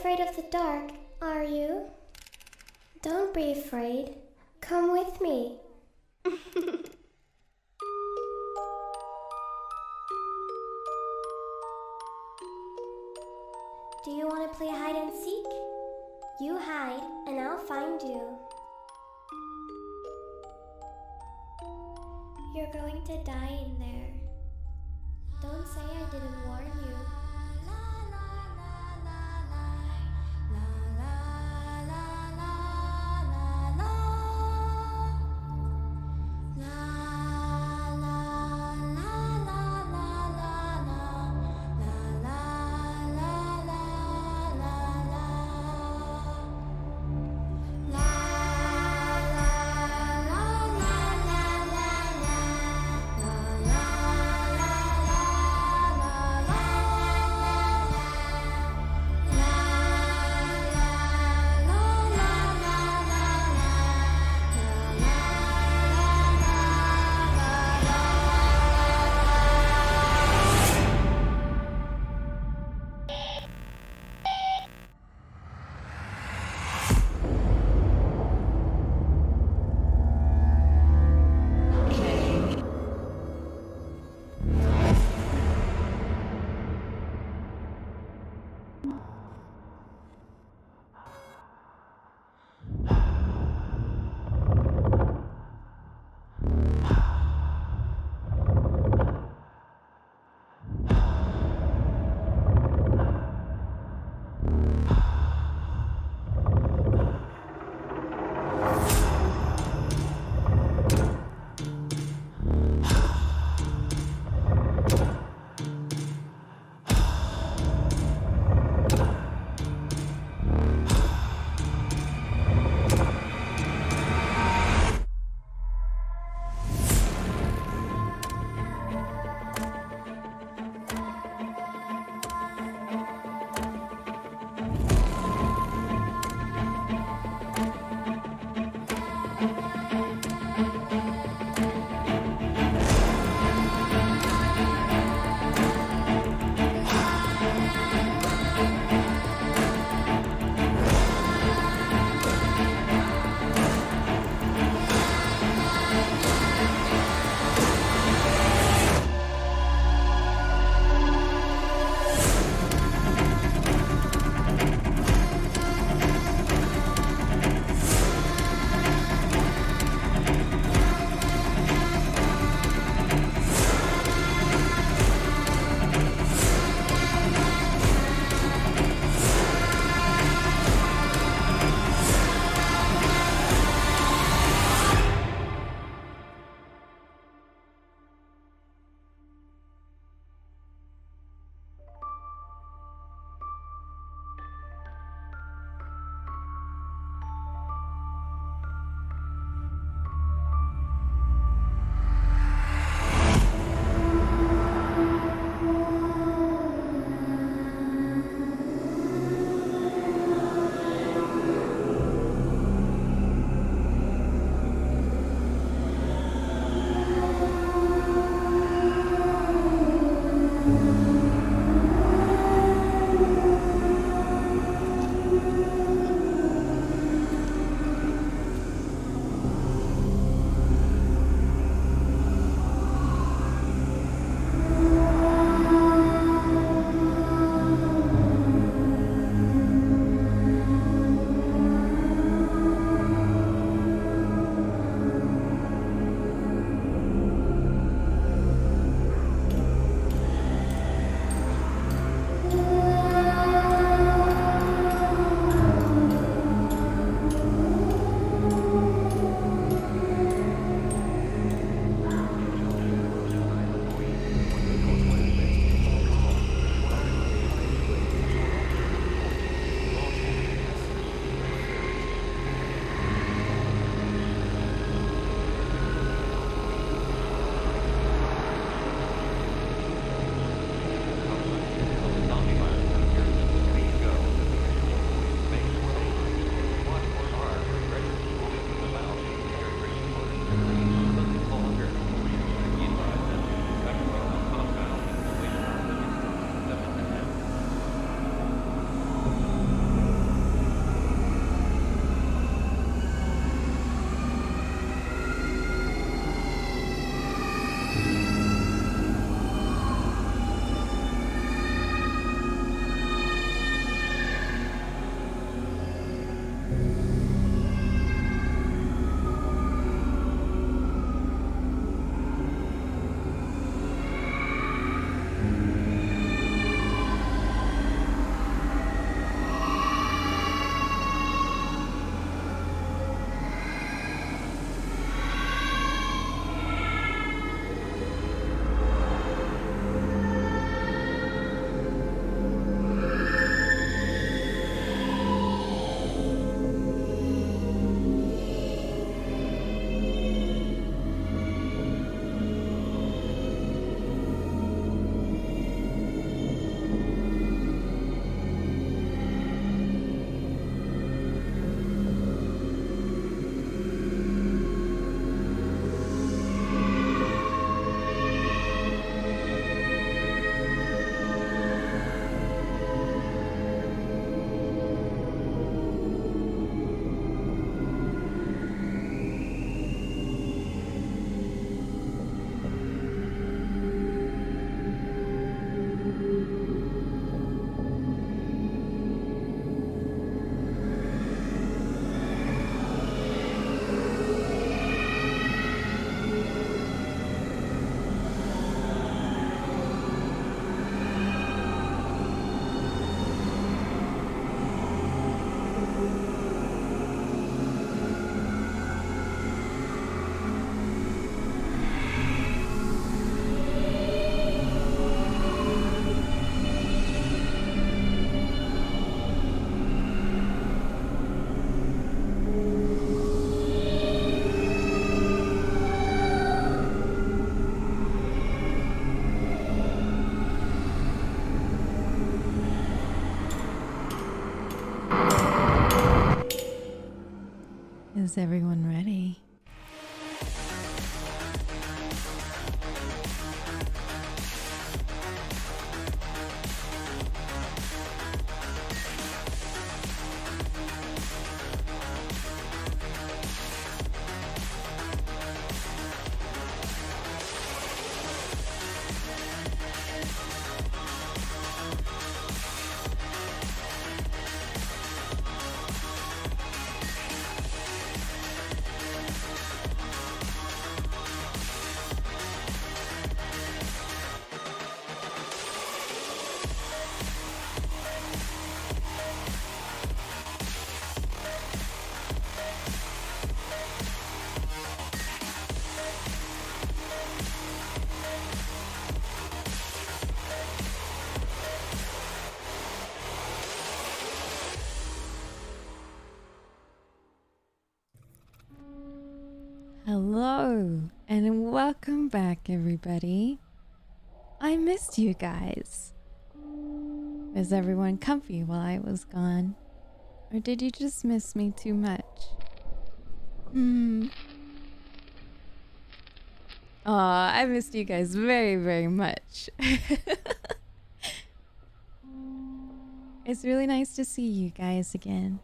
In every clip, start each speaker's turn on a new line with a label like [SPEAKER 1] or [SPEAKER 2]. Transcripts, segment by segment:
[SPEAKER 1] afraid of the dark, are you? Don't be afraid. Come with me. Do you want to play hide and seek? You hide, and I'll find you. You're going to die in there. Don't say I didn't warn you.
[SPEAKER 2] Is everyone ready? Hello and welcome back, everybody. I missed you guys. Was everyone comfy while I was gone? Or did you just miss me too much? Aw, I missed you guys very, very much. It's really nice to see you guys again.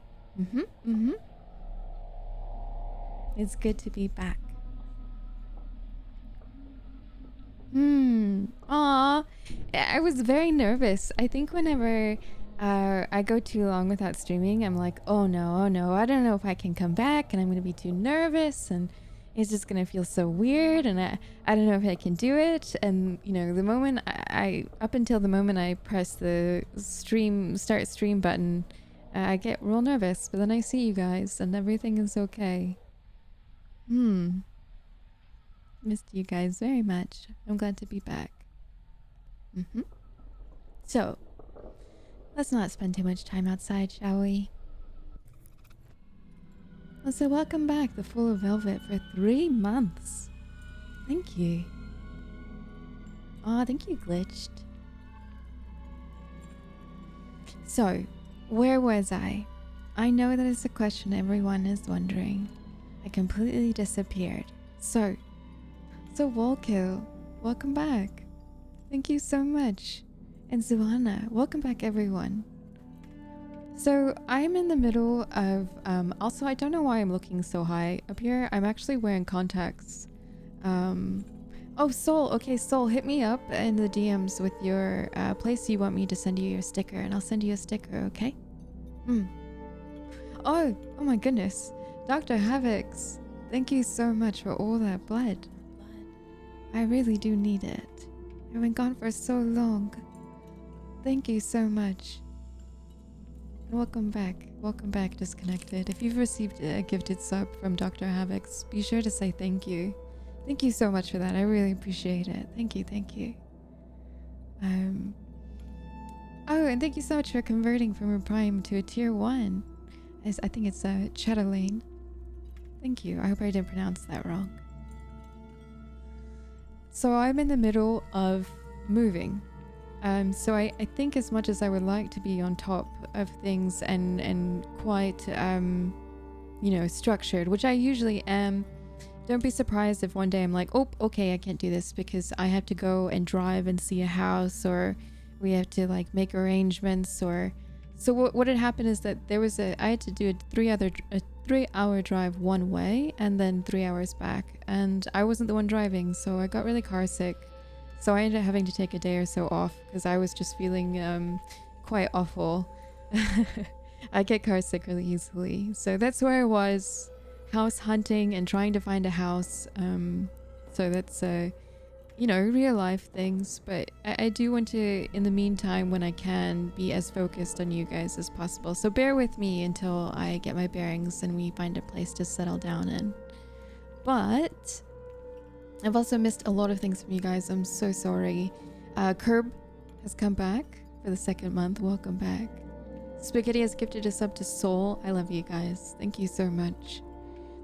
[SPEAKER 2] It's good to be back. Aw, I was very nervous. I think whenever I go too long without streaming, I'm like, oh no, I don't know if I can come back, and I'm gonna be too nervous, and it's just gonna feel so weird, and I don't know if I can do it. And you know, the moment I up until the moment I press the start stream button, I get real nervous, but then I see you guys and everything is okay. Missed you guys very much. I'm glad to be back. So, let's not spend too much time outside, shall we? So welcome back, the Full of Velvet, for 3 months. Thank you. Aw, thank you, Glitched. So, where was I? I know that is a question everyone is wondering. I completely disappeared. So Volkill, welcome back. Thank you so much. And Zuana, welcome back, everyone. So I'm in the middle of, also I don't know why I'm looking so high up here. I'm actually wearing contacts. Oh, Soul, okay, Soul, hit me up in the DMs with your place you want me to send you your sticker, and I'll send you a sticker, okay? Oh my goodness. Dr. Havix, thank you so much for all that blood. I really do need it. I've been gone for so long. Thank you so much. And welcome back, Disconnected. If you've received a gifted sub from Dr. Havix, be sure to say thank you. Thank you so much for that. I really appreciate it. Thank you. Oh, and thank you so much for converting from a Prime to a Tier 1. I think it's Chatelaine. Thank you. I hope I didn't pronounce that wrong. So I'm in the middle of moving. So I think as much as I would like to be on top of things and quite, structured, which I usually am, don't be surprised if one day I'm like, oh, okay, I can't do this because I have to go and drive and see a house, or we have to like make arrangements, or... So what had happened is that I had to do a 3-hour drive one way and then 3 hours back, and I wasn't the one driving, so I got really car sick. So I ended up having to take a day or so off because I was just feeling quite awful. I get car sick really easily. So that's where I was, house hunting and trying to find a house. So that's real life things, but I do want to, in the meantime, when I can, be as focused on you guys as possible. So bear with me until I get my bearings and we find a place to settle down in. But I've also missed a lot of things from you guys. I'm so sorry. Curb has come back for the 2nd month. Welcome back. Spaghetti has gifted a sub to Soul. I love you guys. Thank you so much.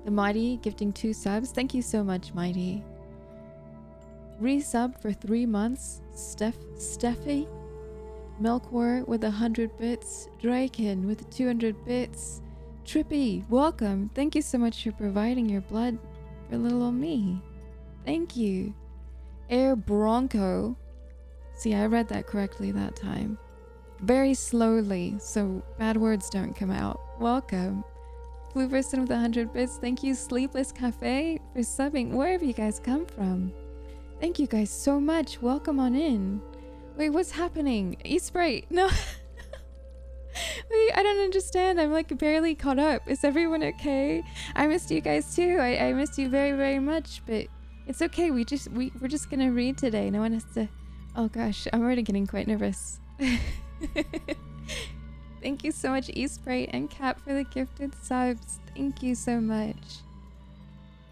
[SPEAKER 2] The Mighty gifting 2 subs. Thank you so much, Mighty. Resub for 3 months. Steffi. Melkor with 100 bits. Draken with 200 bits. Trippy, welcome. Thank you so much for providing your blood for little old me. Thank you. Air Bronco. See, I read that correctly that time. Very slowly, so bad words don't come out. Welcome. Blue person with 100 bits. Thank you, Sleepless Cafe, for subbing. Where have you guys come from? Thank you guys so much. Welcome on in. Wait, what's happening? Eastbright, no. Wait, I don't understand. I'm like barely caught up. Is everyone okay? I missed you guys too. I missed you very, very much, but it's okay. We're just gonna read today. No one has to. Oh gosh, I'm already getting quite nervous. Thank you so much, Eastbright and Cap, for the gifted subs. Thank you so much.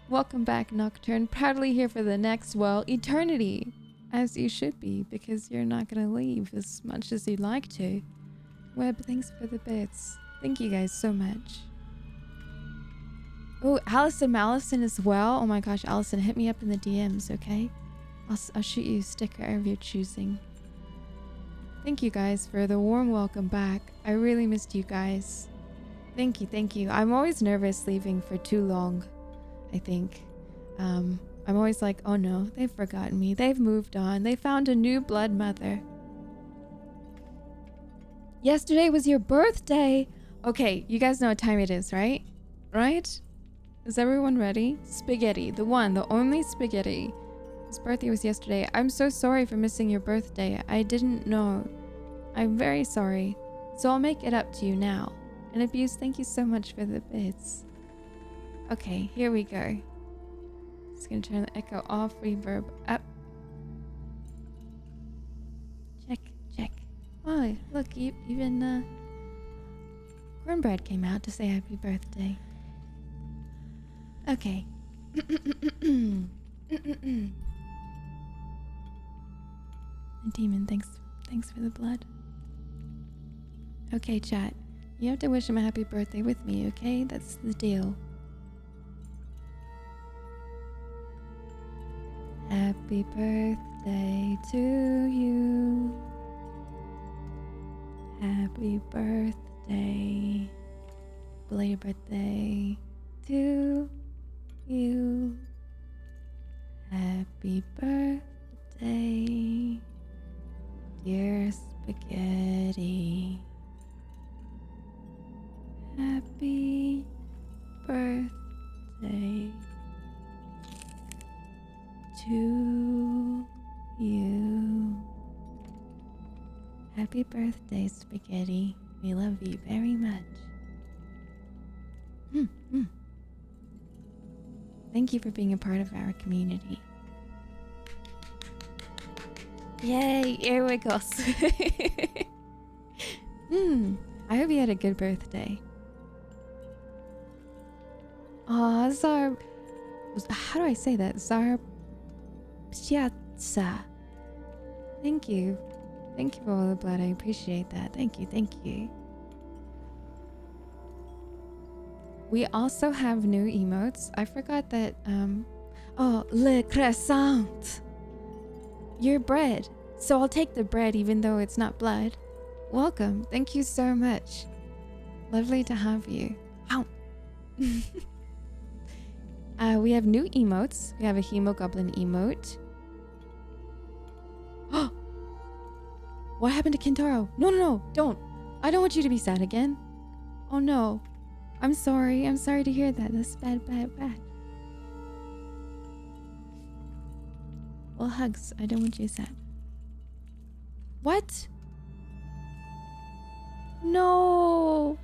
[SPEAKER 2] Welcome back, Nocturne. Proudly here for the next, well, eternity. As you should be, because you're not gonna leave as much as you'd like to. Web, thanks for the bits. Thank you guys so much. Oh, Allison Mallison as well. Oh my gosh, Allison, hit me up in the DMs, okay? I'll shoot you a sticker of your choosing. Thank you guys for the warm welcome back. I really missed you guys. Thank you, thank you. I'm always nervous leaving for too long, I think. I'm always like, oh no, they've forgotten me. They've moved on. They found a new blood mother. Yesterday was your birthday. Okay, you guys know what time it is, right? Right? Is everyone ready? Spaghetti, the one, the only Spaghetti. His birthday was yesterday. I'm so sorry for missing your birthday. I didn't know. I'm very sorry. So I'll make it up to you now. And Abuse, thank you so much for the bits. Okay, here we go. Just gonna turn the echo off, reverb up. Check, check. Oh, look, even Cornbread came out to say happy birthday. Okay. Demon, thanks for the blood. Okay, chat. You have to wish him a happy birthday with me, okay? That's the deal. Happy birthday to you. Happy birthday. Belated birthday to you. Happy birthday, dear Spaghetti. Happy birthday to you. Happy birthday, Spaghetti. We love you very much. Thank you for being a part of our community. Yay, air wiggles. I hope you had a good birthday. Aw, how do I say that? Zarpsiatsa. Thank you. Thank you for all the blood. I appreciate that. Thank you, thank you. We also have new emotes. I forgot that, oh, le croissant. Your bread. So I'll take the bread even though it's not blood. Welcome. Thank you so much. Lovely to have you. Ow. We have new emotes. We have a hemogoblin emote. What happened to Kintaro? No, don't. I don't want you to be sad again. Oh no. I'm sorry. I'm sorry to hear that. That's bad. Well, hugs. I don't want you sad. What? No.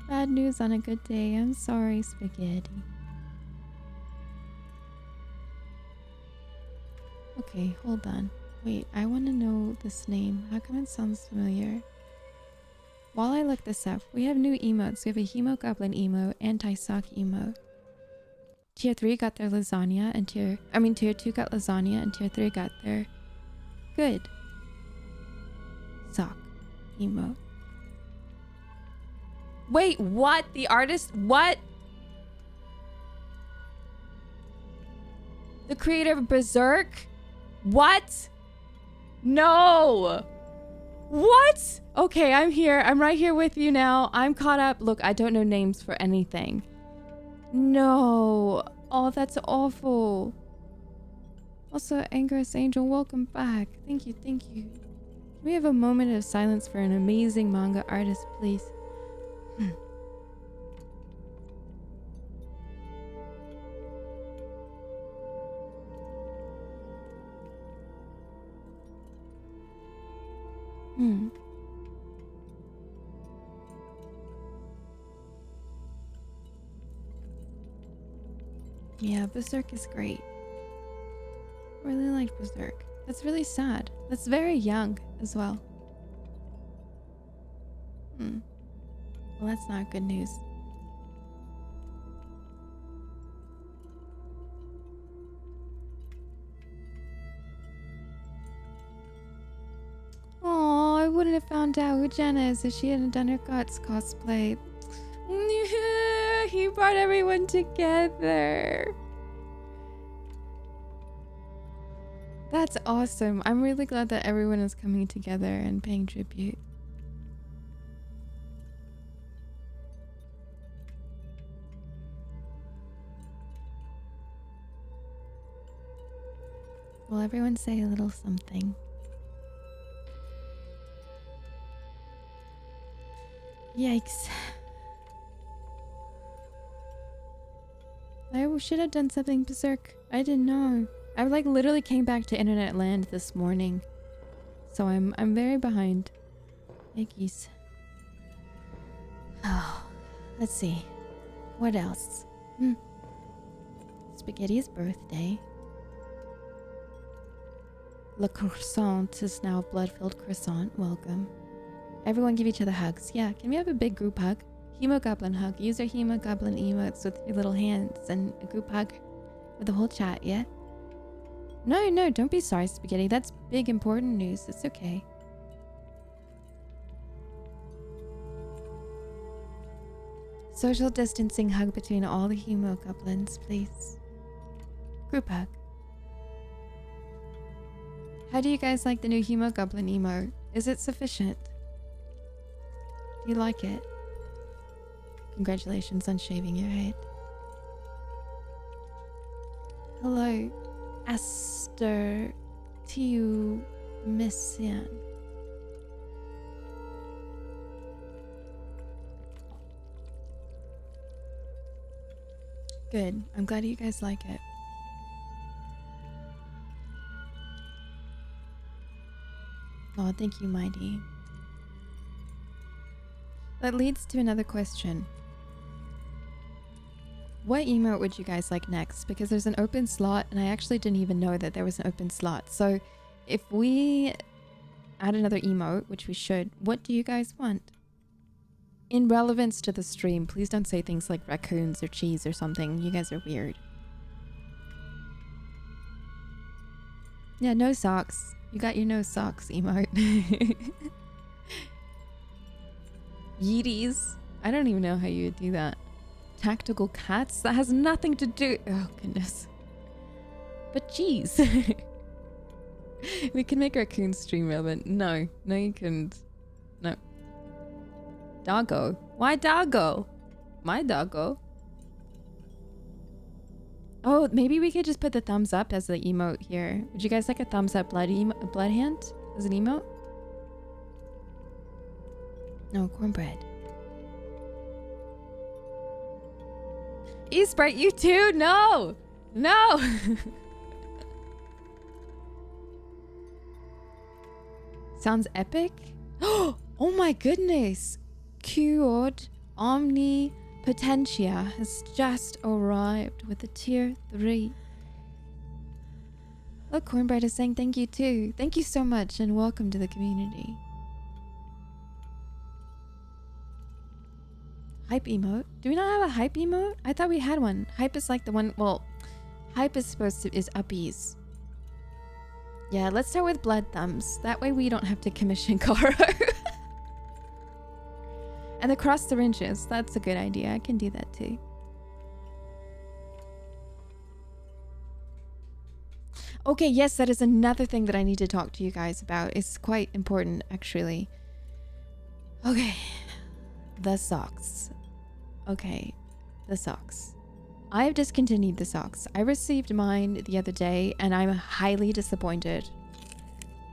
[SPEAKER 2] Bad news on a good day. I'm sorry, Spaghetti. Okay, hold on. Wait, I want to know this name. How come it sounds familiar? While I look this up, we have new emotes. We have a Hemogoblin emote, Anti-Sock emote. Tier 3 got their lasagna, and Tier 2 got lasagna, and Tier 3 got their good sock emote. Wait, what? The artist? What? The creator of Berserk? What? No! What? Okay, I'm here. I'm right here with you now. I'm caught up. Look, I don't know names for anything. No. Oh, that's awful. Also, Angerous Angel, welcome back. Thank you, thank you. Can we have a moment of silence for an amazing manga artist, please? Yeah, Berserk is great. I really like Berserk. That's really sad. That's very young as well. Well, that's not good news. Oh, I wouldn't have found out who Jenna is if she hadn't done her Guts cosplay. He brought everyone together. That's awesome. I'm really glad that everyone is coming together and paying tribute. Will everyone say a little something? Yikes. I should have done something Berserk. I didn't know. I like literally came back to internet land this morning. So I'm very behind. Yikes. Oh, let's see. What else? Spaghetti's birthday. Le croissant is now blood-filled croissant. Welcome. Everyone give each other hugs. Yeah, can we have a big group hug? Hemogoblin hug. Use our Hemogoblin emotes with your little hands and a group hug with the whole chat, yeah? No, don't be sorry, Spaghetti. That's big, important news. It's okay. Social distancing hug between all the Hemogoblins, please. Group hug. How do you guys like the new Hemogoblin emote? Is it sufficient? Do you like it? Congratulations on shaving your head. Hello, Esther Tiu Missian. Good. I'm glad you guys like it. Oh, thank you, Mighty. That leads to another question. What emote would you guys like next? Because there's an open slot and I actually didn't even know that there was an open slot. So if we add another emote, which we should, what do you guys want? In relevance to the stream, please don't say things like raccoons or cheese or something. You guys are weird. Yeah, no socks. You got your no socks emote. Yeeties. I don't even know how you would do that. Tactical cats? That has nothing to do... Oh, goodness. But geez. We can make raccoon stream relevant. No, you couldn't. No. Doggo. Why doggo? My doggo. Oh, maybe we could just put the thumbs up as the emote here. Would you guys like a thumbs up blood hand as an emote? No, cornbread. E-Sprite, you too? No! No! Sounds epic? Oh my goodness! Cured Omni Potentia has just arrived with a tier 3. Look, Cornbread is saying thank you too. Thank you so much and welcome to the community. Hype emote? Do we not have a hype emote? I thought we had one. Hype is like the one, well, hype is supposed to, is uppies. Yeah, let's start with blood thumbs. That way we don't have to commission Karo. And the cross syringes, that's a good idea. I can do that too. Okay, yes, that is another thing that I need to talk to you guys about. It's quite important, actually. Okay, the socks. Okay, the socks. I have discontinued the socks. I received mine the other day and I'm highly disappointed.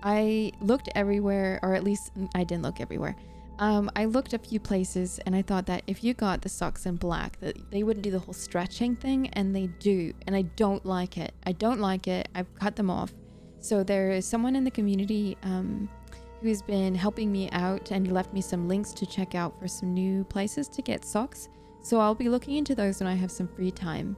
[SPEAKER 2] I looked everywhere, or at least I didn't look everywhere. I looked a few places and I thought that if you got the socks in black, that they wouldn't do the whole stretching thing, and they do, and I don't like it. I don't like it. I've cut them off. So there is someone in the community who's been helping me out, and he left me some links to check out for some new places to get socks. So I'll be looking into those when I have some free time.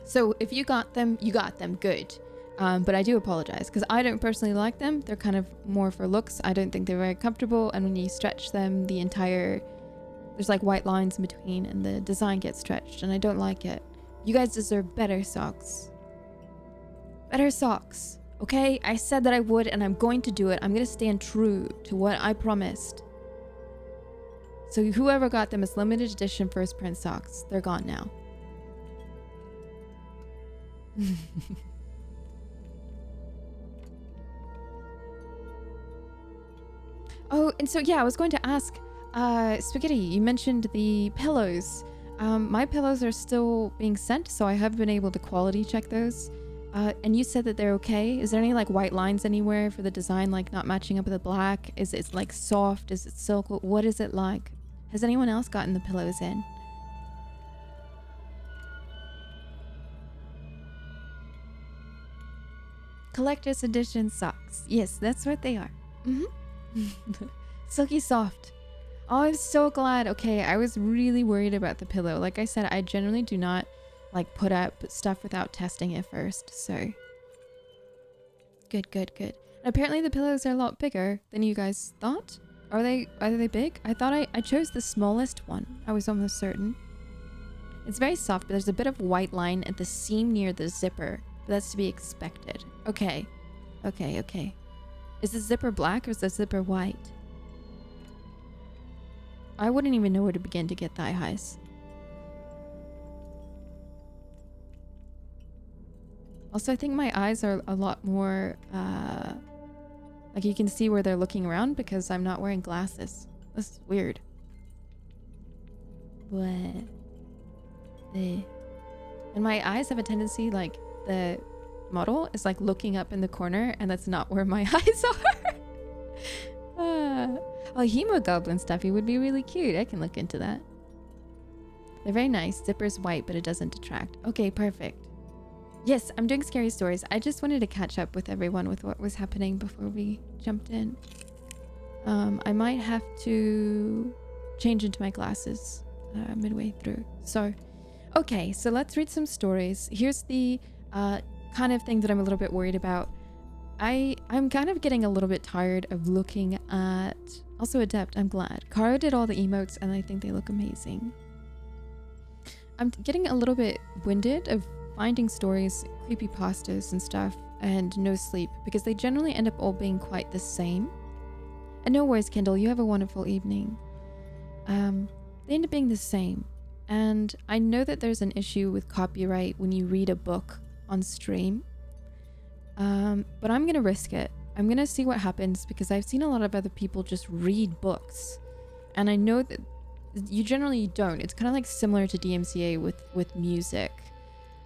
[SPEAKER 2] So if you got them, you got them. Good. But I do apologize because I don't personally like them. They're kind of more for looks. I don't think they're very comfortable. And when you stretch them, there's like white lines in between and the design gets stretched and I don't like it. You guys deserve better socks. Better socks. Okay? I said that I would and I'm going to do it. I'm going to stand true to what I promised. So whoever got them is limited edition first print socks. They're gone now. Oh, and so yeah, I was going to ask, Spaghetti, you mentioned the pillows. My pillows are still being sent, so I have been able to quality check those. And you said that they're okay. Is there any like white lines anywhere for the design, like not matching up with the black? Is it like soft? Is it silk? What is it like? Has anyone else gotten the pillows in? Collector's edition socks. Yes, that's what they are. Silky soft. Oh, I'm so glad. Okay, I was really worried about the pillow. Like I said, I generally do not like put up stuff without testing it first. So good. And apparently the pillows are a lot bigger than you guys thought. Are they big? I thought I chose the smallest one. I was almost certain. It's very soft, but there's a bit of white line at the seam near the zipper. But that's to be expected. Okay. Is the zipper black or is the zipper white? I wouldn't even know where to begin to get thigh highs. Also, I think my eyes are a lot more, like you can see where they're looking around because I'm not wearing glasses. This is weird. What? And my eyes have a tendency, like the model is like looking up in the corner and that's not where my eyes are. Oh, hemoglobin stuffy would be really cute. I can look into that. They're very nice. Zipper's white, but it doesn't detract. Okay, perfect. Yes, I'm doing scary stories. I just wanted to catch up with everyone with what was happening before we jumped in. I might have to change into my glasses midway through. So, okay, so let's read some stories. Here's the kind of thing that I'm a little bit worried about. I'm kind of getting a little bit tired of looking at... Also Adept, I'm glad. Kara did all the emotes and I think they look amazing. I'm getting a little bit winded of finding stories, creepypastas and stuff, and no sleep, because they generally end up all being quite the same. And no worries, Kindle, you have a wonderful evening. They end up being the same. And I know that there's an issue with copyright when you read a book on stream. But I'm gonna risk it. I'm gonna see what happens because I've seen a lot of other people just read books. And I know that you generally don't. It's kind of like similar to DMCA with music.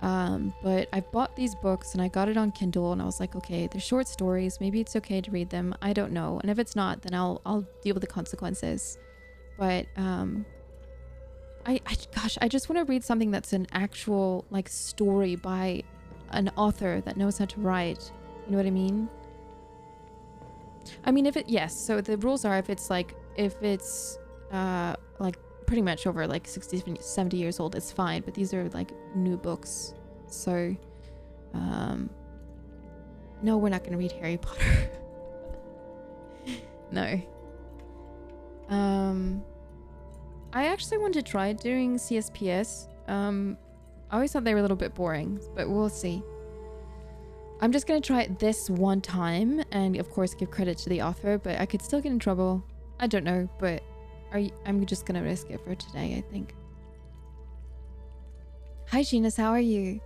[SPEAKER 2] But I bought these books and I got it on Kindle and I was like, okay, they're short stories. Maybe it's okay to read them. I don't know. And if it's not, then I'll deal with the consequences. But, I just want to read something that's an actual like story by an author that knows how to write. You know what I mean? I mean, yes. So the rules are if it's like pretty much over like 60, 70 years old, it's fine. But these are like new books. So, no, we're not going to read Harry Potter. No. I actually want to try doing CSPS. I always thought they were a little bit boring, but we'll see. I'm just going to try it this one time and of course give credit to the author, but I could still get in trouble. I don't know, but I'm just going to risk it for today, I think. Hi, Genius, how are you?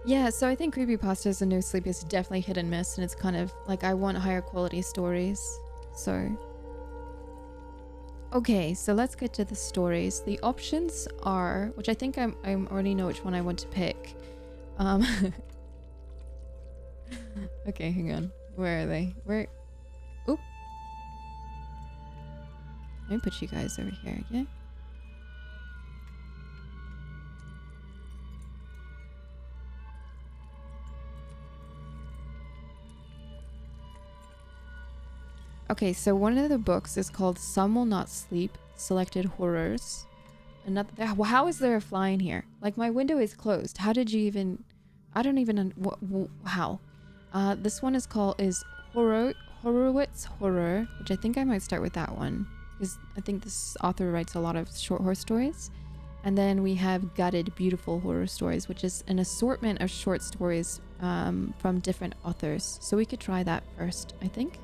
[SPEAKER 2] Yeah, so I think creepypastas and No Sleep is definitely hit and miss, and it's kind of like I want higher quality stories. So okay, so let's get to the stories. The options are, which I think I already know which one I want to pick. Okay, hang on. Where are they? Where? Oop. Let me put you guys over here, yeah? Okay, so one of the books is called Some Will Not Sleep, Selected Horrors. Another, how is there a fly in here? Like, my window is closed. How did you even... I don't even... how? This one is Horowitz Horror, which I think I might start with that one. Because I think this author writes a lot of short horror stories. And then we have Gutted Beautiful Horror Stories, which is an assortment of short stories from different authors. So we could try that first, I think.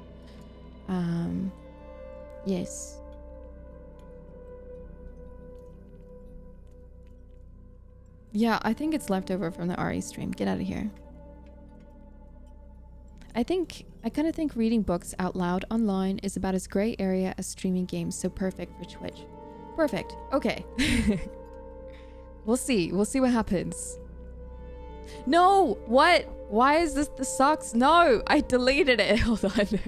[SPEAKER 2] Yes. Yeah, I think it's leftover from the RE stream. Get out of here. I kind of think reading books out loud online is about as gray area as streaming games, so perfect for Twitch. Perfect. Okay. We'll see. We'll see what happens. No! What? Why is this the socks? No! I deleted it. Hold on.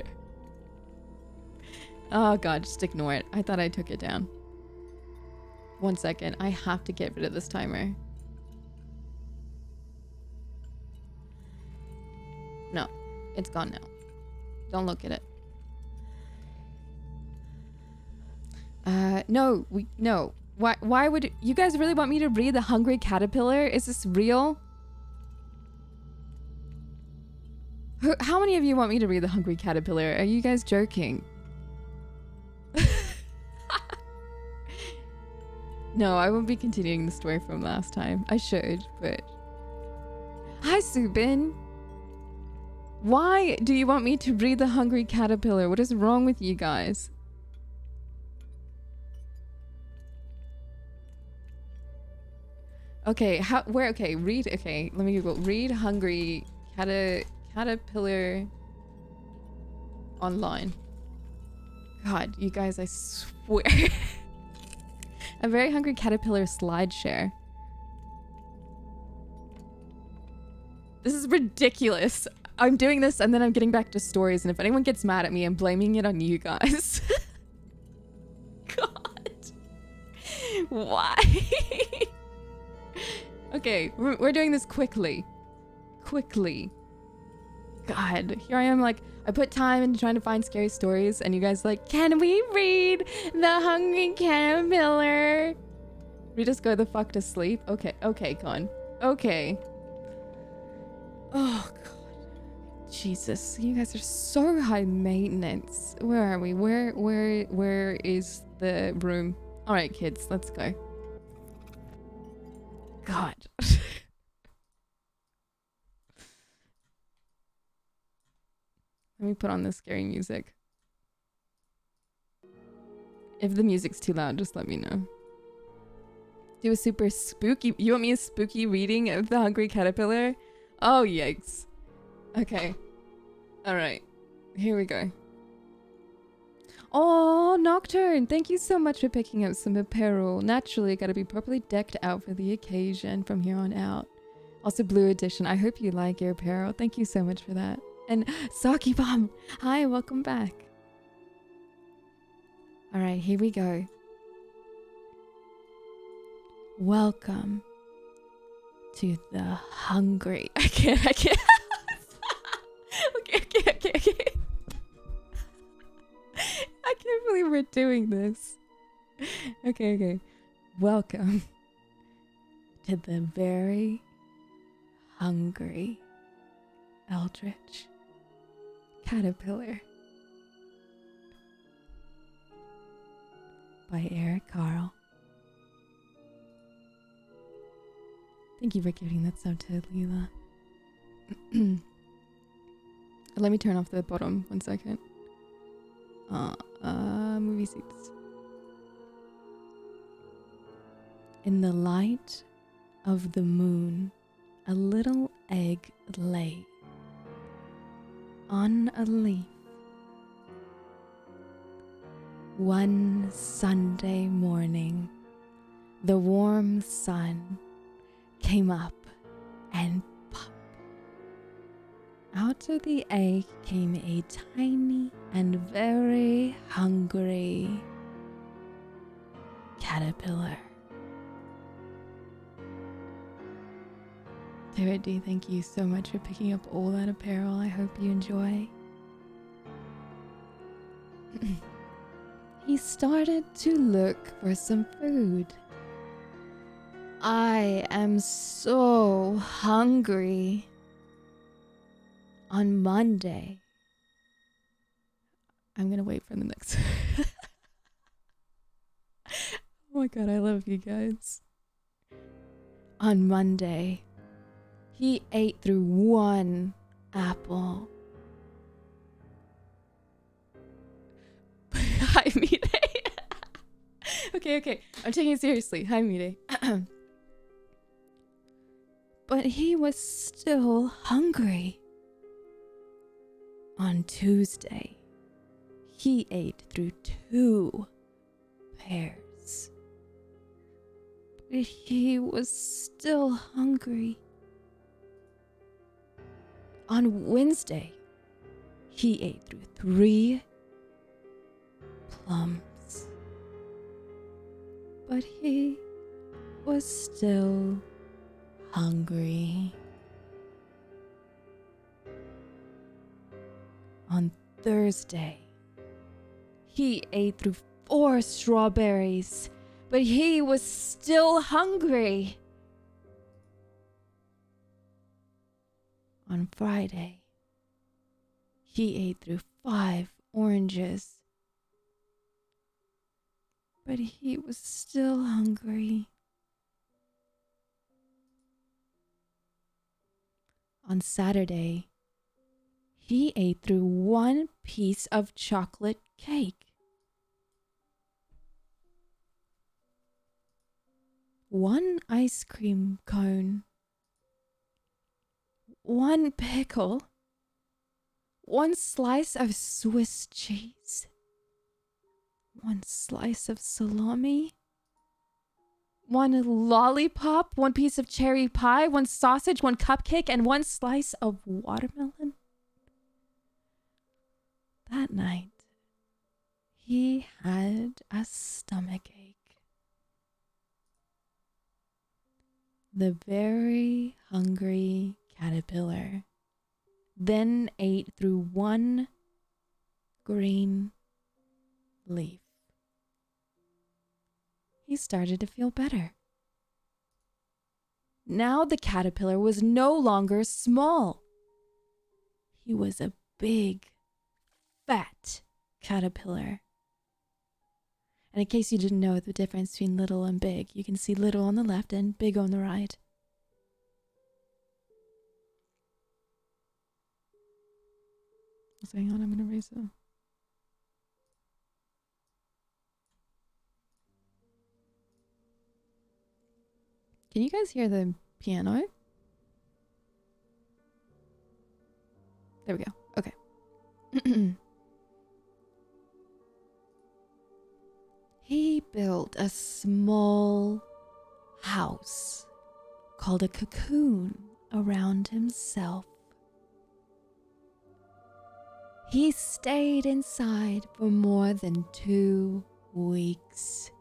[SPEAKER 2] Oh god, just ignore it. I thought I took it down. 1 second. I have to get rid of this timer. No. It's gone now. Don't look at it. No. No. Why would... You guys really want me to read The Hungry Caterpillar? Is this real? How many of you want me to read The Hungry Caterpillar? Are you guys joking? No, I won't be continuing the story from last time. I should, but... Hi, Subin! Why do you want me to read The Hungry Caterpillar? What is wrong with you guys? Okay, read, okay, let me Google. Read Hungry Caterpillar online. God, you guys, I swear. A Very Hungry Caterpillar slide share. This is ridiculous. I'm doing this and then I'm getting back to stories, and if anyone gets mad at me, I'm blaming it on you guys. God. Why? Okay, we're doing this quickly. Quickly. God, here I am, like, I put time into trying to find scary stories, and you guys like, can we read The Hungry Caterpillar? We just go the fuck to sleep? Okay, Con. Okay. Oh, God. Jesus, you guys are so high maintenance. Where are we? Where is the room? All right, kids, let's go. God. Let me put on the scary music. If the music's too loud, just let me know. Do a super spooky... You want me a spooky reading of The Hungry Caterpillar? Oh, yikes. Okay. Alright. Here we go. Oh, Nocturne! Thank you so much for picking up some apparel. Naturally, gotta be properly decked out for the occasion from here on out. Also, Blue Edition. I hope you like your apparel. Thank you so much for that. And Saki Bomb! Hi, welcome back. Alright, here we go. Welcome to the hungry... I can't. Okay. I can't believe we're doing this. Okay. Welcome to the very hungry Eldritch Caterpillar by Eric Carle. Thank you for giving that sub to Leela. Let me turn off the bottom 1 second. Movie seats. In the light of the moon, a little egg lay on a leaf. One Sunday morning, the warm sun came up and pop. Out of the egg came a tiny and very hungry caterpillar. Dorothy, thank you so much for picking up all that apparel. I hope you enjoy. He started to look for some food. I am so hungry. On Monday, I'm gonna wait for the next. Oh my god, I love you guys. On Monday, he ate through one apple. Hi, Mide. Okay. I'm taking it seriously. Hi, Mide. But he was still hungry. On Tuesday, he ate through 2 pears. But he was still hungry. On Wednesday, he ate through 3 plums. But he was still hungry. On Thursday, he ate through 4 strawberries, but he was still hungry. On Friday, he ate through 5 oranges, but he was still hungry. On Saturday, he ate through 1 piece of chocolate cake. 1 ice cream cone. 1 pickle. 1 slice of Swiss cheese. 1 slice of salami. 1 lollipop. 1 piece of cherry pie. 1 sausage. 1 cupcake. And 1 slice of watermelon. That night, he had a stomachache. The very hungry caterpillar then ate through 1 green leaf. He started to feel better. Now the caterpillar was no longer small. He was a big, fat caterpillar. And in case you didn't know the difference between little and big, you can see little on the left and big on the right. So hang on, I'm going to raise them. Can you guys hear the piano? There we go. Okay. He built a small house called a cocoon around himself. He stayed inside for more than 2 weeks.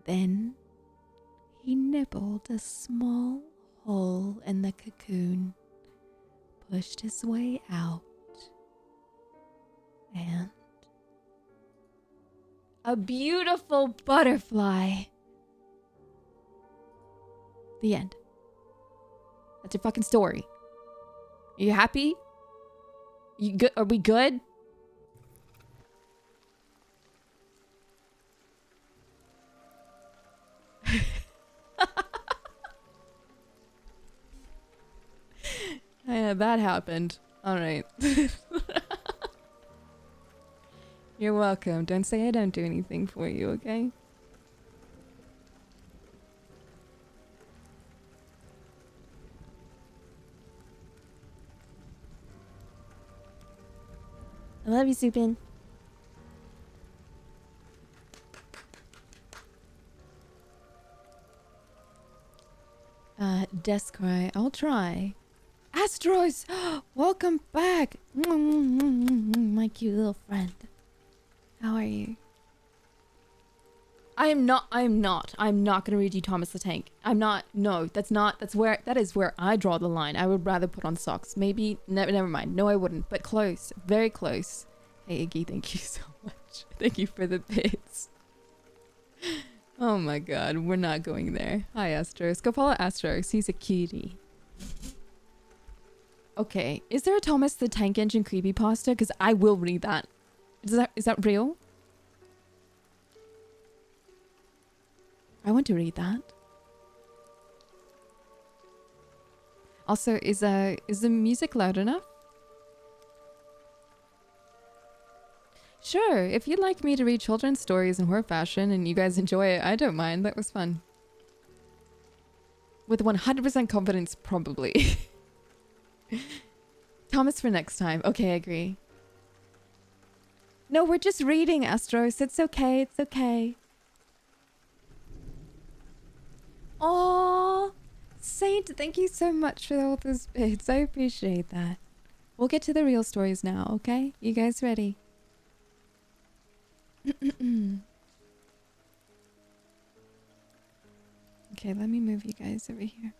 [SPEAKER 2] Then he nibbled a small hole in the cocoon, pushed his way out, and a beautiful butterfly. The end. That's your fucking story. Are you happy? You good? Are we good? Yeah, that happened. All right. You're welcome. Don't say I don't do anything for you, okay? love you, Supin. Desk cry. I'll try. Astros! Welcome back! My cute little friend. How are you? I'm not gonna read you Thomas the Tank. No, that is where I draw the line. I would rather put on socks. Maybe, never mind. No, I wouldn't, but close. Very close. Hey, Iggy, thank you so much. Thank you for the bits. Oh my god, we're not going there. Hi, Astros. Go follow Astros. He's a cutie. Okay, is there a Thomas the Tank Engine creepypasta? Because I will read that. Is that real? I want to read that. Also, is the music loud enough? Sure, if you'd like me to read children's stories in horror fashion and you guys enjoy it, I don't mind. That was fun. With 100% confidence, probably. Thomas for next time. Okay, I agree. No, we're just reading, Astros. It's okay, it's okay. Aww, Saint, thank you so much for all those bits. I appreciate that. We'll get to the real stories now, okay? You guys ready? Okay, let me move you guys over here.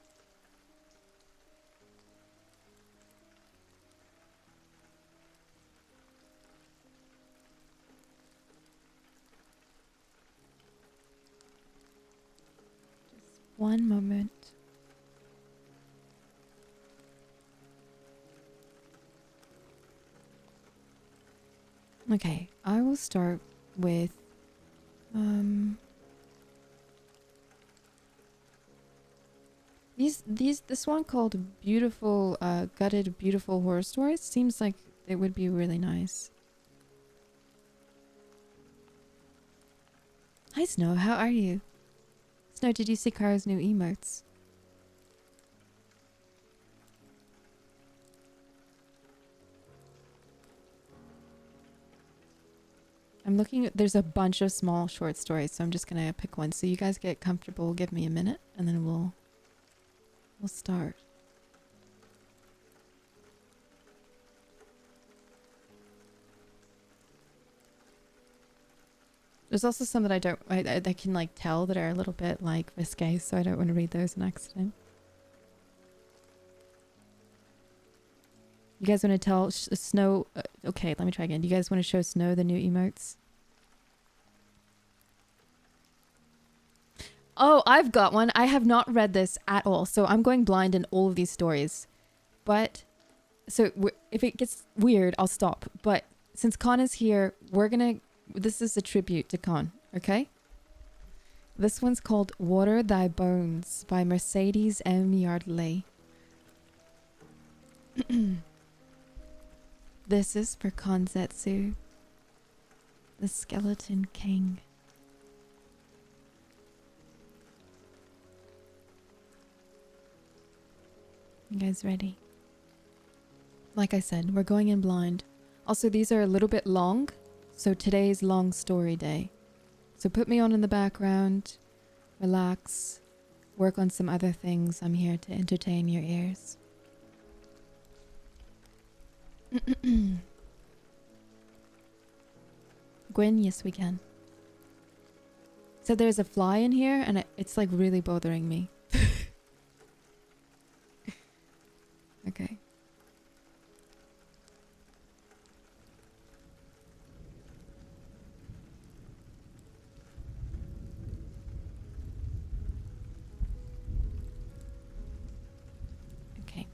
[SPEAKER 2] Just one moment. Okay, I will start with this one called Beautiful Gutted Beautiful Horror Stories seems like it would be really nice. Hi Snow, how are you? Snow, did you see Kara's new emotes? I'm looking at, there's a bunch of small short stories, so I'm just gonna pick one. So you guys get comfortable, give me a minute, and then we'll start. There's also some that I can like tell that are a little bit like risque, so I don't want to read those on accident. You guys want to tell Snow? Okay, let me try again. Do you guys want to show Snow the new emotes? Oh, I've got one. I have not read this at all, so I'm going blind in all of these stories. But, so if it gets weird, I'll stop. But since Con is here, this is a tribute to Con, okay? This one's called Water Thy Bones by Mercedes M. Yardley. This is for Konzetsu, the Skeleton King. You guys ready? Like I said, we're going in blind. Also, these are a little bit long, so today's long story day. So put me on in the background, relax, work on some other things. I'm here to entertain your ears. Gwen, yes we can. So there's a fly in here and it's like really bothering me. Okay. Okay.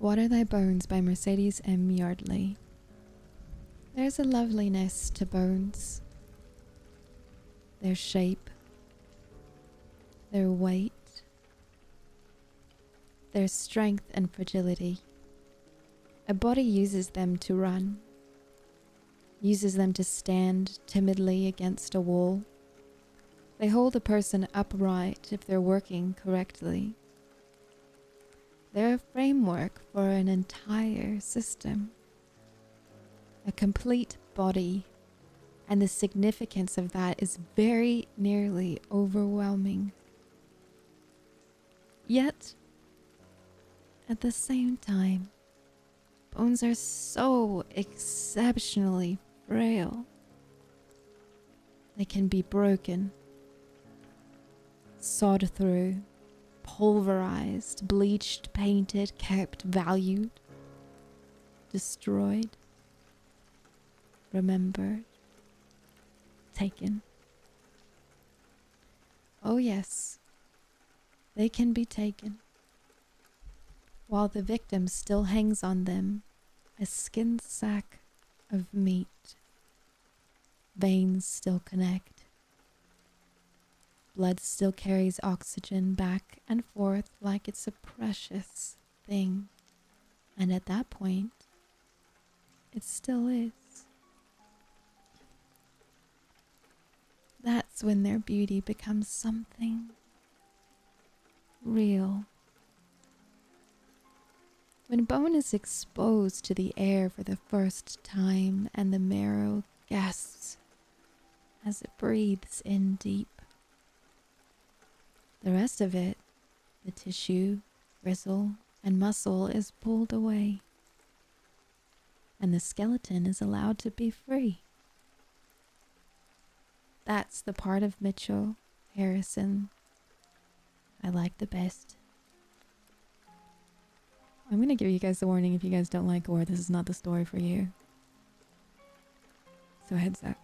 [SPEAKER 2] Water Thy Bones by Mercedes M. Yardley. There's a loveliness to bones. Their shape. Their weight. Their strength and fragility. A body uses them to run. Uses them to stand timidly against a wall. They hold a person upright if they're working correctly. They're a framework for an entire system. a complete body, and the significance of that is very nearly overwhelming. Yet, at the same time, bones are so exceptionally frail. They can be broken, sawed through, pulverized, bleached, painted, kept, valued, destroyed, remembered, taken. Oh yes, they can be taken, while the victim still hangs on them, a skinned sack of meat. Veins still connect. Blood still carries oxygen back and forth like it's a precious thing. And at that point, it still is. That's when their beauty becomes something real. When bone is exposed to the air for the first time and the marrow gasps as it breathes in deep, the rest of it, the tissue, gristle, and muscle, is pulled away, and the skeleton is allowed to be free. That's the part of Mitchell Harrison I like the best. I'm gonna give you guys a warning if you guys don't like gore. This is not the story for you. So heads up.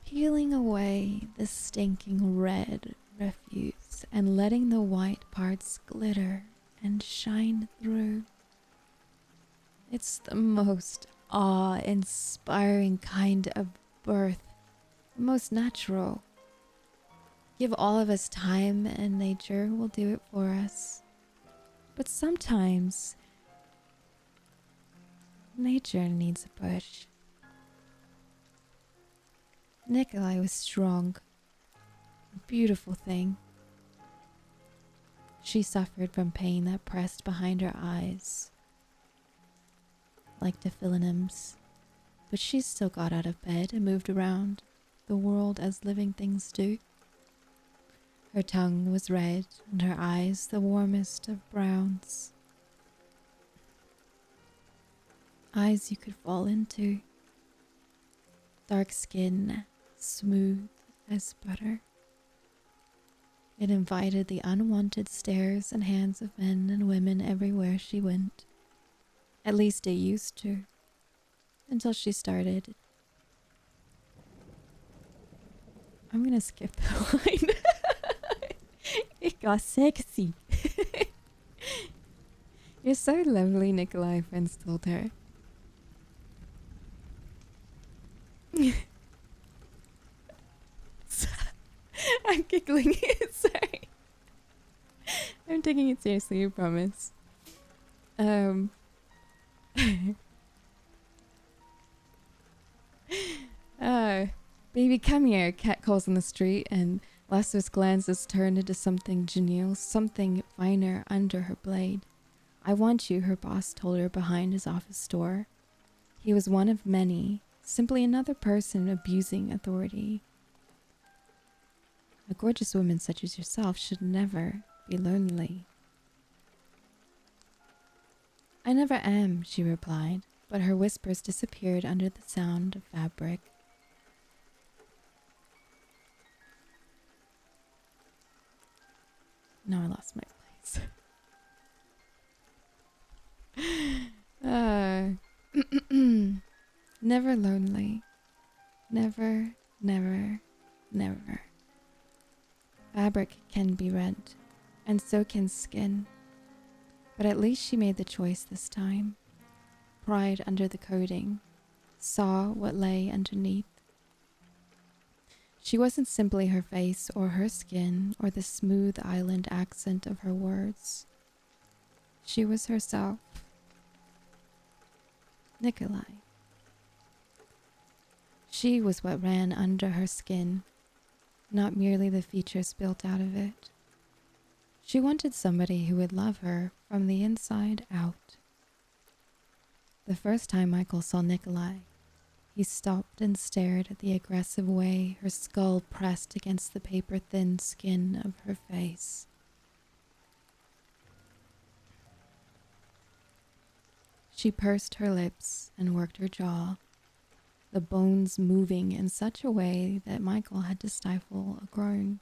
[SPEAKER 2] Peeling away the stinking red refuse and letting the white parts glitter and shine through. It's the most awe-inspiring kind of birth, the most natural. Give all of us time and nature will do it for us. But sometimes nature needs a push. Nikolai was strong, a beautiful thing. She suffered from pain that pressed behind her eyes, like defilinums, but she still got out of bed and moved around the world as living things do. Her tongue was red and her eyes the warmest of browns. Eyes you could fall into. Dark skin, smooth as butter. It invited the unwanted stares and hands of men and women everywhere she went. At least it used to, until she started. I'm gonna skip the line. It got sexy. You're so lovely, Nikolai, friends told her. I'm giggling. Sorry. I'm taking it seriously, I promise. Baby, come here, Cat calls on the street, and Lester's glances turned into something genial, something finer under her blade. I want you, her boss told her behind his office door. He was one of many, simply another person abusing authority. A gorgeous woman such as yourself should never be lonely. I never am, she replied, but her whispers disappeared under the sound of fabric. Now I lost my place. Never lonely. Never, never, never. Fabric can be rent, and so can skin. But at least she made the choice this time. Pried under the coating, saw what lay underneath. She wasn't simply her face or her skin or the smooth island accent of her words. She was herself. Nikolai. She was what ran under her skin, not merely the features built out of it. She wanted somebody who would love her from the inside out. The first time Michael saw Nikolai, he stopped and stared at the aggressive way her skull pressed against the paper-thin skin of her face. She pursed her lips and worked her jaw, the bones moving in such a way that Michael had to stifle a groan.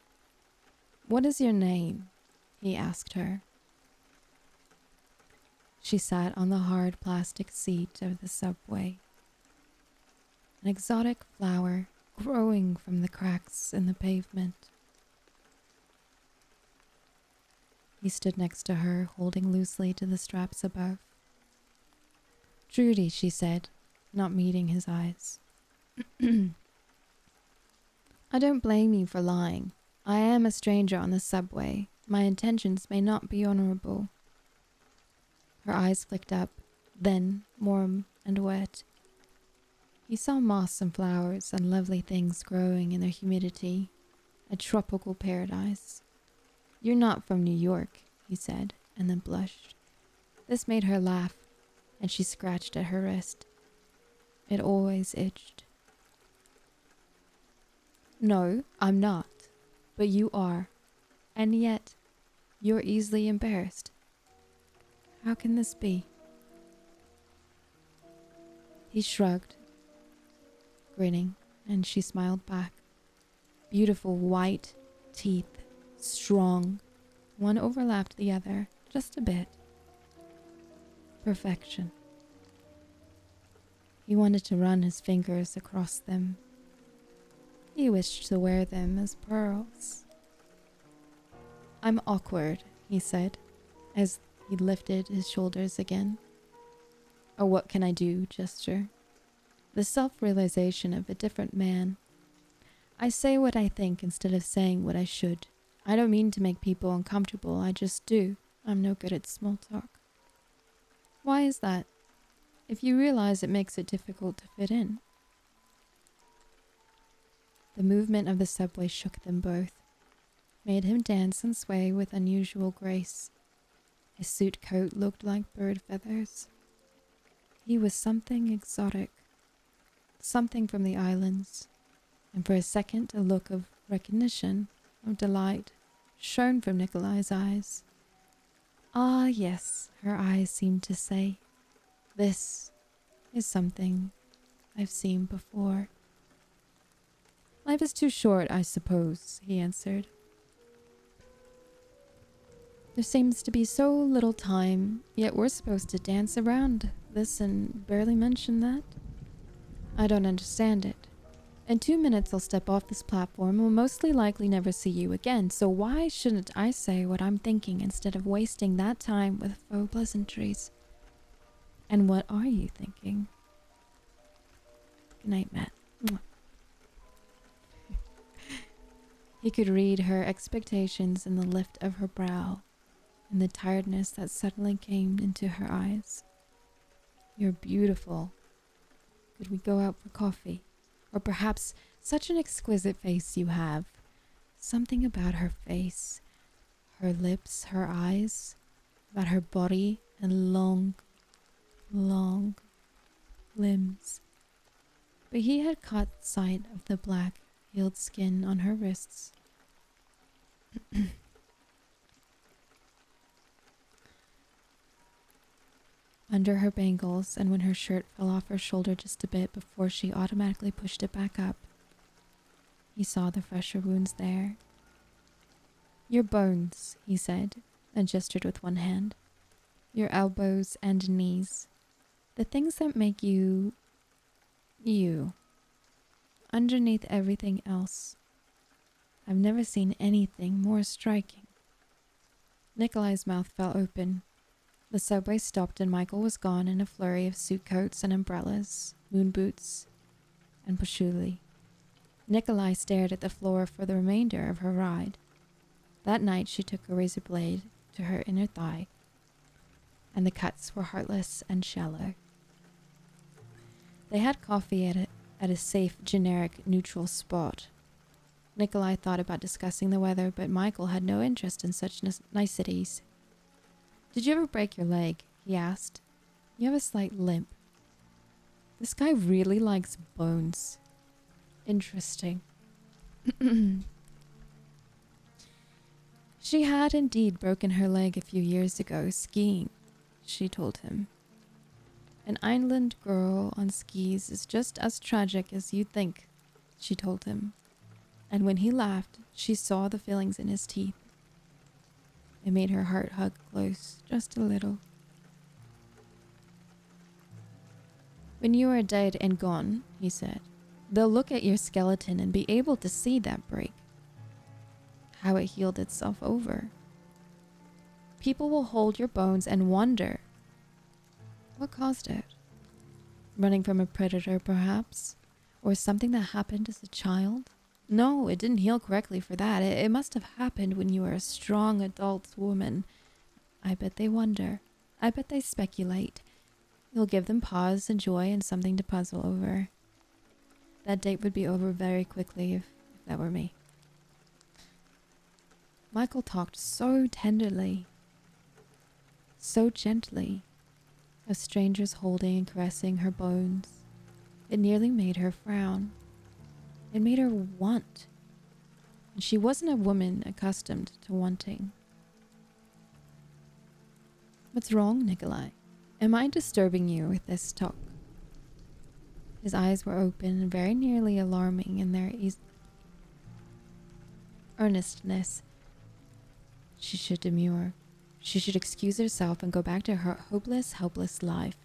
[SPEAKER 2] "What is your name?" he asked her. She sat on the hard plastic seat of the subway. An exotic flower growing from the cracks in the pavement. He stood next to her, holding loosely to the straps above. "Trudy," she said, not meeting his eyes. "I don't blame you for lying. I am a stranger on the subway. My intentions may not be honorable." Her eyes flicked up, then warm and wet. He saw moss and flowers and lovely things growing in their humidity, a tropical paradise. "You're not from New York," he said, and then blushed. This made her laugh, and she scratched at her wrist. It always itched. "No, I'm not, but you are, and yet you're easily embarrassed. How can this be?" He shrugged, grinning, and she smiled back. Beautiful white teeth, strong. One overlapped the other just a bit. Perfection. He wanted to run his fingers across them. He wished to wear them as pearls. "I'm awkward," he said, as he lifted his shoulders again. A "what can I do" gesture. The self-realization of a different man. "I say what I think instead of saying what I should. I don't mean to make people uncomfortable, I just do. I'm no good at small talk." "Why is that? If you realize it makes it difficult to fit in." The movement of the subway shook them both, made him dance and sway with unusual grace. His suit coat looked like bird feathers. He was something exotic, something from the islands, and for a second a look of recognition, of delight, shone from Nikolai's eyes. "Ah, yes," her eyes seemed to say. "This is something I've seen before." "Life is too short, I suppose," he answered. "There seems to be so little time, yet we're supposed to dance around this and barely mention that. I don't understand it. In 2 minutes I'll step off this platform and will mostly likely never see you again, so why shouldn't I say what I'm thinking instead of wasting that time with faux pleasantries? And what are you thinking? Good night, Matt." He could read her expectations in the lift of her brow and the tiredness that suddenly came into her eyes. "You're beautiful. Could we go out for coffee? Or perhaps such an exquisite face you have." Something about her face, her lips, her eyes, about her body and long, long limbs. But he had caught sight of the black, peeled skin on her wrists. Under her bangles, and when her shirt fell off her shoulder just a bit before she automatically pushed it back up, he saw the fresher wounds there. "Your bones," he said, and gestured with one hand. "Your elbows and knees. The things that make you... you. Underneath everything else. I've never seen anything more striking." Nikolai's mouth fell open. The subway stopped and Michael was gone in a flurry of suit coats and umbrellas, moon boots, and patchouli. Nikolai stared at the floor for the remainder of her ride. That night she took a razor blade to her inner thigh, and the cuts were heartless and shallow. They had coffee at a safe, generic, neutral spot. Nikolai thought about discussing the weather, but Michael had no interest in such niceties. "Did you ever break your leg?" he asked. "You have a slight limp." This guy really likes bones. Interesting. She had indeed broken her leg a few years ago skiing, she told him. An island girl on skis is just as tragic as you think, she told him. And when he laughed, she saw the fillings in his teeth. It made her heart hug close, just a little. When you are dead and gone, he said, they'll look at your skeleton and be able to see that break. How it healed itself over. People will hold your bones and wonder, what caused it? Running from a predator, perhaps? Or something that happened as a child? No, it didn't heal correctly for that. It must have happened when you were a strong adult woman. I bet they wonder. I bet they speculate. You'll give them pause and joy and something to puzzle over. That date would be over very quickly if that were me. Michael talked so tenderly, so gently, of strangers holding and caressing her bones. It nearly made her frown. It made her want. And she wasn't a woman accustomed to wanting. What's wrong, Nikolai? Am I disturbing you with this talk? His eyes were open and very nearly alarming in their earnestness. She should demur. She should excuse herself and go back to her hopeless, helpless life.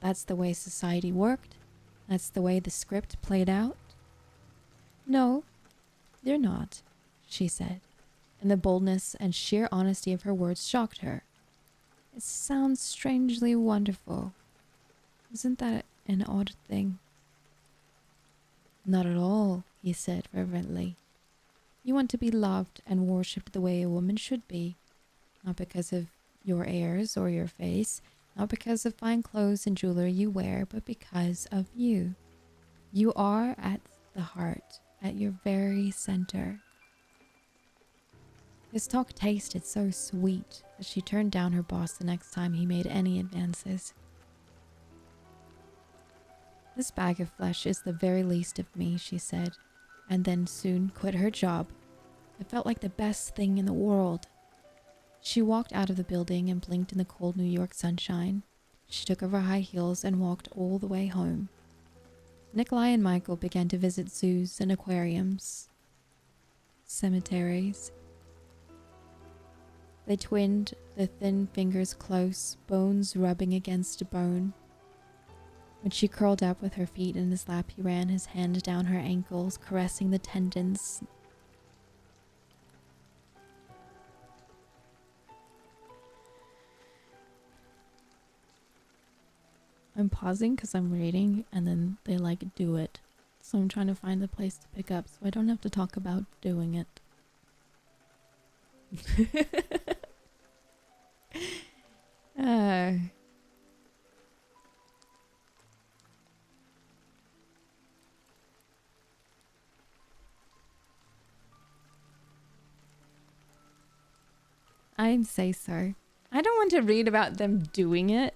[SPEAKER 2] That's the way society worked. That's the way the script played out. No, they're not, she said, and the boldness and sheer honesty of her words shocked her. It sounds strangely wonderful. Isn't that an odd thing? Not at all, he said fervently. You want to be loved and worshipped the way a woman should be. Not because of your airs or your face, not because of fine clothes and jewelry you wear, but because of you. You are at the heart, at your very center. His talk tasted so sweet that she turned down her boss the next time he made any advances. This bag of flesh is the very least of me, she said, and then soon quit her job. It felt like the best thing in the world. She walked out of the building and blinked in the cold New York sunshine. She took off her high heels and walked all the way home. Nikolai and Michael began to visit zoos and aquariums, cemeteries. They twinned the thin fingers close, bones rubbing against bone. When she curled up with her feet in his lap, he ran his hand down her ankles, caressing the tendons. I'm pausing because I'm reading and then they do it. So I'm trying to find the place to pick up so I don't have to talk about doing it. I'd say so. I don't want to read about them doing it.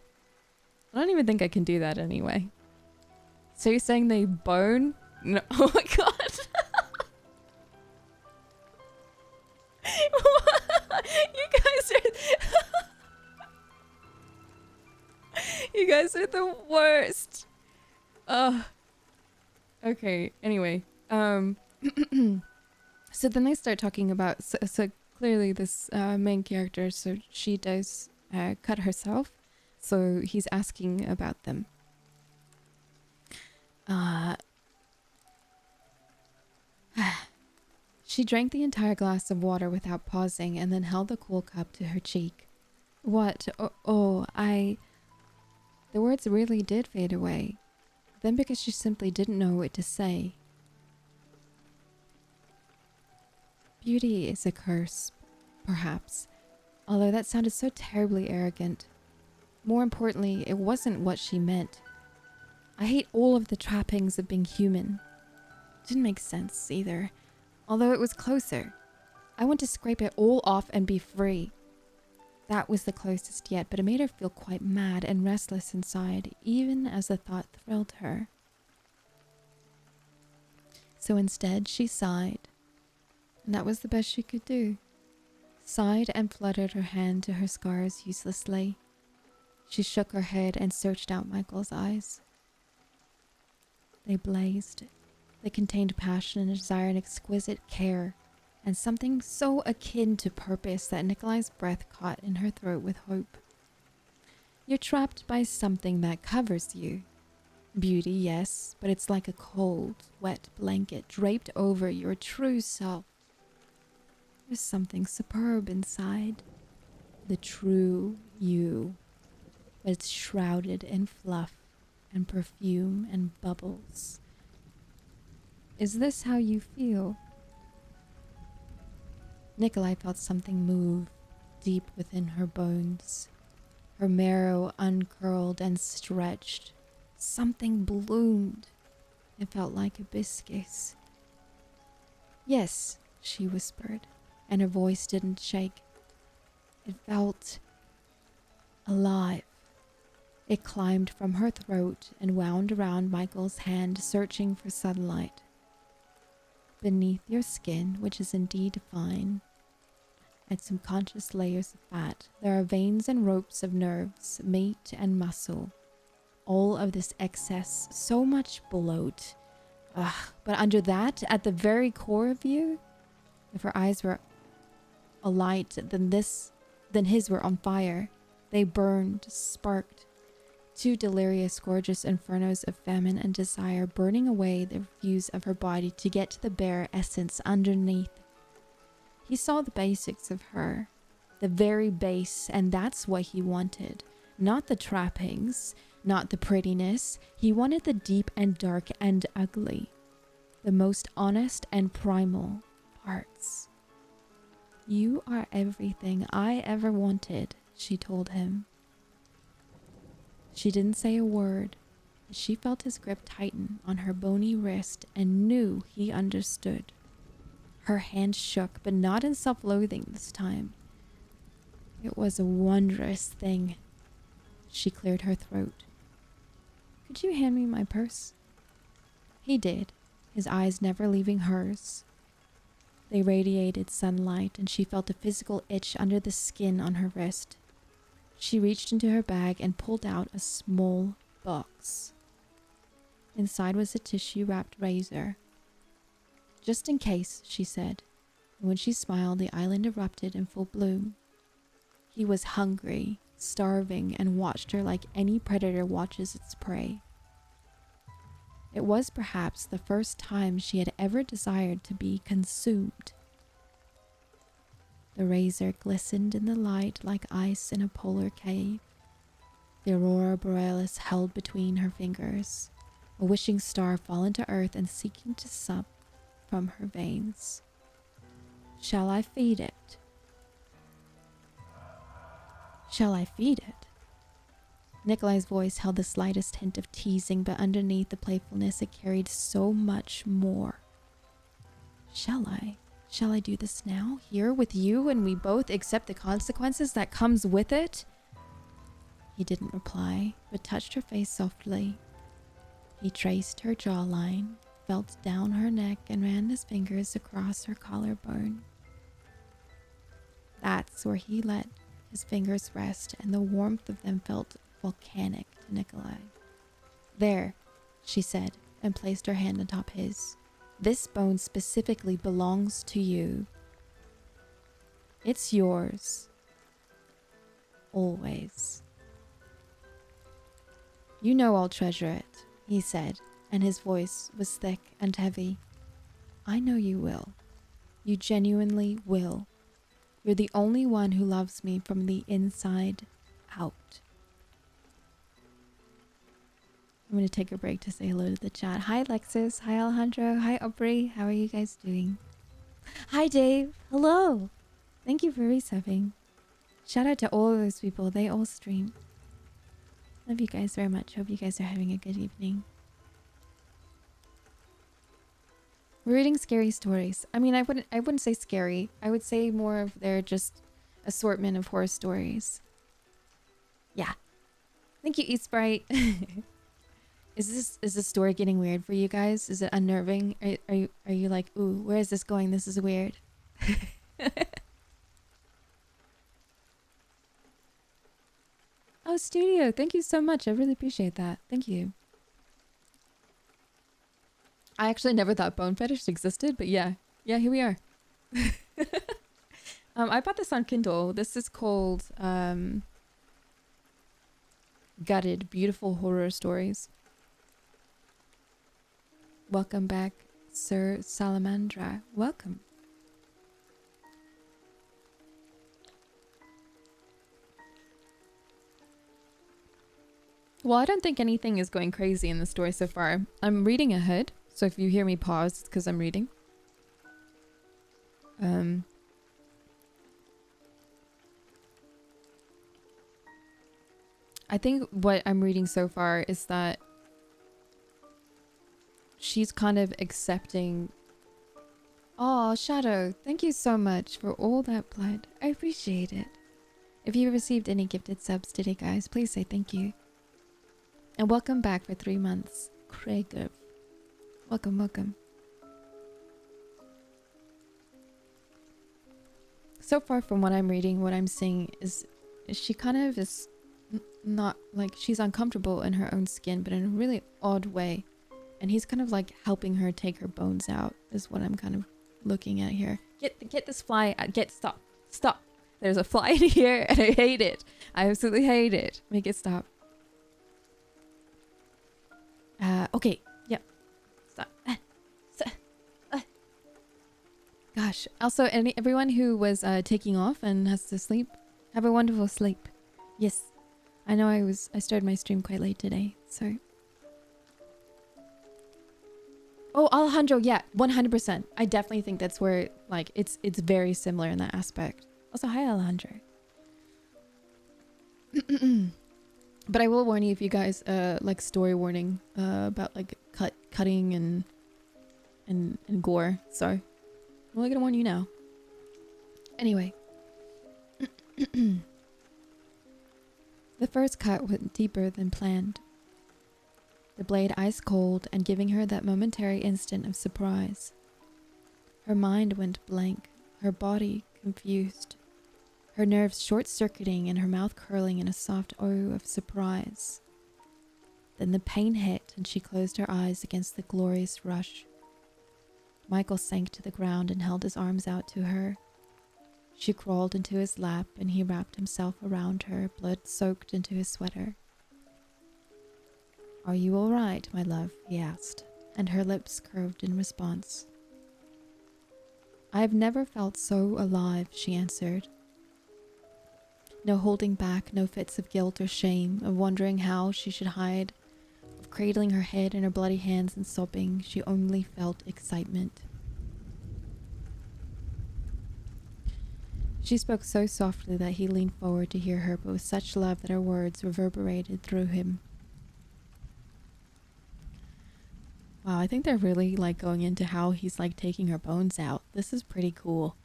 [SPEAKER 2] I don't even think I can do that anyway. So you're saying they bone? No. Oh my god. You guys are... You guys are the worst. Okay, anyway. So then they start talking about... So clearly this main character, so she does cut herself. So he's asking about them. She drank the entire glass of water without pausing and then held the cool cup to her cheek. What? The words really did fade away. Then because she simply didn't know what to say. Beauty is a curse, perhaps. Although that sounded so terribly arrogant. More importantly, it wasn't what she meant. I hate all of the trappings of being human. Didn't make sense either, although it was closer. I want to scrape it all off and be free. That was the closest yet, but it made her feel quite mad and restless inside, even as the thought thrilled her. So instead, she sighed, and that was the best she could do. Sighed and fluttered her hand to her scars uselessly. She shook her head and searched out Michael's eyes. They blazed. They contained passion and desire and exquisite care, and something so akin to purpose that Nikolai's breath caught in her throat with hope. You're trapped by something that covers you. Beauty, yes, but it's like a cold, wet blanket draped over your true self. There's something superb inside. The true you. But it's shrouded in fluff and perfume and bubbles. Is this how you feel? Nikolai felt something move deep within her bones. Her marrow uncurled and stretched. Something bloomed. It felt like hibiscus. Yes, she whispered, and her voice didn't shake. It felt alive. It climbed from her throat and wound around Michael's hand, searching for sunlight. Beneath your skin, which is indeed fine, and subconscious layers of fat, there are veins and ropes of nerves, meat and muscle. All of this excess, so much bloat. But under that, at the very core of you, if her eyes were alight, then his were on fire. They burned, sparked. Two delirious, gorgeous infernos of famine and desire, burning away the refuse of her body to get to the bare essence underneath. He saw the basics of her, the very base, and that's what he wanted. Not the trappings, not the prettiness. He wanted the deep and dark and ugly, the most honest and primal parts. You are everything I ever wanted, she told him. She didn't say a word. She felt his grip tighten on her bony wrist and knew he understood. Her hand shook, but not in self-loathing this time. It was a wondrous thing. She cleared her throat. Could you hand me my purse? He did, his eyes never leaving hers. They radiated sunlight, and she felt a physical itch under the skin on her wrist. She reached into her bag and pulled out a small box. Inside was a tissue-wrapped razor. Just in case, she said, and when she smiled, the island erupted in full bloom. He was hungry, starving, and watched her like any predator watches its prey. It was perhaps the first time she had ever desired to be consumed. The razor glistened in the light like ice in a polar cave. The aurora borealis held between her fingers, a wishing star fallen to earth and seeking to sup from her veins. Shall I feed it? Shall I feed it? Nikolai's voice held the slightest hint of teasing, but underneath the playfulness it carried so much more. Shall I? Shall I do this now, here with you, and we both accept the consequences that comes with it? He didn't reply, but touched her face softly. He traced her jawline, felt down her neck, and ran his fingers across her collarbone. That's where he let his fingers rest, and the warmth of them felt volcanic to Nikolai. There, she said, and placed her hand atop his. This bone specifically belongs to you. It's yours. Always. You know I'll treasure it, he said, and his voice was thick and heavy. I know you will. You genuinely will. You're the only one who loves me from the inside out. I'm going to take a break to say hello to the chat. Hi, Alexis. Hi, Alejandro. Hi, Aubrey. How are you guys doing? Hi, Dave. Hello. Thank you for resubbing. Shout out to all of those people. They all stream. Love you guys very much. Hope you guys are having a good evening. We're reading scary stories. I mean, I wouldn't say scary. I would say more of they're just assortment of horror stories. Yeah. Thank you, Eat Sprite. Is this story getting weird for you guys? Is it unnerving? Are you like, ooh, where is this going? This is weird. Oh, Studio, thank you so much. I really appreciate that. Thank you. I actually never thought bone fetish existed, but yeah. Yeah, here we are. I bought this on Kindle. This is called Gutted, Beautiful Horror Stories. Welcome back, Sir Salamandra. Welcome. Well, I don't think anything is going crazy in the story so far. I'm reading ahead, so if you hear me pause, it's because I'm reading. I think what I'm reading so far is that she's kind of accepting. Oh, Shadow, thank you so much for all that blood. I appreciate it. If you received any gifted subs today, guys, please say thank you. And welcome back for 3 months, Craig. Welcome, welcome. So far from what I'm reading, what I'm seeing is she kind of is not like she's uncomfortable in her own skin, but in a really odd way. And he's kind of like helping her take her bones out is what I'm kind of looking at here. Get this fly. Stop. There's a fly in here and I hate it. I absolutely hate it. Make it stop. Okay. Yep. Stop. Gosh. Also, everyone who was taking off and has to sleep, have a wonderful sleep. Yes. I know I started my stream quite late today, so. Oh, Alejandro, yeah, 100%. I definitely think that's where, like, it's very similar in that aspect. Also, hi, Alejandro. But I will warn you if you guys, like, story warning, about, like, cutting and gore. So, I'm only gonna warn you now. Anyway. The first cut went deeper than planned. The blade ice cold and giving her that momentary instant of surprise. Her mind went blank, her body confused, her nerves short-circuiting and her mouth curling in a soft O of surprise. Then the pain hit and she closed her eyes against the glorious rush. Michael sank to the ground and held his arms out to her. She crawled into his lap and he wrapped himself around her, blood soaked into his sweater. "Are you all right, my love?" he asked, and her lips curved in response. "I have never felt so alive," she answered. No holding back, no fits of guilt or shame, of wondering how she should hide, of cradling her head in her bloody hands and sobbing. She only felt excitement. She spoke so softly that he leaned forward to hear her, but with such love that her words reverberated through him. Wow, I think they're really, like, going into how he's, like, taking her bones out. This is pretty cool.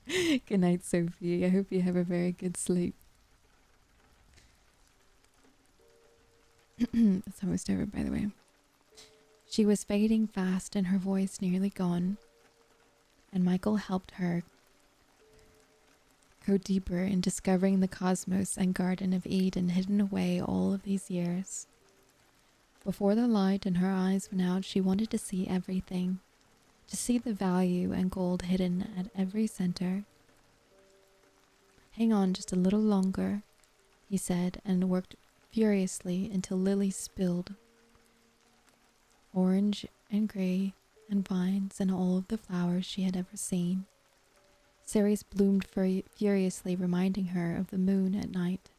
[SPEAKER 2] Good night, Sophie. I hope you have a very good sleep. It's almost over, by the way. She was fading fast and her voice nearly gone, and Michael helped her go deeper in discovering the cosmos and Garden of Eden hidden away all of these years. Before the light in her eyes went out, she wanted to see everything, to see the value and gold hidden at every center. "Hang on just a little longer," he said, and worked furiously until lilies spilled, orange and gray, and vines and all of the flowers she had ever seen. Ceres bloomed furiously, reminding her of the moon at night.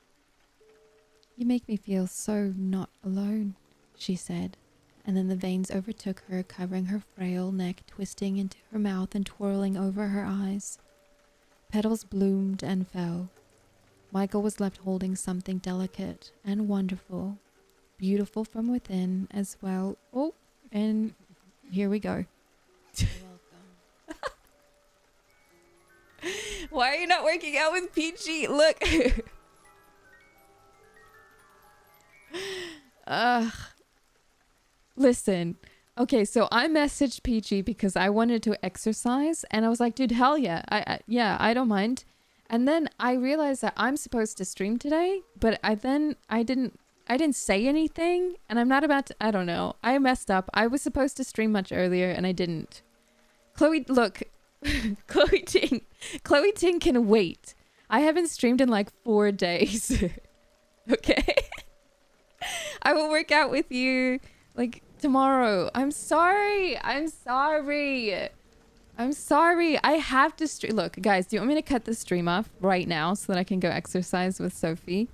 [SPEAKER 2] "You make me feel so not alone," she said, and then the veins overtook her, covering her frail neck, twisting into her mouth and twirling over her eyes. Petals bloomed and fell. Michael was left holding something delicate and wonderful, beautiful from within as well. Oh, and here we go. Why are you not working out with Peachy? Look. Ugh. Listen. Okay, so I messaged Peachy because I wanted to exercise, and I was like, dude, hell yeah. Yeah, I don't mind. And then I realized that I'm supposed to stream today, but I didn't say anything, and I'm not about to, I don't know. I messed up. I was supposed to stream much earlier and I didn't. Chloe, look. Chloe Ting can wait. I haven't streamed in like 4 days. Okay? I will work out with you like tomorrow. I'm sorry. I have to stream. Look, guys, do you want me to cut the stream off right now so that I can go exercise with Sophie?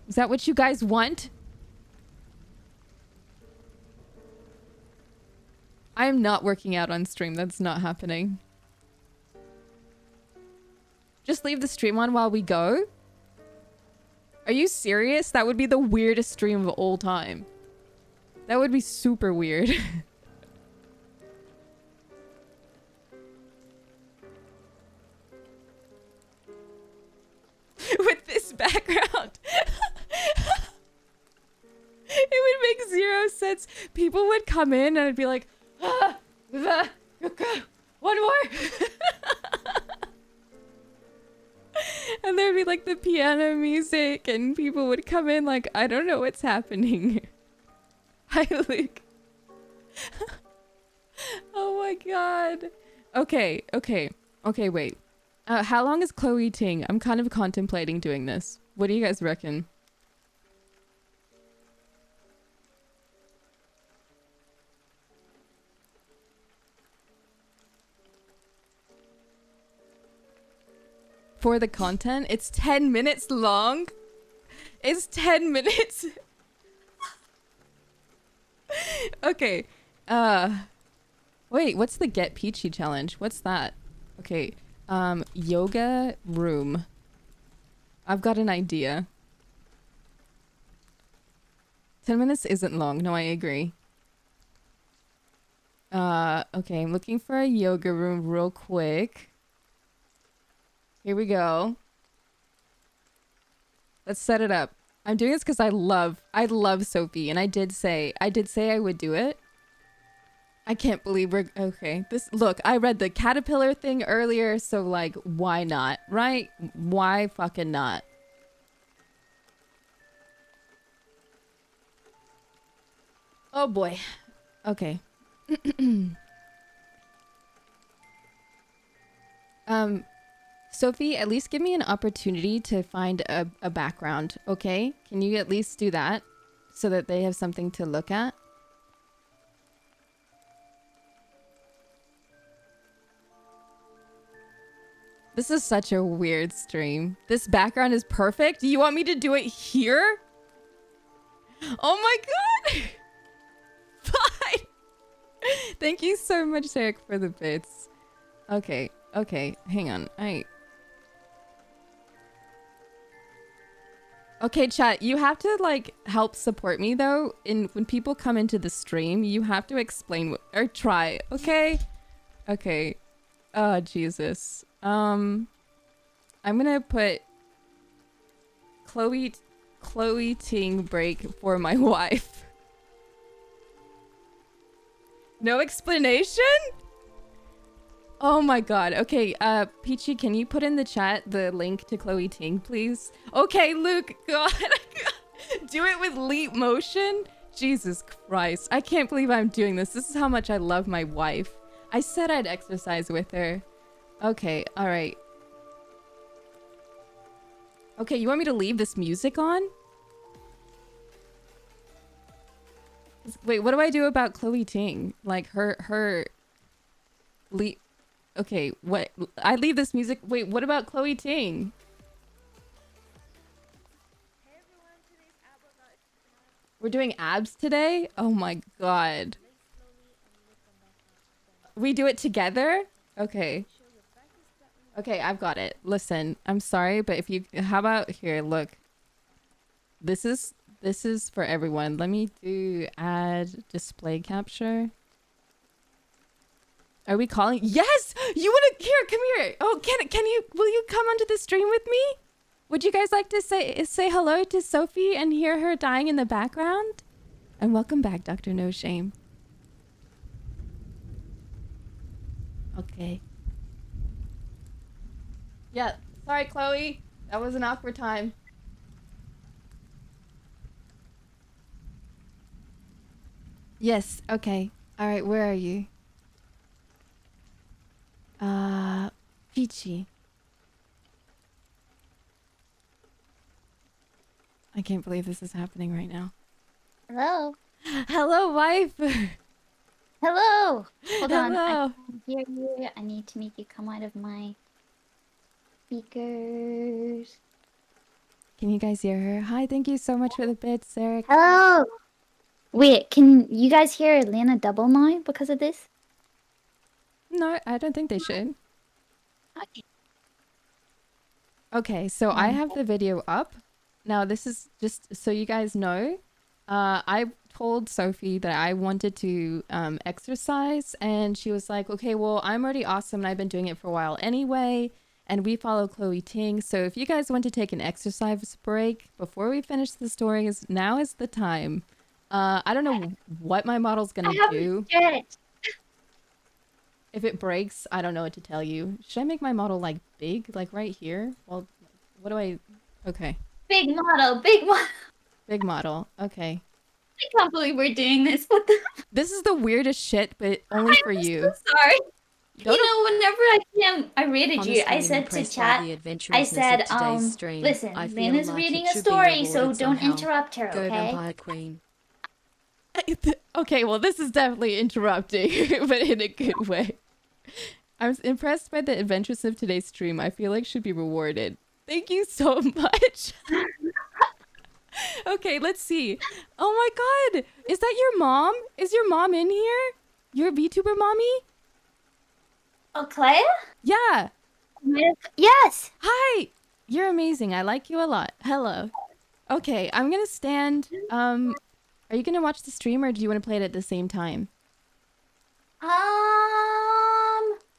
[SPEAKER 2] Is that what you guys want? I am not working out on stream. That's not happening. Just leave the stream on while we go? Are you serious? That would be the weirdest stream of all time. That would be super weird. With this background. It would make 0 sense. People would come in and I'd be like, one more. And there'd be like the piano music and people would come in like, I don't know what's happening. Hi, Luke. Oh my god. Okay, wait. How long is Chloe Ting? I'm kind of contemplating doing this. What do you guys reckon? For the content? It's 10 minutes long? It's 10 minutes? Okay. Wait, what's the Get Peachy challenge? What's that? Okay. Yoga room. I've got an idea. 10 minutes isn't long. No, I agree. Okay, I'm looking for a yoga room real quick. Here we go. Let's set it up. I'm doing this because I love Sophie, and I did say I would do it. I can't believe we're okay. Look, I read the caterpillar thing earlier, so like, why not, right? Why fucking not? Oh boy. Okay. Sophie, at least give me an opportunity to find a background, okay? Can you at least do that so that they have something to look at? This is such a weird stream. This background is perfect. You want me to do it here? Oh my god! Fine! Thank you so much, Derek, for the bits. Okay, hang on. Okay, chat, you have to like help support me though. When people come into the stream, you have to explain or try, okay? Okay. Oh, Jesus. I'm gonna put Chloe Ting break for my wife. No explanation? Oh my god. Okay, Peachy, can you put in the chat the link to Chloe Ting, please? Okay, Luke, god. Do it with leap motion? Jesus Christ. I can't believe I'm doing this. This is how much I love my wife. I said I'd exercise with her. Okay, alright. Okay, you want me to leave this music on? Wait, what do I do about Chloe Ting? Like, her... Okay, what? I leave this music... Wait, what about Chloe Ting? Hey everyone, today's ab workout. We're doing abs today? Oh my god. We do it together? Okay. Okay, I've got it. Listen, I'm sorry, but if you... How about... Here, look. This is for everyone. Let me do add display capture. Are we calling? Yes! You wanna here, come here. Oh, can you will you come onto the stream with me? Would you guys like to say hello to Sophie and hear her dying in the background? And welcome back, Dr. No Shame. Okay. Yeah, sorry, Chloe. That was an awkward time. Yes, okay. All right, where are you? Peachy. I can't believe this is happening right now.
[SPEAKER 3] Hello.
[SPEAKER 2] Hello, wife.
[SPEAKER 3] Hello. Hold on. I
[SPEAKER 2] Hello.
[SPEAKER 3] can't hear you. I need to make you come out of my speakers.
[SPEAKER 2] Can you guys hear her? Hi, thank you so much for the bits, Sarah.
[SPEAKER 3] Hello. Wait, can you guys hear Layna double now because of this?
[SPEAKER 2] No, I don't think they should.
[SPEAKER 3] Okay.
[SPEAKER 2] Okay, so I have the video up. Now, this is just so you guys know. I told Sophie that I wanted to exercise, and she was like, okay, well, I'm already awesome, and I've been doing it for a while anyway, and we follow Chloe Ting. So if you guys want to take an exercise break before we finish the stories, now is the time. I don't know what my model's gonna do. If it breaks, I don't know what to tell you. Should I make my model like big, like right here? Well, what do I? Okay.
[SPEAKER 3] Big model, big model.
[SPEAKER 2] Big model. Okay.
[SPEAKER 3] I can't believe we're doing this. What the?
[SPEAKER 2] This is the weirdest shit, but only for you.
[SPEAKER 3] So sorry.
[SPEAKER 2] Don't
[SPEAKER 3] You know, whenever I rated you, I said to chat, I said, listen, Layna's reading a story, so don't interrupt her,
[SPEAKER 4] Go
[SPEAKER 3] okay?
[SPEAKER 4] Vampire Queen.
[SPEAKER 2] Okay, well, this is definitely interrupting, but in a good way. I'm impressed by the adventures of today's stream. I feel like should be rewarded. Thank you so much. Okay, let's see. Oh my god, is that your mom? Is your mom in here? Your VTuber mommy?
[SPEAKER 3] Oh, Clea?
[SPEAKER 2] Yeah.
[SPEAKER 3] Yes.
[SPEAKER 2] Hi. You're amazing. I like you a lot. Hello. Okay, I'm gonna stand. Are you gonna watch the stream or do you want to play it at the same time?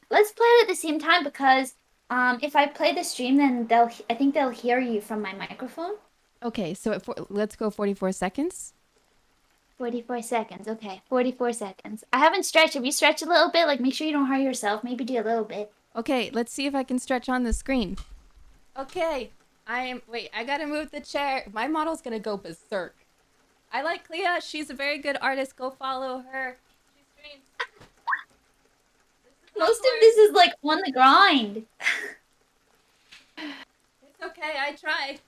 [SPEAKER 3] Let's play it at the same time because if I play the stream, then I think they'll hear you from my microphone.
[SPEAKER 2] Okay, so let's go 44 seconds.
[SPEAKER 3] 44 seconds. Okay, 44 seconds. I haven't stretched. If you stretch a little bit, like make sure you don't hurt yourself. Maybe do a little bit.
[SPEAKER 2] Okay, let's see if I can stretch on the screen. Okay, wait, I gotta move the chair. My model's gonna go berserk. I like Clea. She's a very good artist. Go follow her. She streams.
[SPEAKER 3] Most of this is like on the grind.
[SPEAKER 2] It's okay. I tried.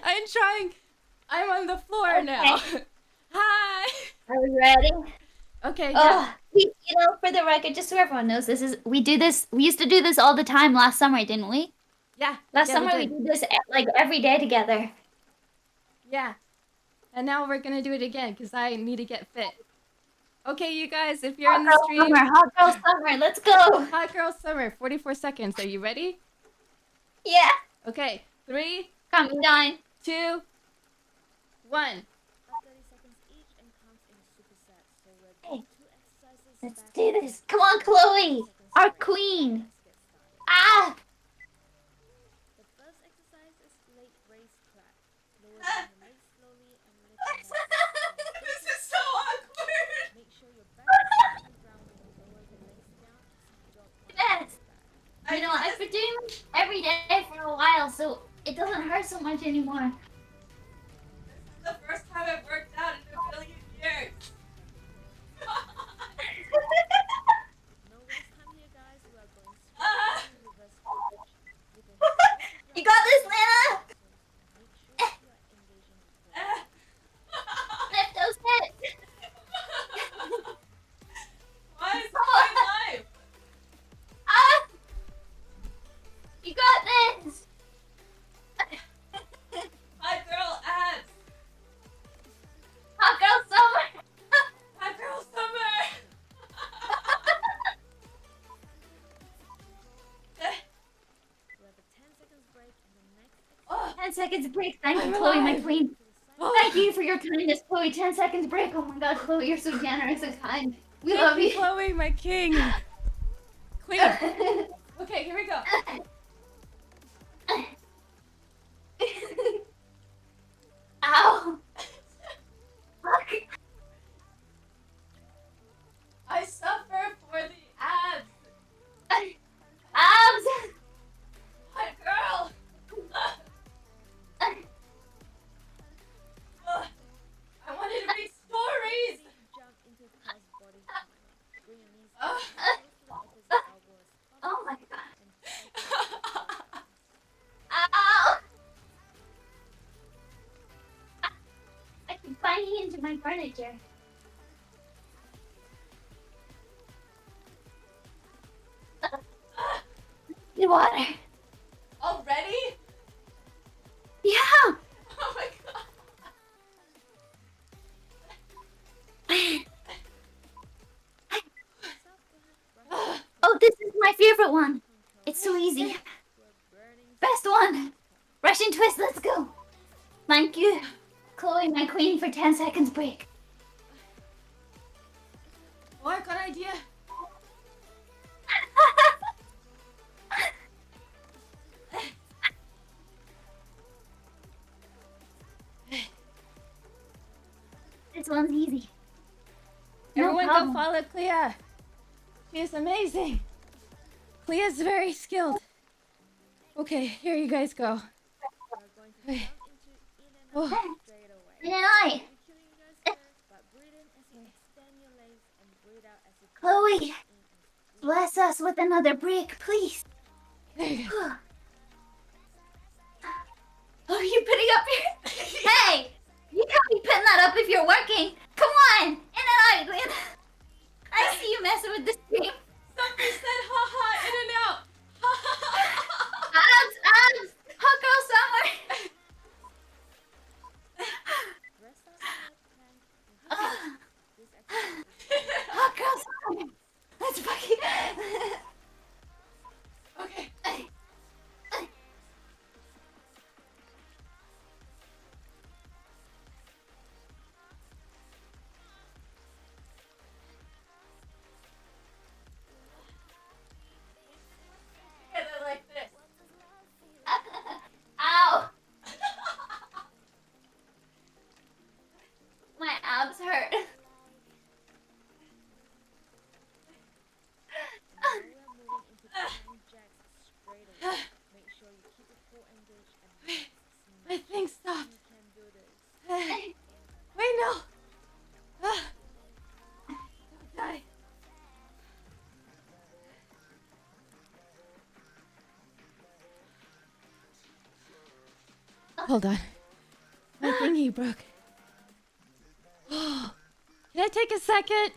[SPEAKER 2] I'm trying. I'm on the floor now. Hi.
[SPEAKER 3] Are we ready?
[SPEAKER 2] Okay.
[SPEAKER 3] Oh, you know, for the record, just so everyone knows, we used to do this all the time last summer, didn't we?
[SPEAKER 2] Yeah.
[SPEAKER 3] Last summer we did this like every day together.
[SPEAKER 2] Yeah. And now we're gonna do it again because I need to get fit. Okay, you guys, if you're in the stream.
[SPEAKER 3] Hot girl summer, let's go.
[SPEAKER 2] Hot girl summer, 44 seconds. Are you ready?
[SPEAKER 3] Yeah.
[SPEAKER 2] Okay, 3,
[SPEAKER 3] Coming down.
[SPEAKER 2] 2, 1.
[SPEAKER 3] Hey, let's do this. Come on, Chloe, our queen. Ah.
[SPEAKER 5] The first exercise is leg raise crack. Lower down the legs slowly and lift them up.
[SPEAKER 2] This is so awkward.
[SPEAKER 5] Make sure your back is on the ground when you lower the legs down. Don't
[SPEAKER 3] Yes. You know, I've been doing this every day for a while, so it doesn't hurt so much anymore.
[SPEAKER 2] This is the first time I've worked out in a million years.
[SPEAKER 5] No waste time here, guys. We are going straight to reverse crunch. With an
[SPEAKER 3] You got this, Layna.
[SPEAKER 5] make sure you are engaging with the
[SPEAKER 3] Lift those hips.
[SPEAKER 2] Why is my life?
[SPEAKER 3] Ah. You got this.
[SPEAKER 2] Hot girl abs.
[SPEAKER 3] Hot girl summer.
[SPEAKER 2] Hot girl summer.
[SPEAKER 5] we have a 10 seconds break and the next exercise
[SPEAKER 3] 10 seconds break. Thank you,
[SPEAKER 2] I'm
[SPEAKER 3] Chloe, my
[SPEAKER 2] alive.
[SPEAKER 3] queen.
[SPEAKER 5] to the
[SPEAKER 3] Thank you for your kindness, Chloe. 10 seconds break. Oh my god, Chloe, you're so generous and kind. We love you.
[SPEAKER 2] Chloe, my king. Queen. Okay, here we go.
[SPEAKER 3] Ow. Fuck.
[SPEAKER 2] I suffer for the abs.
[SPEAKER 3] Abs.
[SPEAKER 2] My girl. I wanted to read stories.
[SPEAKER 5] Jump into Carl's body. Bring your knees
[SPEAKER 2] Uh.
[SPEAKER 5] close to the opposite elbow as possible.
[SPEAKER 3] Oh my god.
[SPEAKER 5] And cycle.
[SPEAKER 3] Ow. I keep banging into my furniture. Need water.
[SPEAKER 2] Already?
[SPEAKER 3] Yeah.
[SPEAKER 2] Oh my god.
[SPEAKER 3] Oh, this is my favorite one. It's so easy. Best one. Russian twist, let's go. Thank you, Chloe, my queen, for 10 seconds break.
[SPEAKER 2] Oh, I've got an idea.
[SPEAKER 3] This one's easy.
[SPEAKER 2] Everyone go
[SPEAKER 3] problem.
[SPEAKER 2] follow Clea. She is amazing. Clea's very skilled. Okay, here you guys go. Okay. Oh.
[SPEAKER 5] Straight away.
[SPEAKER 3] And then I.
[SPEAKER 5] You're killing yourself, but breathe in as you extend your legs and breathe out as you
[SPEAKER 3] Chloe,
[SPEAKER 5] in and
[SPEAKER 3] bless us with another break, please.
[SPEAKER 2] There you go.
[SPEAKER 3] Oh, you putting up your... Hey! You can't be putting that up if you're working. Come on! In and out, Glenn. I see you messing with the stream.
[SPEAKER 2] Somebody said ha ha in and out.
[SPEAKER 3] Abs! Abs! Hot girl summer!
[SPEAKER 5] rest up your plank. This exercise is
[SPEAKER 3] Hot girl summer! Let's fucking...
[SPEAKER 2] Okay. Together like this.
[SPEAKER 3] Ow! My abs hurt.
[SPEAKER 5] now we are moving into plank jacks straight away. Make sure you keep your core engaged and
[SPEAKER 2] My thing stopped.
[SPEAKER 5] you can do this.
[SPEAKER 2] Wait, no. Don't die. Hold on. My thingy broke. Can I take a second?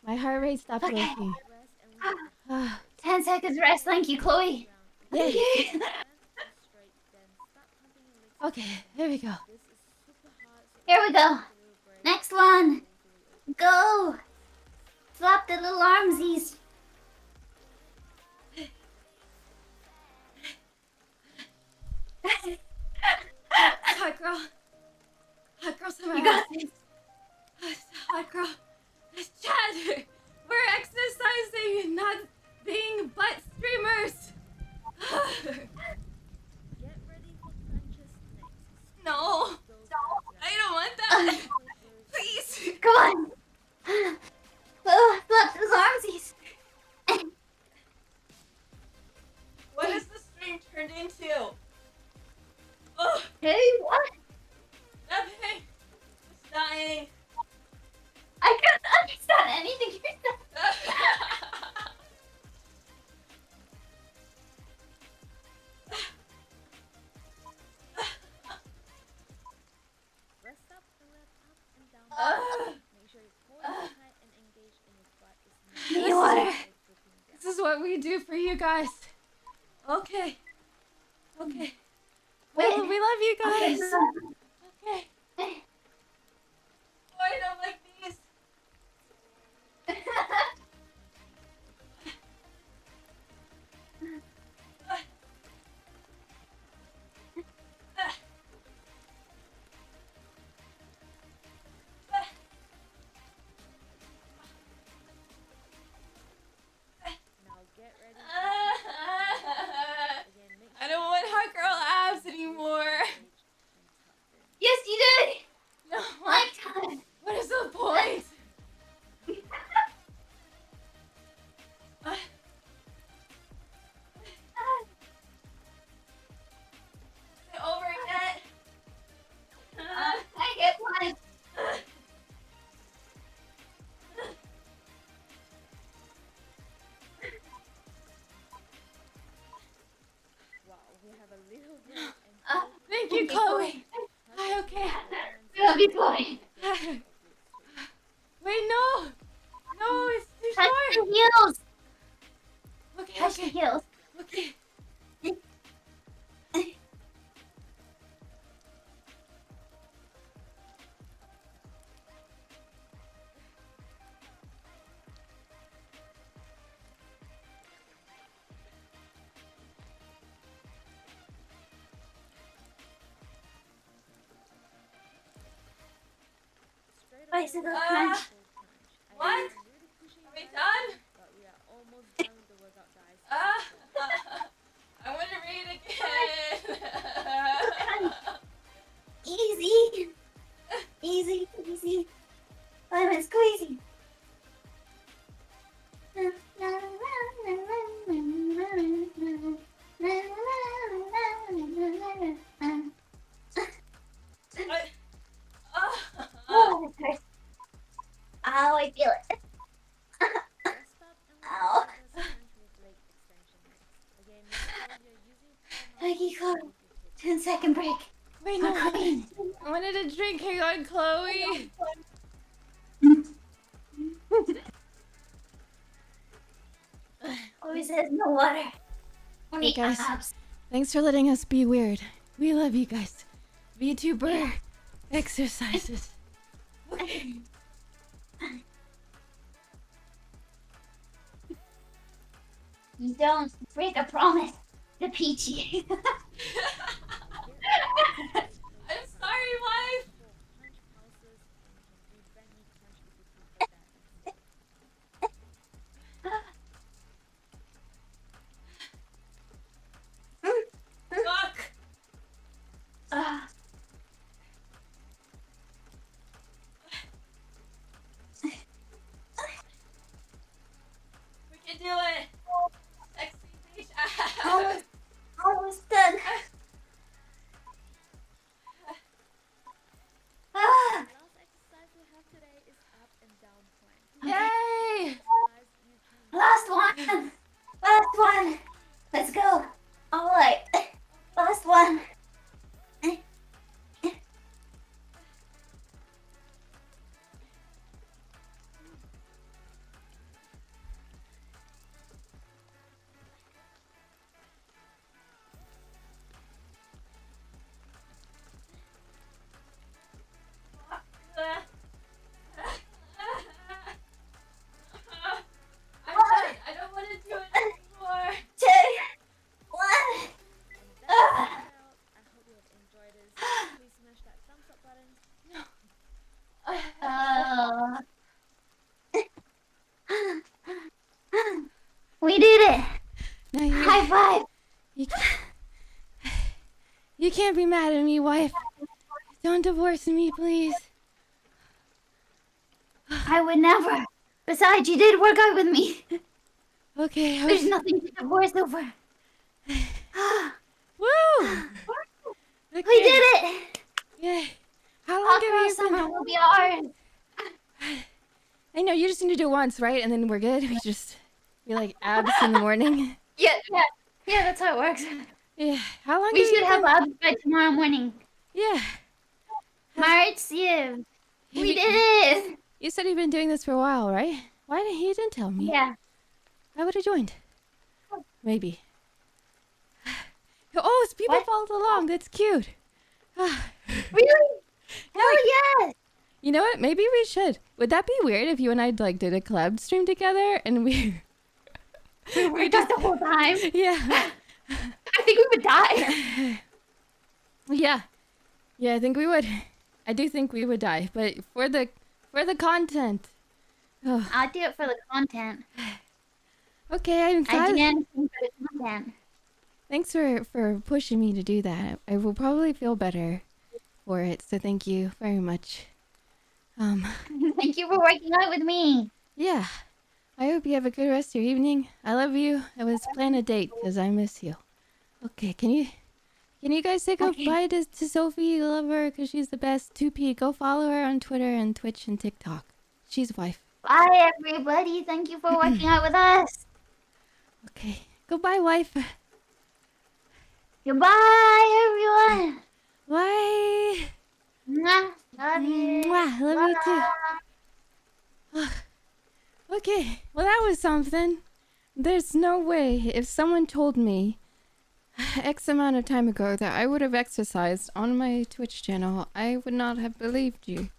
[SPEAKER 2] My heart rate stopped
[SPEAKER 3] Okay.
[SPEAKER 2] working.
[SPEAKER 5] Rest and
[SPEAKER 3] 10 seconds rest, thank you, Chloe.
[SPEAKER 2] Yay.
[SPEAKER 5] straight, then start pumping your legs.
[SPEAKER 2] Okay, there we go.
[SPEAKER 5] This is super hard, so
[SPEAKER 3] Here we go.
[SPEAKER 5] a little break.
[SPEAKER 3] Next one. Go. Flap the little armsies.
[SPEAKER 2] Hot girl. Hot girl, somehow.
[SPEAKER 3] You got this.
[SPEAKER 2] Hot girl. Chad, we're exercising, not being butt streamers.
[SPEAKER 5] Get ready for crunches next.
[SPEAKER 2] No,
[SPEAKER 5] Those abs
[SPEAKER 2] I don't want that.
[SPEAKER 5] are
[SPEAKER 2] Please.
[SPEAKER 3] Come on. Flap those armsies.
[SPEAKER 2] What has the stream turned into? Oh,
[SPEAKER 3] Hey, what?
[SPEAKER 2] nothing. It's dying.
[SPEAKER 3] I couldn't understand anything you said.
[SPEAKER 5] rest up and let up and down.
[SPEAKER 2] Uh,
[SPEAKER 5] Make sure your core is tight and engaged and your butt is
[SPEAKER 3] Need
[SPEAKER 5] not
[SPEAKER 3] water.
[SPEAKER 5] dripping down.
[SPEAKER 2] this is what we do for you guys. Okay. Okay. Well, we love you
[SPEAKER 3] Okay,
[SPEAKER 2] guys.
[SPEAKER 3] so-
[SPEAKER 2] Okay. Oh, I don't like these.
[SPEAKER 5] little girl and
[SPEAKER 3] Uh,
[SPEAKER 5] both
[SPEAKER 2] Thank you,
[SPEAKER 3] Thank you,
[SPEAKER 2] Chloe.
[SPEAKER 3] Chloe.
[SPEAKER 2] Hi, okay.
[SPEAKER 3] We love you, Chloe.
[SPEAKER 2] Wait, no. No, it's too
[SPEAKER 3] Touch the
[SPEAKER 2] short.
[SPEAKER 3] heels.
[SPEAKER 2] Okay,
[SPEAKER 3] Touch the
[SPEAKER 2] okay,
[SPEAKER 3] heels.
[SPEAKER 2] okay.
[SPEAKER 5] straight away
[SPEAKER 3] Bicycle
[SPEAKER 5] we
[SPEAKER 3] crunch.
[SPEAKER 5] full crunch. I
[SPEAKER 2] What?
[SPEAKER 5] am really pushing
[SPEAKER 2] Are we
[SPEAKER 5] you guys,
[SPEAKER 2] done?
[SPEAKER 5] but we are almost done with the workout, guys.
[SPEAKER 2] Uh,
[SPEAKER 5] Please go.
[SPEAKER 2] I want to read again.
[SPEAKER 3] Crunch. Easy. Easy, easy. Lemon squeezy.
[SPEAKER 2] What?
[SPEAKER 3] Oh, that hurts. Ow, I feel it.
[SPEAKER 5] Rest stop and we
[SPEAKER 3] Ow.
[SPEAKER 5] do this crunch with leg extension next. Again, make sure you're using core
[SPEAKER 3] Thank you,
[SPEAKER 5] muscles
[SPEAKER 3] Chloe.
[SPEAKER 5] beneath your hips.
[SPEAKER 3] 10-second break.
[SPEAKER 2] Wait,
[SPEAKER 3] For
[SPEAKER 2] no.
[SPEAKER 3] Queen.
[SPEAKER 2] I wanted a drink. Hang on, Chloe.
[SPEAKER 3] Always says no water. Only
[SPEAKER 2] Hey, guys.
[SPEAKER 3] abs.
[SPEAKER 2] Thanks for letting us be weird. We love you guys. VTuber exercises. Okay.
[SPEAKER 3] You don't break a promise. The peachy.
[SPEAKER 2] I'm sorry, wife.
[SPEAKER 5] Punch pulses and you can do bend knee crunch if you prefer that instead.
[SPEAKER 2] Fuck.
[SPEAKER 3] Ah.
[SPEAKER 2] We can do it. Sexy beach.
[SPEAKER 3] Almost, almost done. Ah.
[SPEAKER 5] The last exercise we have today is up and down plank.
[SPEAKER 2] Yay!
[SPEAKER 5] Guys, you can
[SPEAKER 3] Last one. Last one. Let's go. All right. Last one.
[SPEAKER 2] I'm done. I don't want to do it anymore.
[SPEAKER 3] 2, 1.
[SPEAKER 5] that's the workout. I hope you have enjoyed this. Please smash that thumbs up button.
[SPEAKER 3] We did it.
[SPEAKER 2] No, you,
[SPEAKER 3] High five.
[SPEAKER 2] you, you can't be mad at me, wife. Don't divorce me, please.
[SPEAKER 3] I would never. Besides, you did work out with me.
[SPEAKER 2] Okay.
[SPEAKER 3] There's nothing to divorce over.
[SPEAKER 2] Woo!
[SPEAKER 3] We did it.
[SPEAKER 2] Yay. How long
[SPEAKER 3] Aqua
[SPEAKER 2] have you
[SPEAKER 3] summer
[SPEAKER 2] been?
[SPEAKER 3] will be ours.
[SPEAKER 2] I know, you just need to do it once, right? And then we're good. We like abs in the morning.
[SPEAKER 3] Yeah, that's how it works.
[SPEAKER 2] Yeah. How long
[SPEAKER 3] We
[SPEAKER 2] have you
[SPEAKER 3] should have
[SPEAKER 2] been?
[SPEAKER 3] abs by tomorrow morning.
[SPEAKER 2] Yeah.
[SPEAKER 3] March, yeah. We
[SPEAKER 2] You-
[SPEAKER 3] did it.
[SPEAKER 2] You said you've been doing this for a while, right? Why didn't you didn't tell me?
[SPEAKER 3] Yeah.
[SPEAKER 2] I would have joined. Maybe. Oh, it's people
[SPEAKER 3] What?
[SPEAKER 2] followed along. That's cute.
[SPEAKER 3] Really? Hell yes.
[SPEAKER 2] You know what? Maybe we should. Would that be weird if you and I like did a collab stream together and we?
[SPEAKER 3] We worked out the whole time.
[SPEAKER 2] Yeah.
[SPEAKER 3] I think we would die.
[SPEAKER 2] Yeah. Yeah, I think we would. I do think we would die, but for the content. Oh,
[SPEAKER 3] I'll do it for the content.
[SPEAKER 2] okay. I'm
[SPEAKER 3] I do
[SPEAKER 2] glad.
[SPEAKER 3] anything for the content.
[SPEAKER 2] Thanks for pushing me to do that. I will probably feel better for it. So thank you very much.
[SPEAKER 3] Thank you for working out with me.
[SPEAKER 2] Yeah. I hope you have a good rest of your evening. I love you. I was plan a date because I miss you. Okay, can you guys say goodbye to Sophie? You love her because she's the best. 2P, go follow her on Twitter and Twitch and TikTok. She's a wife.
[SPEAKER 3] Bye, everybody. Thank you for working out with us.
[SPEAKER 2] Okay. Goodbye, wife.
[SPEAKER 3] Goodbye, everyone.
[SPEAKER 2] Bye.
[SPEAKER 3] Mwah. Love you.
[SPEAKER 2] Mwah. Love you too. Okay, well, that was something. There's no way if someone told me X amount of time ago that I would have exercised on my Twitch channel, I would not have believed you.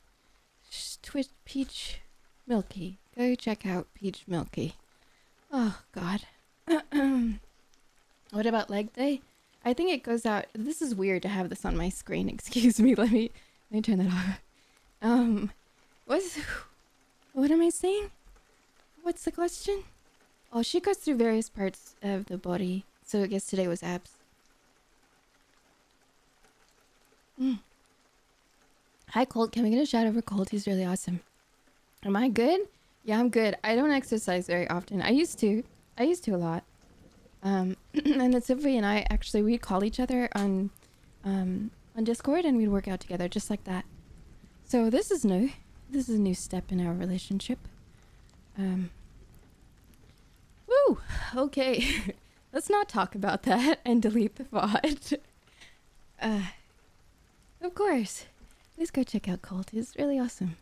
[SPEAKER 2] Twitch Peach Milky. Go check out Peach Milky. Oh, God. What about leg day? I think it goes out. This is weird to have this on my screen. Excuse me. Let me turn that off. What am I saying? What's the question? Oh, she goes through various parts of the body. So I guess today was abs. Hi, Colt. Can we get a shout out for Colt? He's really awesome. Am I good? Yeah, I'm good. I don't exercise very often. I used to a lot. And then Sophie and I actually, we'd call each other on Discord and we'd work out together just like that. So this is new. This is a new step in our relationship. Woo! Okay. Let's not talk about that and delete the VOD. Of course. Please go check out Colt. He's really awesome.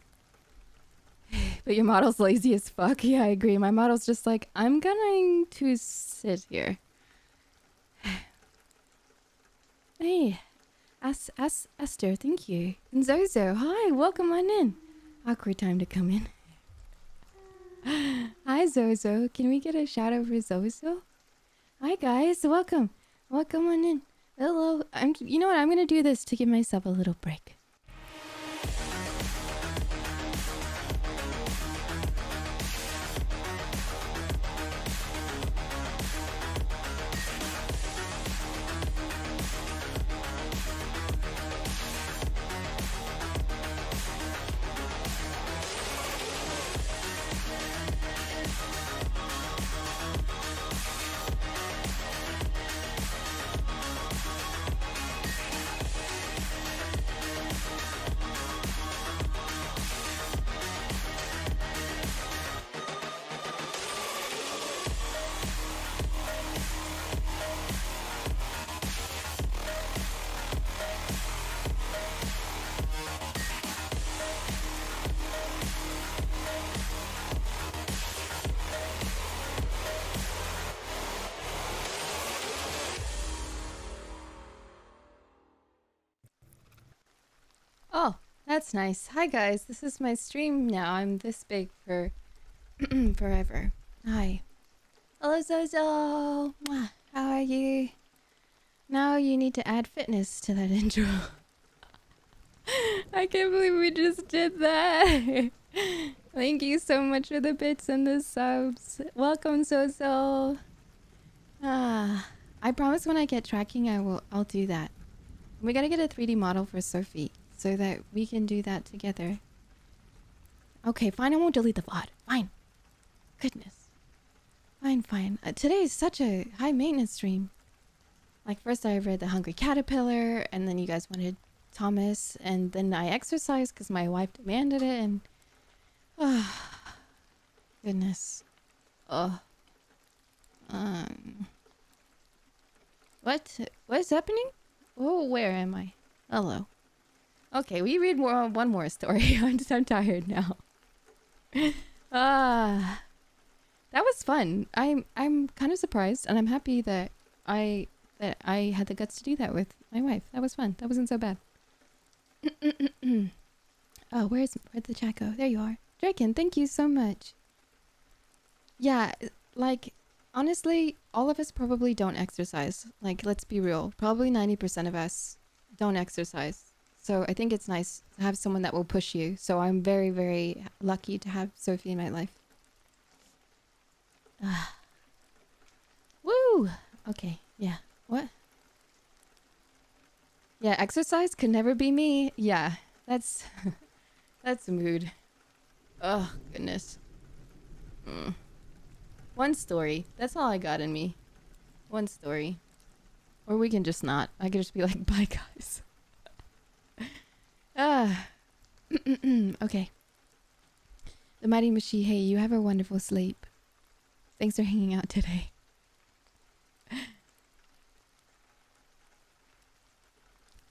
[SPEAKER 2] But your model's lazy as fuck. Yeah, I agree. My model's just like, I'm going to sit here. Hey, Esther, thank you. And Zozo, hi, welcome on in. Awkward time to come in. Hi, Zozo. Can we get a shout out for Zozo? Hi, guys. Welcome. Welcome on in. Hello. You know what? I'm gonna do this to give myself a little break. Oh, that's nice. Hi guys, this is my stream now. I'm this big for forever. Hi. Hello Zozo. Mwah. How are you? Now you need to add fitness to that intro. I can't believe we just did that. Thank you so much for the bits and the subs. Welcome Zozo. I promise when I get tracking I'll do that. We gotta get a 3D model for Sophie so that we can do that together. Okay, fine, I won't delete the VOD. Fine. Goodness. Fine. Today is such a high maintenance stream. Like first I read The Hungry Caterpillar and then you guys wanted Thomas and then I exercised because my wife demanded it and... goodness. What's happening? Oh, where am I? Hello. Okay, we read one more story. I'm tired now. That was fun. I'm kind of surprised, and I'm happy that I had the guts to do that with my wife. That was fun. That wasn't so bad. Oh, where'd the chat go? There you are, Draken. Thank you so much. Yeah, like honestly, all of us probably don't exercise. Like, let's be real. Probably 90% of us don't exercise. So I think it's nice to have someone that will push you. So I'm very, very lucky to have Sophie in my life. Woo! Okay, yeah. What? Yeah, exercise could never be me. Yeah, that's that's a mood. Oh, goodness. One story. That's all I got in me. One story. Or we can just not. I could just be like, bye guys. Okay. The Mighty Mashi, hey, you have a wonderful sleep. Thanks for hanging out today.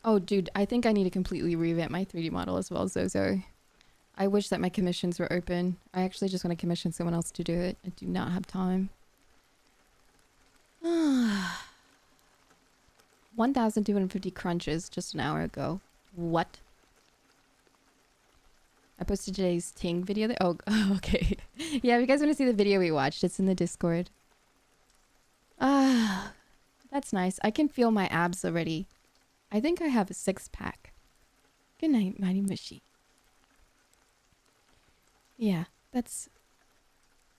[SPEAKER 2] Oh, dude, I think I need to completely revamp my 3D model as well, Zozo. I wish that my commissions were open. I actually just want to commission someone else to do it. I do not have time. 1,250 crunches just an hour ago. What? I posted today's Ting video there. Oh, okay. Yeah, if you guys want to see the video we watched, it's in the Discord. That's nice. I can feel my abs already. I think I have a 6-pack. Good night, Mighty Mushy. Yeah, that's...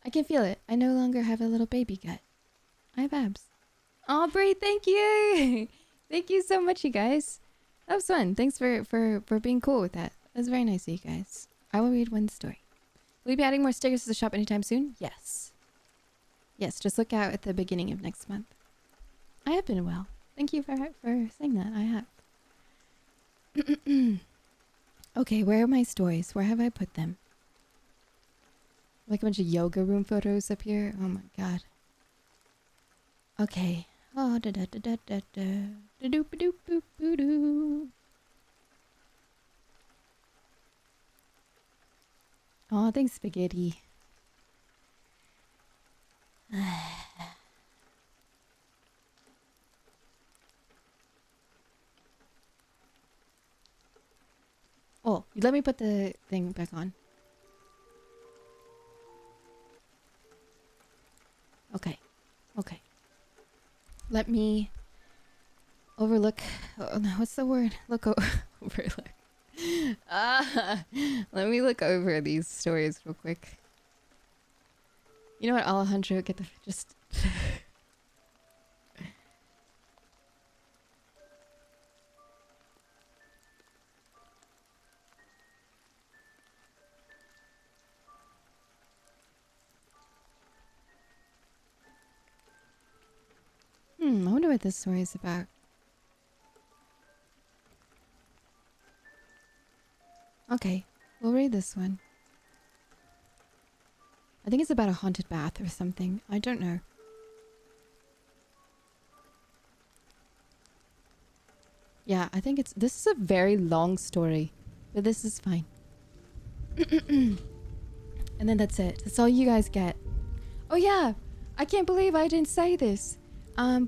[SPEAKER 2] I can feel it. I no longer have a little baby gut. I have abs. Aubrey, thank you! Thank you so much, you guys. That was fun. Thanks for being cool with that. That was very nice of you guys. I will read one story. Will you be adding more stickers to the shop anytime soon? Yes. Yes, just look out at the beginning of next month. I have been well. Thank you for saying that. I have. Okay, where are my stories? Where have I put them? Like a bunch of yoga room photos up here. Oh my god. Okay. Oh, da da da da da da da doop doop boop boo doo. Oh, thanks, spaghetti. Oh, let me put the thing back on. Okay. Okay. Let me overlook. Oh, no, what's the word? Overlook. Let me look over these stories real quick. You know what, Alejandro? Get the just. I wonder what this story is about. Okay, we'll read this one. I think it's about a haunted bath or something. I don't know. Yeah, I think this is a very long story, but this is fine. And then that's it. That's all you guys get. Oh yeah, I can't believe I didn't say this.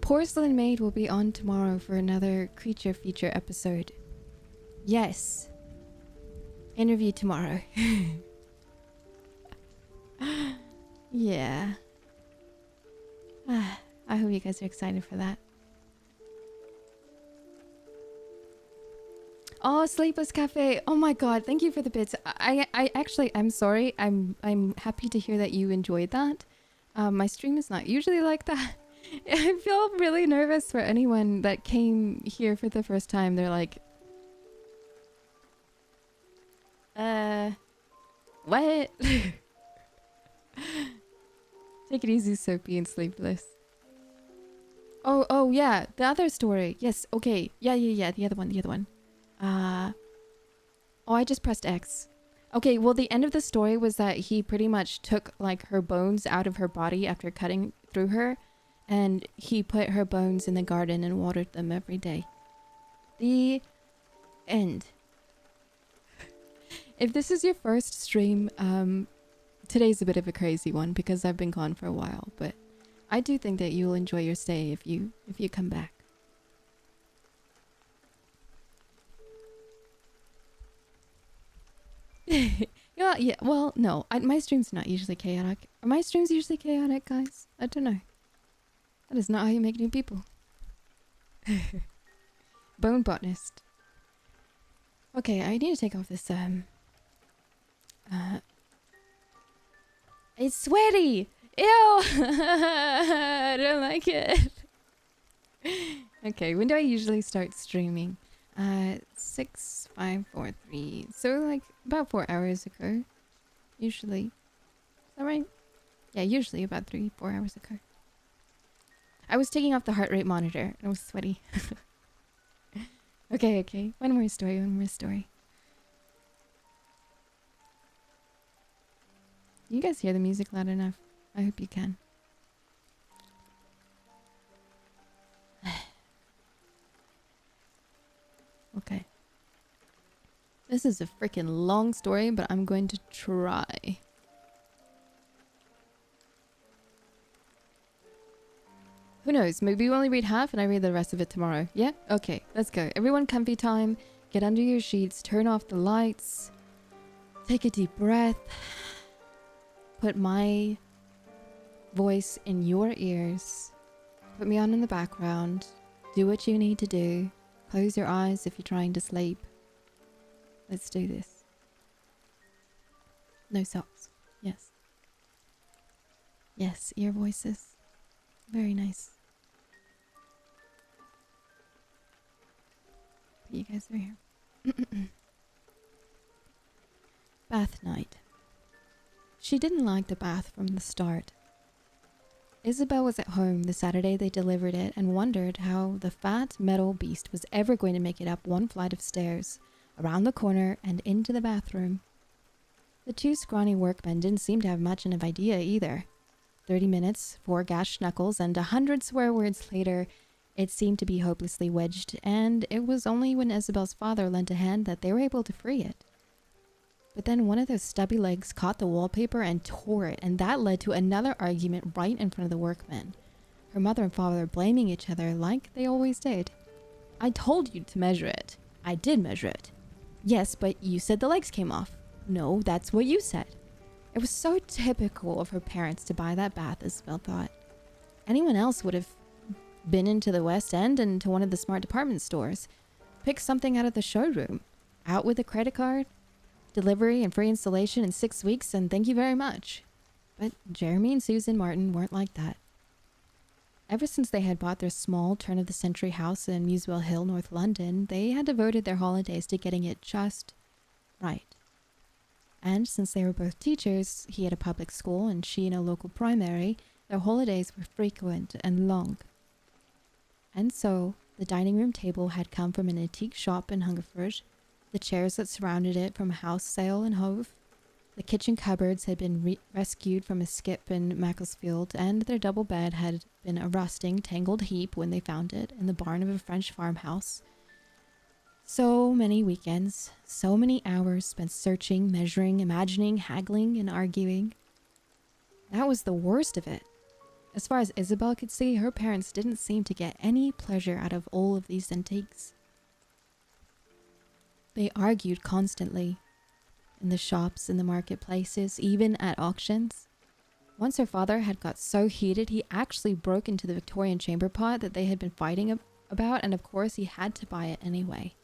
[SPEAKER 2] Porcelain Maid will be on tomorrow for another creature feature episode. Yes. Interview tomorrow. Yeah. I hope you guys are excited for that. Oh, Sleepless Cafe. Oh my god, thank you for the bits. I actually, I'm sorry. I'm happy to hear that you enjoyed that. My stream is not usually like that. I feel really nervous for anyone that came here for the first time. They're like, what? Take it easy, Soapy and Sleepless. Oh, yeah, the other story. Yes, okay. Yeah, the other one. Oh, I just pressed X. Okay, well, the end of the story was that he pretty much took, like, her bones out of her body after cutting through her, and he put her bones in the garden and watered them every day. The end. If this is your first stream, today's a bit of a crazy one because I've been gone for a while, but I do think that you'll enjoy your stay if you come back. Yeah, well, no, my stream's not usually chaotic. Are my streams usually chaotic, guys? I don't know. That is not how you make new people. Bone botanist. Okay, I need to take off this, it's sweaty! Ew! I don't like it. Okay, when do I usually start streaming? 6, 5, 4, 3. So like about 4 hours ago. Usually. Is that right? Yeah, usually about 3, 4 hours ago. I was taking off the heart rate monitor and I was sweaty. Okay. One more story. You guys hear the music loud enough? I hope you can. Okay. This is a freaking long story, but I'm going to try. Who knows? Maybe we only read half and I read the rest of it tomorrow. Yeah? Okay, let's go. Everyone comfy time. Get under your sheets. Turn off the lights. Take a deep breath. Put my voice in your ears. Put me on in the background. Do what you need to do. Close your eyes if you're trying to sleep. Let's do this. No socks. Yes. Yes, ear voices. Very nice. Put you guys over here. Bath night. She didn't like the bath from the start. Isabel was at home the Saturday they delivered it and wondered how the fat metal beast was ever going to make it up one flight of stairs, around the corner and into the bathroom. The two scrawny workmen didn't seem to have much of an idea either. 30 minutes, 4 gashed knuckles, and 100 swear words later, it seemed to be hopelessly wedged, and it was only when Isabel's father lent a hand that they were able to free it. But then one of those stubby legs caught the wallpaper and tore it, and that led to another argument right in front of the workmen. Her mother and father blaming each other like they always did. I told you to measure it. I did measure it. Yes, but you said the legs came off. No, that's what you said. It was so typical of her parents to buy that bath, Isabel thought. Anyone else would have been into the West End and to one of the smart department stores. Picked something out of the showroom. Out with a credit card. Delivery and free installation in 6 weeks, and thank you very much. But Jeremy and Susan Martin weren't like that. Ever since they had bought their small turn-of-the-century house in Muswell Hill, North London, they had devoted their holidays to getting it just right. And since they were both teachers, he at a public school and she in a local primary, their holidays were frequent and long. And so, the dining room table had come from an antique shop in Hungerford. The chairs that surrounded it from a house sale in Hove. The kitchen cupboards had been rescued from a skip in Macclesfield, and their double bed had been a rusting, tangled heap when they found it in the barn of a French farmhouse. So many weekends, so many hours spent searching, measuring, imagining, haggling, and arguing. That was the worst of it. As far as Isabel could see, her parents didn't seem to get any pleasure out of all of these antiques. They argued constantly, in the shops, in the marketplaces, even at auctions. Once her father had got so heated, he actually broke into the Victorian chamber pot that they had been fighting about, and of course he had to buy it anyway.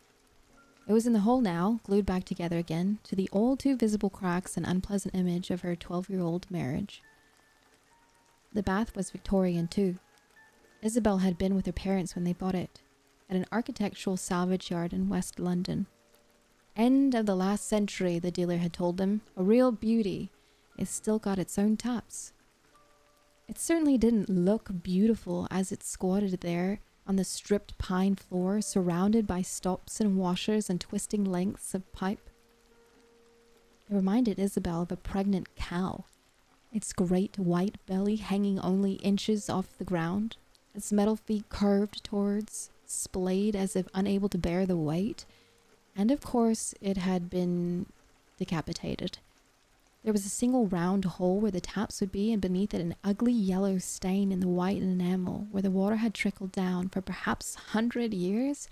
[SPEAKER 2] It was in the hole now, glued back together again, to the all too visible cracks and unpleasant image of her 12-year-old marriage. The bath was Victorian too. Isabel had been with her parents when they bought it, at an architectural salvage yard in West London. End of the last century, the dealer had told them. A real beauty. It's still got its own tops. It certainly didn't look beautiful as it squatted there on the stripped pine floor, surrounded by stops and washers and twisting lengths of pipe. It reminded Isabel of a pregnant cow, its great white belly hanging only inches off the ground, its metal feet curved towards, splayed as if unable to bear the weight. And of course, it had been decapitated. There was a single round hole where the taps would be, and beneath it an ugly yellow stain in the white enamel where the water had trickled down for perhaps 100 years.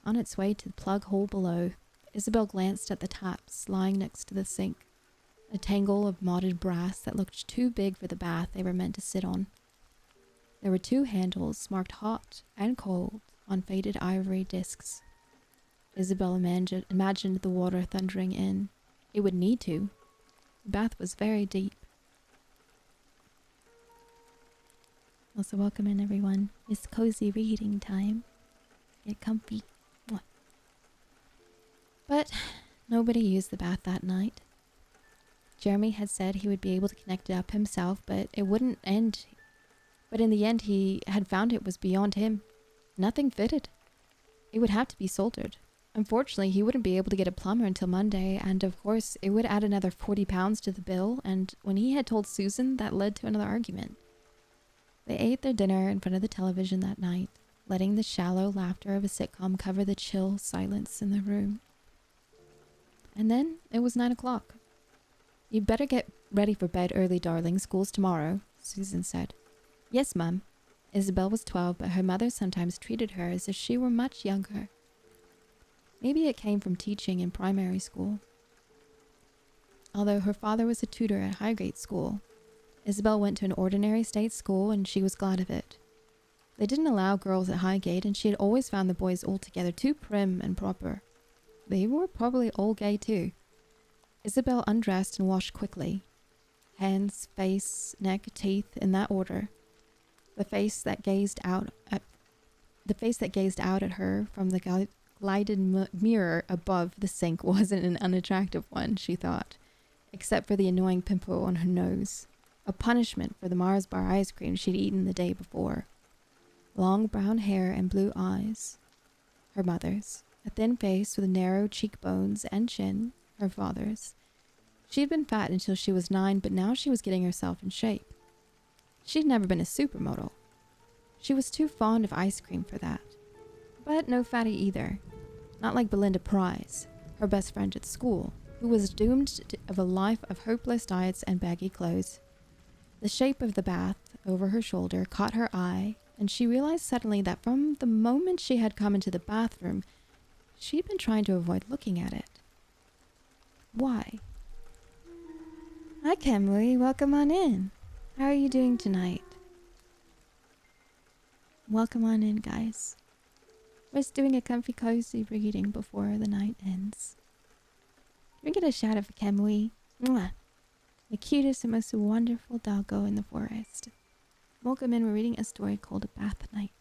[SPEAKER 2] On its way to the plug hole below, Isabel glanced at the taps lying next to the sink, a tangle of modded brass that looked too big for the bath they were meant to sit on. There were 2 handles marked hot and cold on faded ivory discs. Isabel imagined the water thundering in. It would need to. The bath was very deep. Also, welcome in everyone. It's cozy reading time. Get comfy. Mwah. But nobody used the bath that night. Jeremy had said he would be able to connect it up himself, but it wouldn't end. But in the end, he had found it was beyond him. Nothing fitted. It would have to be soldered. Unfortunately, he wouldn't be able to get a plumber until Monday, and of course, it would add another £40 to the bill, and when he had told Susan, that led to another argument. They ate their dinner in front of the television that night, letting the shallow laughter of a sitcom cover the chill silence in the room. And then it was 9 o'clock. "You'd better get ready for bed early, darling. School's tomorrow," Susan said. "Yes, Mum." Isabel was 12, but her mother sometimes treated her as if she were much younger. Maybe it came from teaching in primary school. Although her father was a tutor at Highgate School, Isabel went to an ordinary state school and she was glad of it. They didn't allow girls at Highgate, and she had always found the boys altogether too prim and proper. They were probably all gay too. Isabel undressed and washed quickly. Hands, face, neck, teeth, in that order. The face that gazed out at her from the glided mirror above the sink wasn't an unattractive one, she thought, except for the annoying pimple on her nose, a punishment for the Mars bar ice cream she'd eaten the day before. Long brown hair and blue eyes, her mother's. A thin face with narrow cheekbones and chin, her father's. She'd been fat until she was 9, but now she was getting herself in shape. She'd never been a supermodel. She was too fond of ice cream for that. But no fatty either. Not like Belinda Price, her best friend at school, who was doomed of a life of hopeless diets and baggy clothes. The shape of the bath over her shoulder caught her eye, and she realized suddenly that from the moment she had come into the bathroom, she'd been trying to avoid looking at it. Why? "Hi, Camry. Welcome on in. How are you doing tonight?" Welcome on in, guys. We're just doing a comfy, cozy reading before the night ends. Can we get a shout out for Camry? Mwah! The cutest and most wonderful doggo in the forest. Welcome in. We're reading a story called A Bath Night.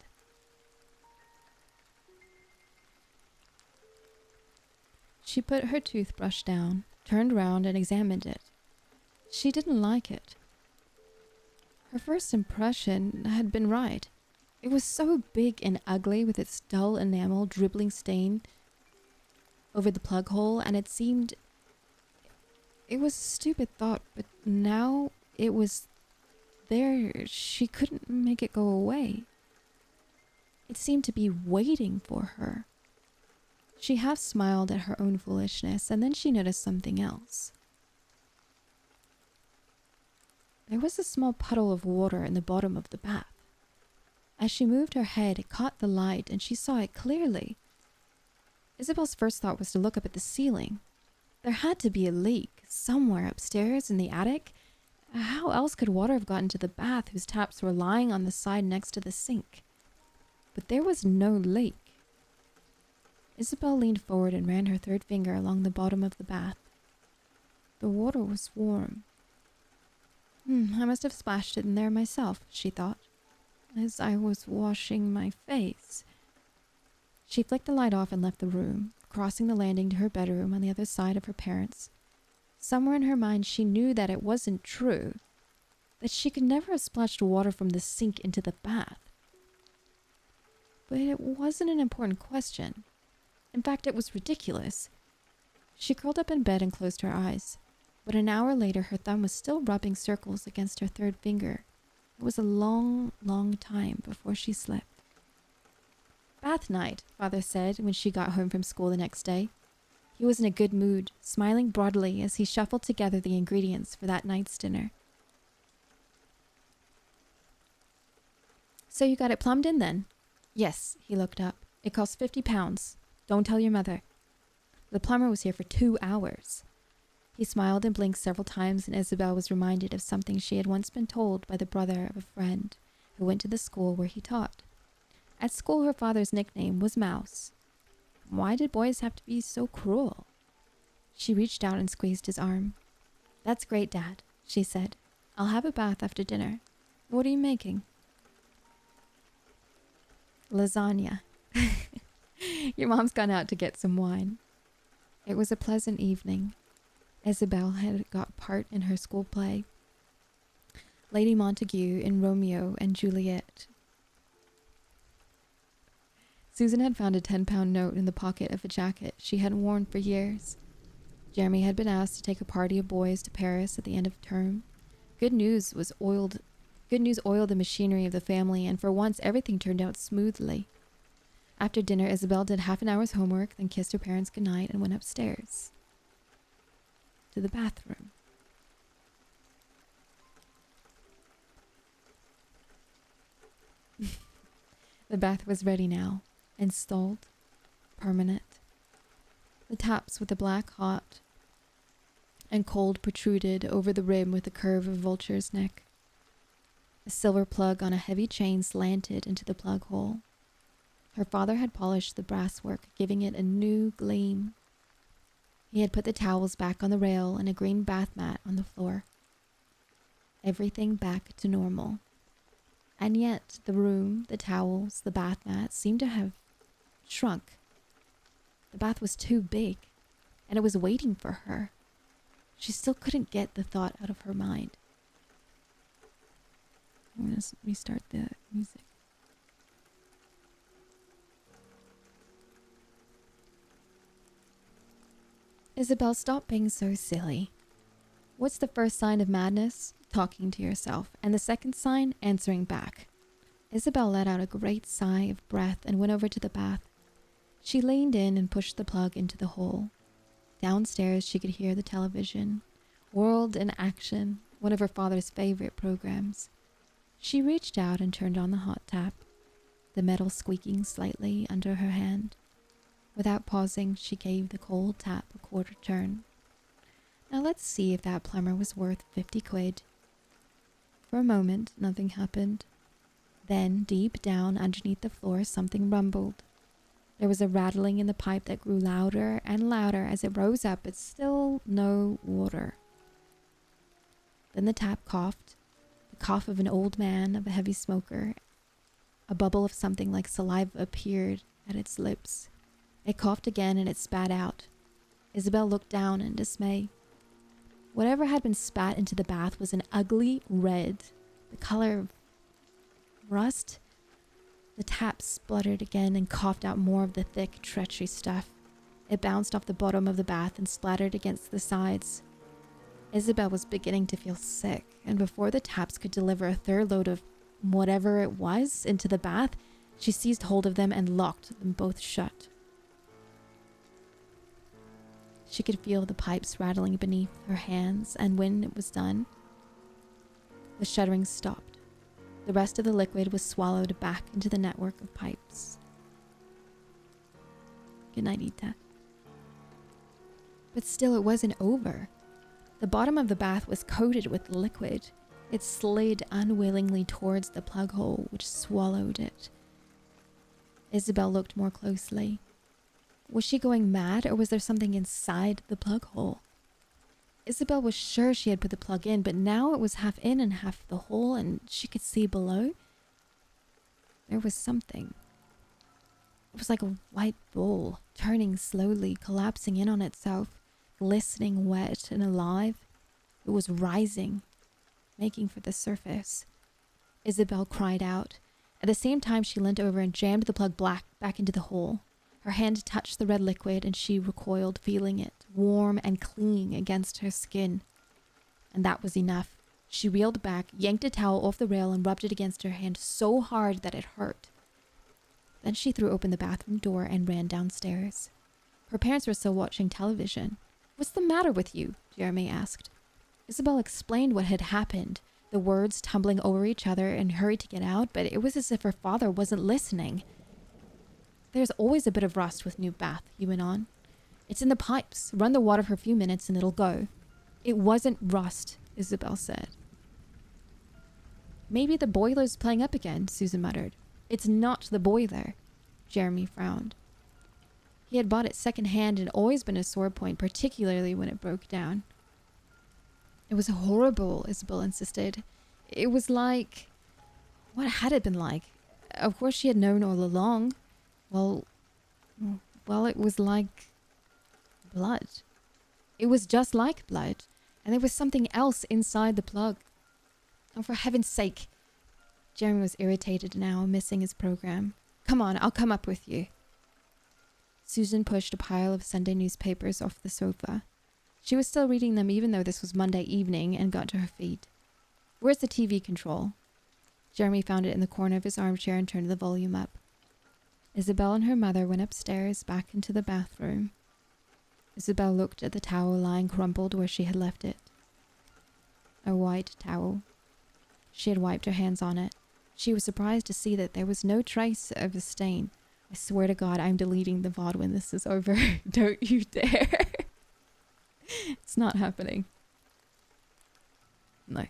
[SPEAKER 2] She put her toothbrush down, turned round and examined it. She didn't like it. Her first impression had been right. It was so big and ugly with its dull enamel dribbling stain over the plug hole, and it was a stupid thought, but now it was there. She couldn't make it go away. It seemed to be waiting for her. She half smiled at her own foolishness, and then she noticed something else. There was a small puddle of water in the bottom of the bath. As she moved her head, it caught the light, and she saw it clearly. Isabel's first thought was to look up at the ceiling. There had to be a leak somewhere upstairs in the attic. How else could water have gotten to the bath whose taps were lying on the side next to the sink? But there was no leak. Isabel leaned forward and ran her third finger along the bottom of the bath. The water was warm. I must have splashed it in there myself, she thought, as I was washing my face. She flicked the light off and left the room, crossing the landing to her bedroom on the other side of her parents'. Somewhere in her mind she knew that it wasn't true, that she could never have splashed water from the sink into the bath. But it wasn't an important question. In fact, it was ridiculous. She curled up in bed and closed her eyes. But an hour later, her thumb was still rubbing circles against her third finger. It was a long, long time before she slept. "Bath night," Father said when she got home from school the next day. He was in a good mood, smiling broadly as he shuffled together the ingredients for that night's dinner. "So you got it plumbed in then?" "Yes," he looked up. "It cost £50. Don't tell your mother." The plumber was here for 2 hours. He smiled and blinked several times, and Isabel was reminded of something she had once been told by the brother of a friend who went to the school where he taught. At school, her father's nickname was Mouse. Why did boys have to be so cruel? She reached out and squeezed his arm. "That's great, Dad," she said. "I'll have a bath after dinner. What are you making?" "Lasagna." "Your mom's gone out to get some wine." It was a pleasant evening. Isabel had got part in her school play, Lady Montague in Romeo and Juliet. Susan had found a £10 note in the pocket of a jacket she hadn't worn for years. Jeremy had been asked to take a party of boys to Paris at the end of term. Good news oiled the machinery of the family, and for once everything turned out smoothly. After dinner, Isabel did half an hour's homework, then kissed her parents goodnight and went upstairs to the bathroom. The bath was ready now, installed, permanent. The taps with the black hot and cold protruded over the rim with the curve of a vulture's neck. A silver plug on a heavy chain slanted into the plug hole. Her father had polished the brasswork, giving it a new gleam. He had put the towels back on the rail and a green bath mat on the floor. Everything back to normal. And yet the room, the towels, the bath mat seemed to have shrunk. The bath was too big, and it was waiting for her. She still couldn't get the thought out of her mind. I'm going to restart the music. Isabel, stop being so silly. What's the first sign of madness? Talking to yourself. And the second sign? Answering back. Isabel let out a great sigh of breath and went over to the bath. She leaned in and pushed the plug into the hole. Downstairs, she could hear the television. World in Action, one of her father's favorite programs. She reached out and turned on the hot tap, the metal squeaking slightly under her hand. Without pausing, she gave the cold tap a quarter turn. Now let's see if that plumber was worth 50 quid. For a moment, nothing happened. Then, deep down underneath the floor, something rumbled. There was a rattling in the pipe that grew louder and louder as it rose up, but still no water. Then the tap coughed, the cough of an old man, of a heavy smoker. A bubble of something like saliva appeared at its lips. It coughed again and it spat out. Isabel looked down in dismay. Whatever had been spat into the bath was an ugly red, the color of rust. The tap spluttered again and coughed out more of the thick, treachery stuff. It bounced off the bottom of the bath and splattered against the sides. Isabel was beginning to feel sick, and before the taps could deliver a third load of whatever it was into the bath, she seized hold of them and locked them both shut. She could feel the pipes rattling beneath her hands, and when it was done, the shuddering stopped. The rest of the liquid was swallowed back into the network of pipes. Good night, Ita. But still, it wasn't over. The bottom of the bath was coated with liquid. It slid unwillingly towards the plug hole, which swallowed it. Isabel looked more closely. Was she going mad, or was there something inside the plug hole? Isabel was sure she had put the plug in, but now it was half in and half the hole, and she could see below. There was something. It was like a white bowl, turning slowly, collapsing in on itself, glistening wet and alive. It was rising, making for the surface. Isabel cried out. At the same time, she leant over and jammed the plug back into the hole. Her hand touched the red liquid and she recoiled, feeling it, warm and clinging against her skin. And that was enough. She reeled back, yanked a towel off the rail and rubbed it against her hand so hard that it hurt. Then she threw open the bathroom door and ran downstairs. Her parents were still watching television. "What's the matter with you?" Jeremy asked. Isabel explained what had happened, the words tumbling over each other, and hurried to get out, but it was as if her father wasn't listening. "There's always a bit of rust with new bath," he went on. "It's in the pipes. Run the water for a few minutes and it'll go." "It wasn't rust," Isabel said. "Maybe the boiler's playing up again," Susan muttered. "It's not the boiler." Jeremy frowned. He had bought it secondhand and always been a sore point, particularly when it broke down. "It was horrible," Isabel insisted. "It was like..." What had it been like? Of course she had known all along. Well, it was like blood. It was just like blood, and there was something else inside the plug. "Oh, for heaven's sake." Jeremy was irritated now, missing his program. "Come on, I'll come up with you." Susan pushed a pile of Sunday newspapers off the sofa. She was still reading them even though this was Monday evening, and got to her feet. "Where's the TV control?" Jeremy found it in the corner of his armchair and turned the volume up. Isabel and her mother went upstairs back into the bathroom. Isabel looked at the towel lying crumpled where she had left it. A white towel. She had wiped her hands on it. She was surprised to see that there was no trace of a stain. I swear to God, I'm deleting the VOD when this is over. Don't you dare. It's not happening. No.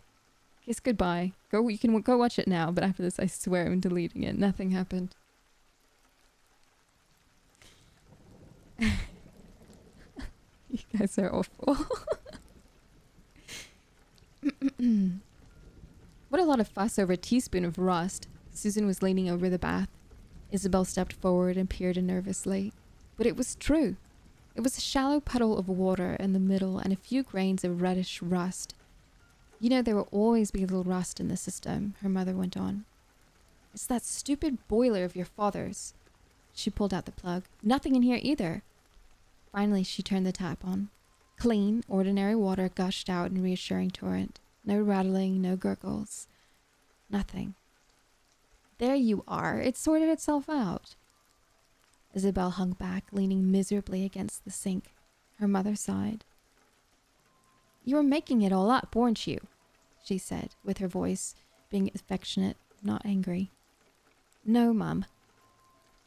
[SPEAKER 2] Kiss goodbye. You can go watch it now, but after this, I swear I'm deleting it. Nothing happened. You guys are awful. What a lot of fuss over a teaspoon of rust. Susan was leaning over the bath. Isabel stepped forward and peered in nervously. But it was true. It was a shallow puddle of water in the middle and a few grains of reddish rust. You know, there will always be a little rust in the system, her mother went on. It's that stupid boiler of your father's. She pulled out the plug. Nothing in here either. Finally, she turned the tap on. Clean, ordinary water gushed out in a reassuring torrent. No rattling, no gurgles. Nothing. There you are. It sorted itself out. Isabel hung back, leaning miserably against the sink. Her mother sighed. You were making it all up, weren't you? She said, with her voice being affectionate, not angry. No, Mum.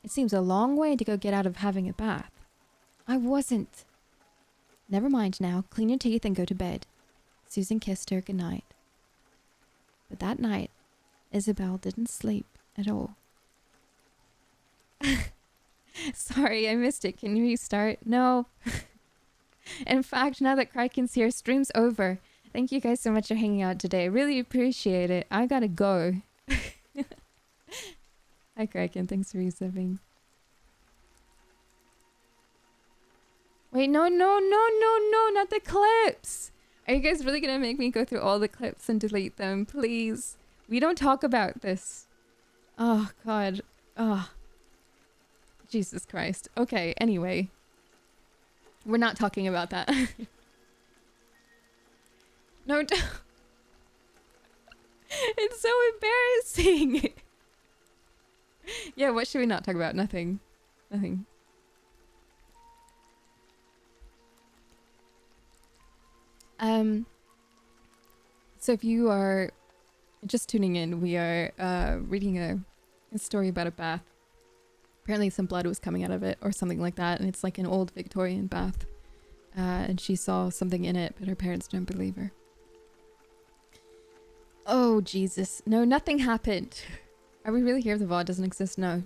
[SPEAKER 2] It seems a long way to go get out of having a bath. I wasn't. Never mind now. Clean your teeth and go to bed. Susan kissed her goodnight. But that night, Isabel didn't sleep at all. Sorry, I missed it. Can you restart? No. In fact, now that Kraken's here, stream's over. Thank you guys so much for hanging out today. I really appreciate it. I gotta go. Hi, Kraken. Thanks for resubbing. Wait, no, not the clips. Are you guys really gonna make me go through all the clips and delete them? Please. We don't talk about this. Oh, God. Oh. Jesus Christ. Okay, anyway. We're not talking about that. No, don't. It's so embarrassing. Yeah, what should we not talk about? Nothing. Nothing. So if you are just tuning in, we are reading a story about a bath. Apparently some blood was coming out of it or something like that, and it's like an old Victorian bath. And she saw something in it, but her parents don't believe her. Oh, Jesus. No, nothing happened. Are we really here if the VOD doesn't exist? No.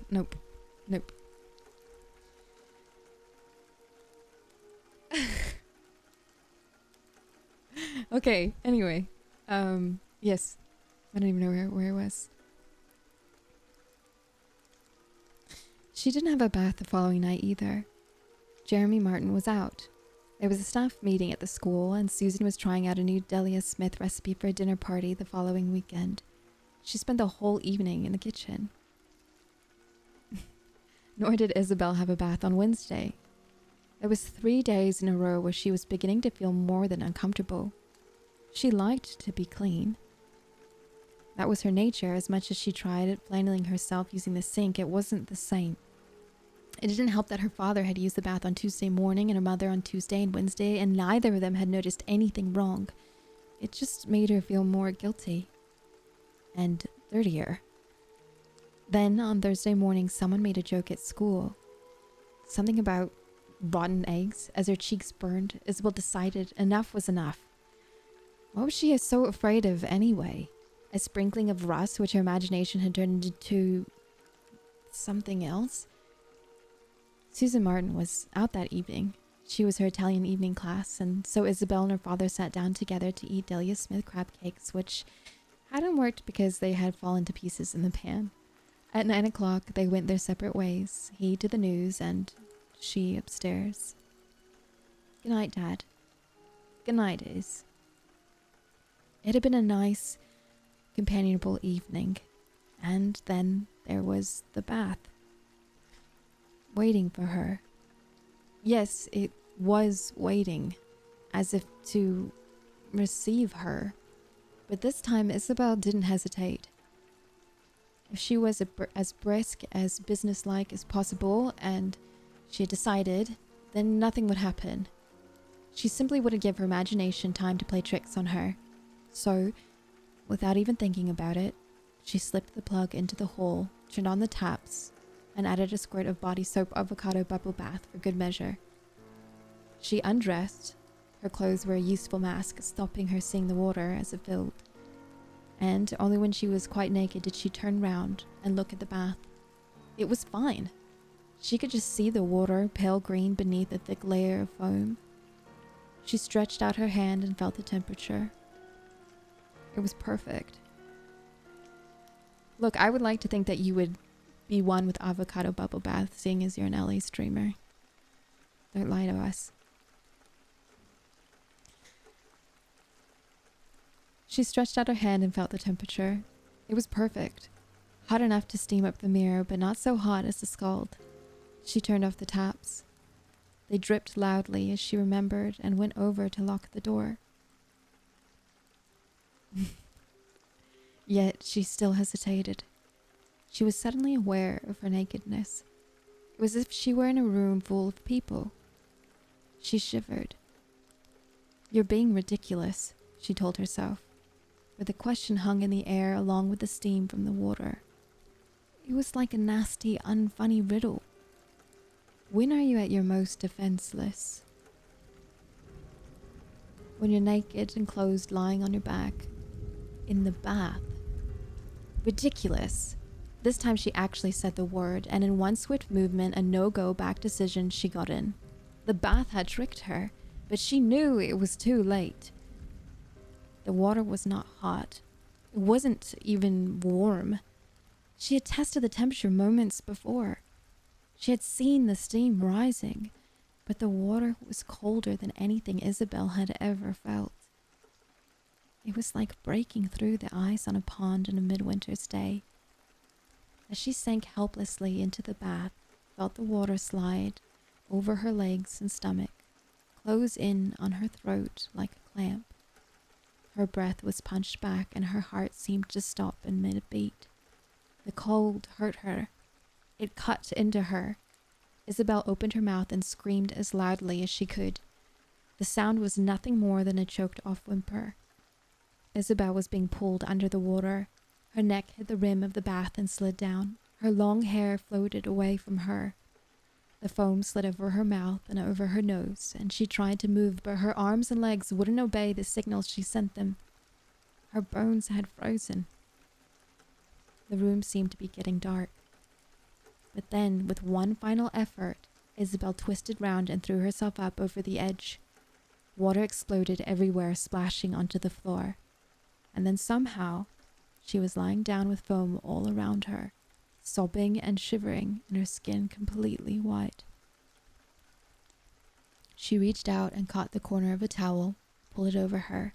[SPEAKER 2] Nope. Nope. Okay, anyway. Yes. I don't even know where I was. She didn't have a bath the following night either. Jeremy Martin was out. There was a staff meeting at the school, and Susan was trying out a new Delia Smith recipe for a dinner party the following weekend. She spent the whole evening in the kitchen. Nor did Isabel have a bath on Wednesday. There was 3 days in a row where she was beginning to feel more than uncomfortable. She liked to be clean. That was her nature. As much as she tried at flannelling herself using the sink, it wasn't the same. It didn't help that her father had used the bath on Tuesday morning and her mother on Tuesday and Wednesday, and neither of them had noticed anything wrong. It just made her feel more guilty. And dirtier. Then, on Thursday morning, someone made a joke at school. Something about rotten eggs. As her cheeks burned, Isabel decided enough was enough. What was she so afraid of anyway? A sprinkling of rust, which her imagination had turned into something else? Susan Martin was out that evening. She was her Italian evening class, and so Isabel and her father sat down together to eat Delia Smith crab cakes, which hadn't worked because they had fallen to pieces in the pan. At 9 o'clock, they went their separate ways, he to the news and she upstairs. Good night, Dad. Good night, Iz. It had been a nice, companionable evening, and then there was the bath. Waiting for her. Yes, it was waiting, as if to receive her. But this time Isabel didn't hesitate. If she was as brisk, as businesslike as possible, and she had decided, then nothing would happen. She simply wouldn't give her imagination time to play tricks on her. So, without even thinking about it, she slipped the plug into the hole, turned on the taps, and added a squirt of body soap avocado bubble bath for good measure. She undressed. Her clothes were a useful mask, stopping her seeing the water as it filled. And only when she was quite naked did she turn round and look at the bath. It was fine. She could just see the water, pale green beneath a thick layer of foam. She stretched out her hand and felt the temperature. It was perfect. Look, I would like to think that you would be one with avocado bubble bath, seeing as you're an LA streamer. Don't lie to us. She stretched out her hand and felt the temperature. It was perfect. Hot enough to steam up the mirror, but not so hot as to scald. She turned off the taps. They dripped loudly as she remembered and went over to lock the door. Yet she still hesitated. She was suddenly aware of her nakedness. It was as if she were in a room full of people. She shivered. "You're being ridiculous," she told herself, but the question hung in the air along with the steam from the water. It was like a nasty, unfunny riddle. When are you at your most defenseless? When you're naked and clothed lying on your back, in the bath. Ridiculous. This time she actually said the word, and in one swift movement, a no-go back decision, she got in. The bath had tricked her, but she knew it was too late. The water was not hot. It wasn't even warm. She had tested the temperature moments before. She had seen the steam rising, but the water was colder than anything Isabel had ever felt. It was like breaking through the ice on a pond on a midwinter's day. As she sank helplessly into the bath, felt the water slide over her legs and stomach, close in on her throat like a clamp. Her breath was punched back and her heart seemed to stop in mid-beat. The cold hurt her. It cut into her. Isabel opened her mouth and screamed as loudly as she could. The sound was nothing more than a choked-off whimper. Isabel was being pulled under the water. Her neck hit the rim of the bath and slid down. Her long hair floated away from her. The foam slid over her mouth and over her nose, and she tried to move, but her arms and legs wouldn't obey the signals she sent them. Her bones had frozen. The room seemed to be getting dark. But then, with one final effort, Isabel twisted round and threw herself up over the edge. Water exploded everywhere, splashing onto the floor. And then somehow, she was lying down with foam all around her, sobbing and shivering, and her skin completely white. She reached out and caught the corner of a towel, pulled it over her.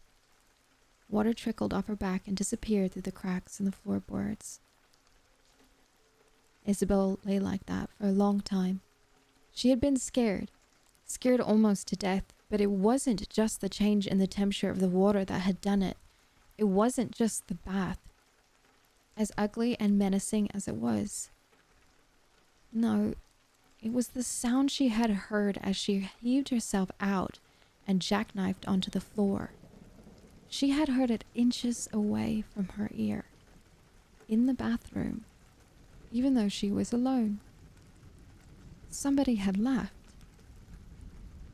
[SPEAKER 2] Water trickled off her back and disappeared through the cracks in the floorboards. Isabel lay like that for a long time. She had been scared almost to death, but it wasn't just the change in the temperature of the water that had done it. It wasn't just the bath, as ugly and menacing as it was. No, it was the sound she had heard as she heaved herself out and jackknifed onto the floor. She had heard it inches away from her ear, in the bathroom, even though she was alone. Somebody had left.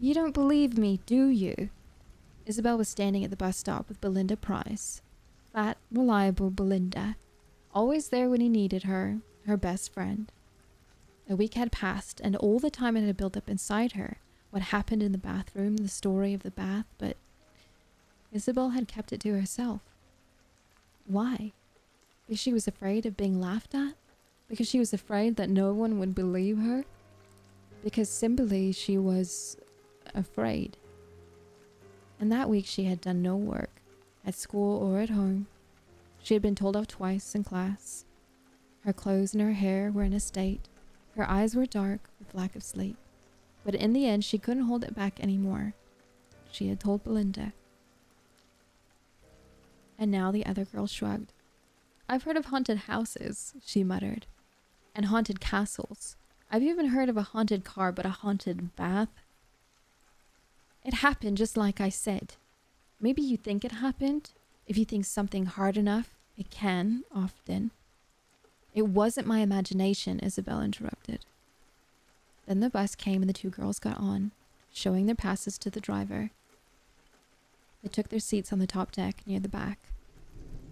[SPEAKER 2] "You don't believe me, do you?" Isabel was standing at the bus stop with Belinda Price. Fat, reliable Belinda. Always there when he needed her, her best friend. A week had passed, and all the time it had built up inside her, what happened in the bathroom, the story of the bath, but Isabel had kept it to herself. Why? Because she was afraid of being laughed at? Because she was afraid that no one would believe her? Because simply she was afraid. And that week she had done no work, at school or at home. She had been told off twice in class. Her clothes and her hair were in a state. Her eyes were dark with lack of sleep. But in the end she couldn't hold it back anymore. She had told Belinda. And now the other girl shrugged. I've heard of haunted houses, she muttered, and haunted castles. I've even heard of a haunted car, but a haunted bath? It happened just like I said. Maybe you think it happened. If you think something hard enough, it can, often. It wasn't my imagination, Isabel interrupted. Then the bus came and the two girls got on, showing their passes to the driver. They took their seats on the top deck near the back.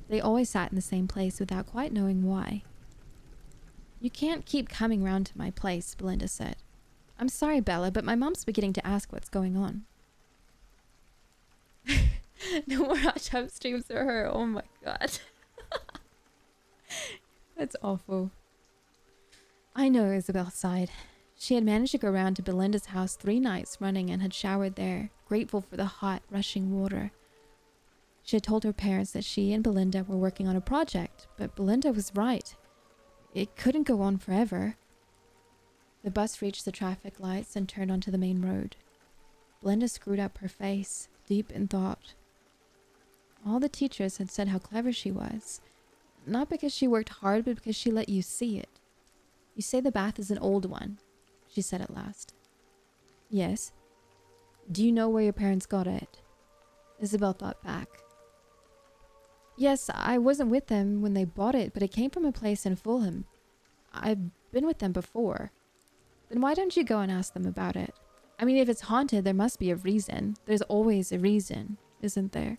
[SPEAKER 2] They always sat in the same place without quite knowing why. You can't keep coming round to my place, Belinda said. I'm sorry, Bella, but my mom's beginning to ask what's going on. No more hot tub streams for her. Oh my god. That's awful. I know, Isabel sighed. She had managed to go round to Belinda's house 3 nights running and had showered there, grateful for the hot, rushing water. She had told her parents that she and Belinda were working on a project, but Belinda was right. It couldn't go on forever. The bus reached the traffic lights and turned onto the main road. Belinda screwed up her face, deep in thought. All the teachers had said how clever she was. Not because she worked hard, but because she let you see it. You say the bath is an old one, she said at last. Yes. Do you know where your parents got it? Isabel thought back. Yes, I wasn't with them when they bought it, but it came from a place in Fulham. I've been with them before. Then why don't you go and ask them about it? I mean, if it's haunted, there must be a reason. There's always a reason, isn't there?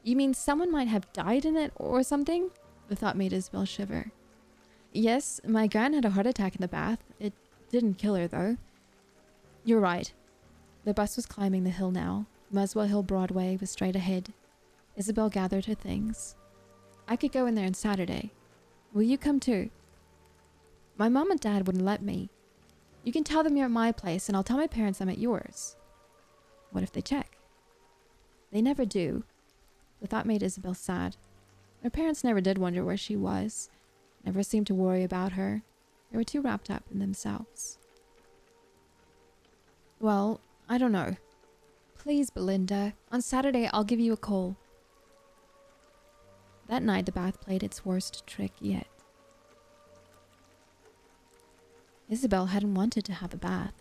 [SPEAKER 2] You mean someone might have died in it or something? The thought made Isabel shiver. Yes, my gran had a heart attack in the bath. It didn't kill her, though. You're right. The bus was climbing the hill now. Muswell Hill Broadway was straight ahead. Isabel gathered her things. I could go in there on Saturday. Will you come too? My mom and dad wouldn't let me. You can tell them you're at my place, and I'll tell my parents I'm at yours. What if they check? They never do. The thought made Isabel sad. Her parents never did wonder where she was. Never seemed to worry about her. They were too wrapped up in themselves. Well, I don't know. Please, Belinda. On Saturday, I'll give you a call. That night, the bath played its worst trick yet. Isabel hadn't wanted to have a bath.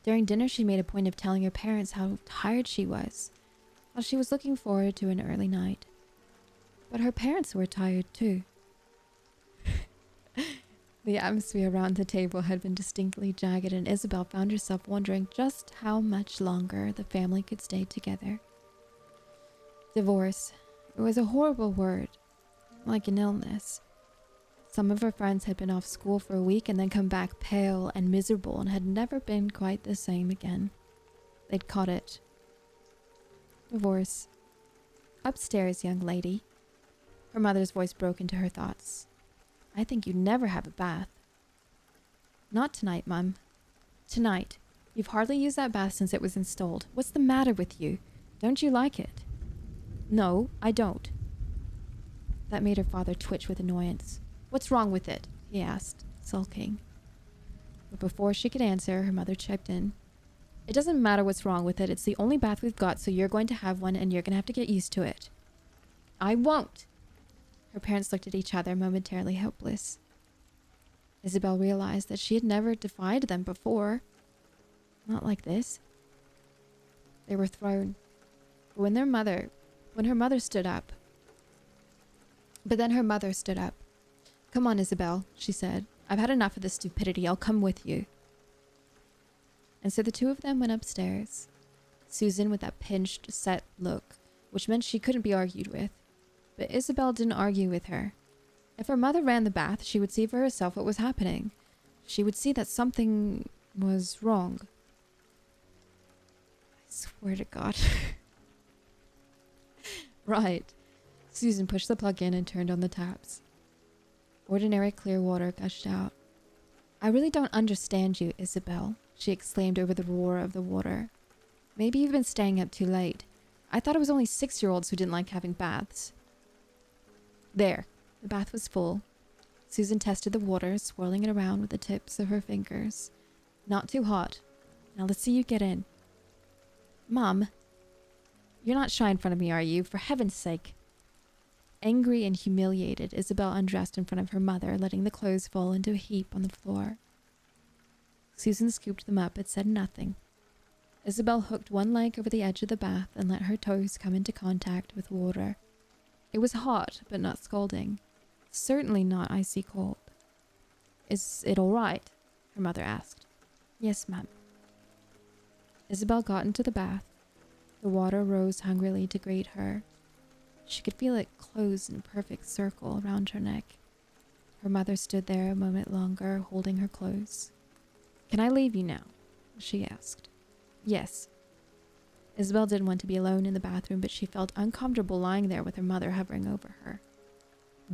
[SPEAKER 2] During dinner, she made a point of telling her parents how tired she was, how she was looking forward to an early night. But her parents were tired too. The atmosphere around the table had been distinctly jagged, and Isabel found herself wondering just how much longer the family could stay together. Divorce. It was a horrible word, like an illness. Some of her friends had been off school for a week and then come back pale and miserable and had never been quite the same again. They'd caught it. Divorce. Upstairs, young lady. Her mother's voice broke into her thoughts. I think you'd never have a bath. Not tonight, Mum. Tonight. You've hardly used that bath since it was installed. What's the matter with you? Don't you like it? No, I don't. That made her father twitch with annoyance. What's wrong with it? He asked, sulking. But before she could answer, her mother chipped in. It doesn't matter what's wrong with it. It's the only bath we've got, so you're going to have one and you're going to have to get used to it. I won't. Her parents looked at each other, momentarily helpless. Isabel realized that she had never defied them before. Not like this. They were thrown. But then her mother stood up. Come on, Isabel, she said. I've had enough of this stupidity. I'll come with you. And so the two of them went upstairs. Susan with that pinched, set look, which meant she couldn't be argued with. But Isabel didn't argue with her. If her mother ran the bath, she would see for herself what was happening. She would see that something was wrong. I swear to God. Right. Susan pushed the plug in and turned on the taps. Ordinary clear water gushed out. I really don't understand you, Isabel, she exclaimed over the roar of the water. Maybe you've been staying up too late. I thought it was only 6-year-olds who didn't like having baths. There. The bath was full. Susan tested the water, swirling it around with the tips of her fingers. Not too hot. Now let's see you get in. Mom, you're not shy in front of me, are you? For heaven's sake. Angry and humiliated, Isabel undressed in front of her mother, letting the clothes fall into a heap on the floor. Susan scooped them up but said nothing. Isabel hooked one leg over the edge of the bath and let her toes come into contact with water. It was hot, but not scalding. Certainly not icy cold. "Is it all right?" her mother asked. "Yes, ma'am." Isabel got into the bath. The water rose hungrily to greet her. She could feel it close in a perfect circle around her neck. Her mother stood there a moment longer, holding her close. "Can I leave you now?" she asked. "Yes." Isabel didn't want to be alone in the bathroom, but she felt uncomfortable lying there with her mother hovering over her.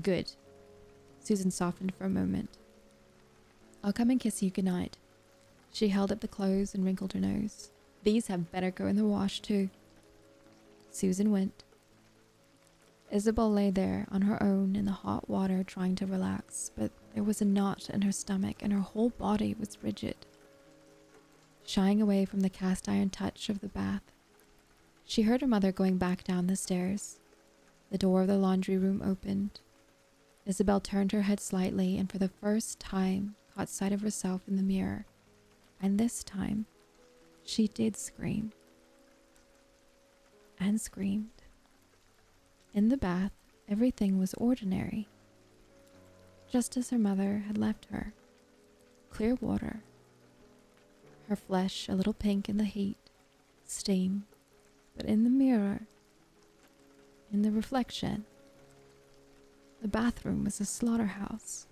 [SPEAKER 2] "Good." Susan softened for a moment. "I'll come and kiss you goodnight." She held up the clothes and wrinkled her nose. "These had better go in the wash too." Susan went. Isabel lay there on her own in the hot water trying to relax, but there was a knot in her stomach and her whole body was rigid. Shying away from the cast iron touch of the bath, she heard her mother going back down the stairs. The door of the laundry room opened. Isabel turned her head slightly and for the first time caught sight of herself in the mirror. And this time, she did scream. And screamed. In the bath, everything was ordinary. Just as her mother had left her. Clear water. Her flesh a little pink in the heat. Steam. But in the mirror, in the reflection, the bathroom was a slaughterhouse.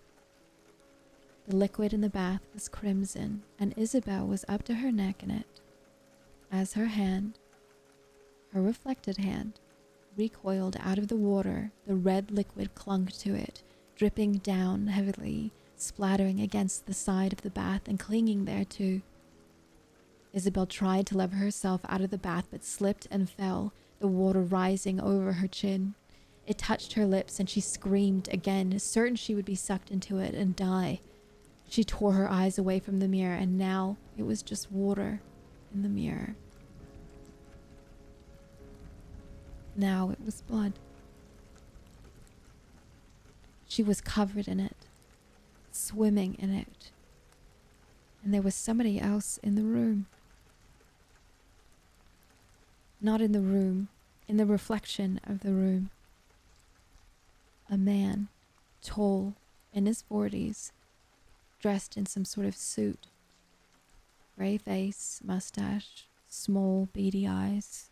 [SPEAKER 2] The liquid in the bath was crimson, and Isabel was up to her neck in it, as her hand, her reflected hand, recoiled out of the water. The red liquid clung to it, dripping down heavily, splattering against the side of the bath and clinging there too. Isabel tried to lever herself out of the bath but slipped and fell, the water rising over her chin. It touched her lips and she screamed again, certain she would be sucked into it and die. She tore her eyes away from the mirror, and now it was just water in the mirror. Now it was blood. She was covered in it, swimming in it, and there was somebody else in the room. Not in the room, in the reflection of the room. A man, tall, in his 40s, dressed in some sort of suit. Gray face, mustache, small, beady eyes.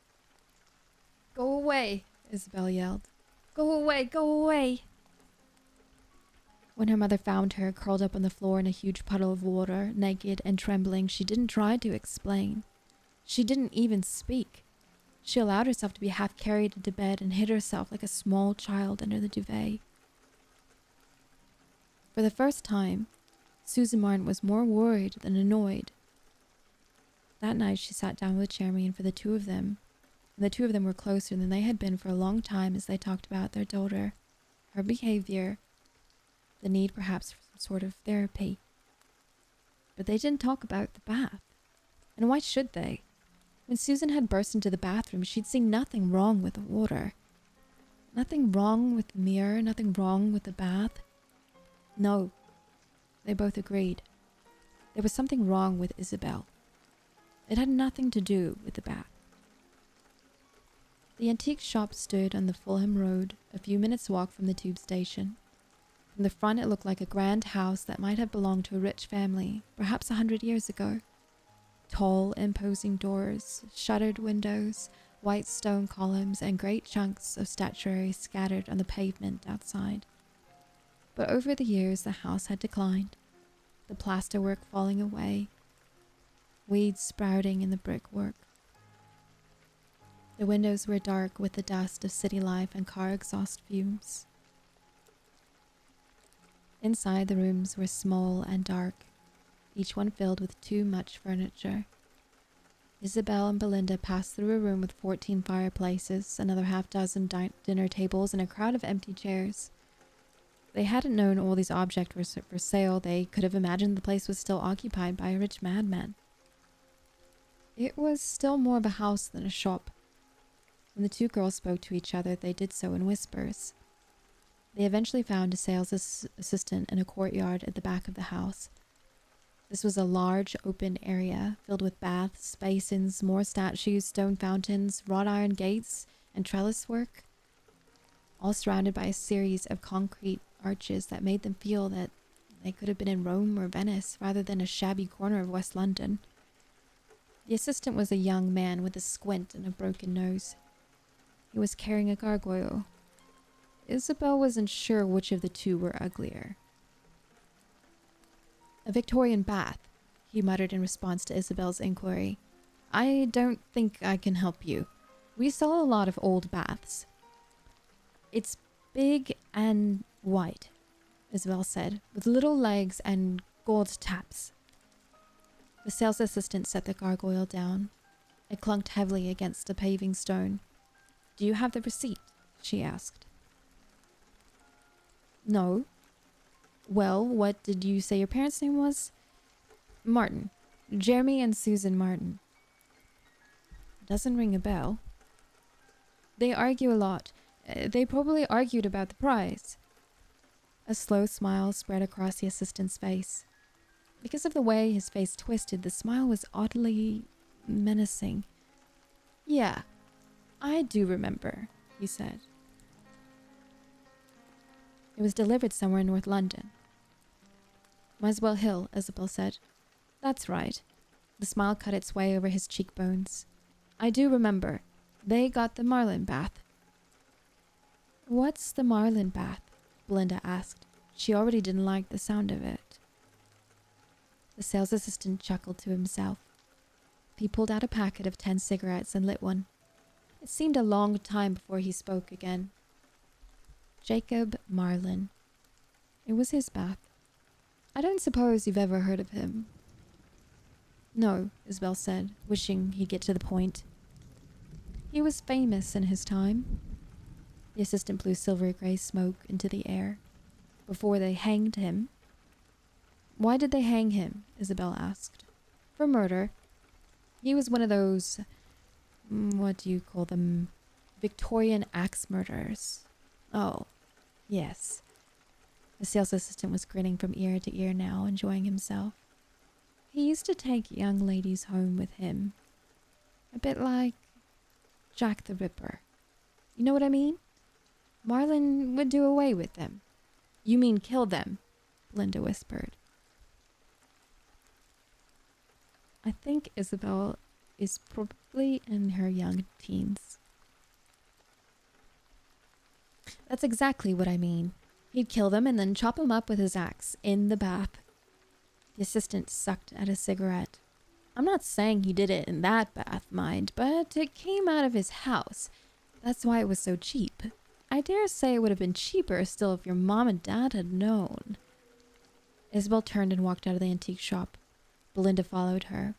[SPEAKER 2] "Go away," Isabel yelled. "Go away, go away." When her mother found her curled up on the floor in a huge puddle of water, naked and trembling, she didn't try to explain. She didn't even speak. She allowed herself to be half carried into bed and hid herself like a small child under the duvet. For the first time, Susan Martin was more worried than annoyed. That night she sat down with Jeremy, and the two of them were closer than they had been for a long time as they talked about their daughter, her behavior, the need perhaps for some sort of therapy. But they didn't talk about the bath. And why should they? When Susan had burst into the bathroom, she'd seen nothing wrong with the water. Nothing wrong with the mirror, nothing wrong with the bath. No, they both agreed. There was something wrong with Isabel. It had nothing to do with the bath. The antique shop stood on the Fulham Road, a few minutes' walk from the tube station. From the front it looked like a grand house that might have belonged to a rich family, perhaps 100 years ago. Tall, imposing doors, shuttered windows, white stone columns, and great chunks of statuary scattered on the pavement outside. But over the years the house had declined, the plasterwork falling away, weeds sprouting in the brickwork. The windows were dark with the dust of city life and car exhaust fumes. Inside, the rooms were small and dark, each one filled with too much furniture. Isabel and Belinda passed through a room with 14 fireplaces, another half-dozen dinner tables, and a crowd of empty chairs. They hadn't known all these objects were for sale. They could have imagined the place was still occupied by a rich madman. It was still more of a house than a shop. When the two girls spoke to each other, they did so in whispers. They eventually found a sales assistant in a courtyard at the back of the house. This was a large, open area filled with baths, basins, more statues, stone fountains, wrought iron gates, and trellis work, all surrounded by a series of concrete arches that made them feel that they could have been in Rome or Venice rather than a shabby corner of West London. The assistant was a young man with a squint and a broken nose. He was carrying a gargoyle. Isabel wasn't sure which of the two were uglier. "A Victorian bath," he muttered in response to Isabel's inquiry. "I don't think I can help you. We sell a lot of old baths." "It's big and wide," Isabel said, "with little legs and gold taps." The sales assistant set the gargoyle down. It clunked heavily against the paving stone. "Do you have the receipt?" she asked. "No." "Well, what did you say your parents' name was?" "Martin. Jeremy and Susan Martin." "Doesn't ring a bell." "They argue a lot. They probably argued about the price." A slow smile spread across the assistant's face. Because of the way his face twisted, the smile was oddly menacing. "Yeah, I do remember," he said. "It was delivered somewhere in North London." "Muswell Hill," Isabel said. "That's right." The smile cut its way over his cheekbones. "I do remember. They got the Marlin bath." "What's the Marlin bath?" Belinda asked. She already didn't like the sound of it. The sales assistant chuckled to himself. He pulled out a packet of 10 cigarettes and lit one. It seemed a long time before he spoke again. Jacob Marlin. It was his bath. "I don't suppose you've ever heard of him." "No," Isabel said, wishing he'd get to the point. "He was famous in his time." The assistant blew silvery grey smoke into the air. "Before they hanged him." "Why did they hang him?" Isabel asked. "For murder. He was one of those, what do you call them, Victorian axe murderers." "Oh, yes." The sales assistant was grinning from ear to ear now, enjoying himself. "He used to take young ladies home with him. A bit like Jack the Ripper. You know what I mean? Marlin would do away with them." "You mean kill them?" Belinda whispered. I think Isabel is probably in her young teens. "That's exactly what I mean. He'd kill them and then chop them up with his axe in the bath." The assistant sucked at a cigarette. "I'm not saying he did it in that bath, mind, but it came out of his house. That's why it was so cheap. I dare say it would have been cheaper still if your mom and dad had known." Isabel turned and walked out of the antique shop. Belinda followed her.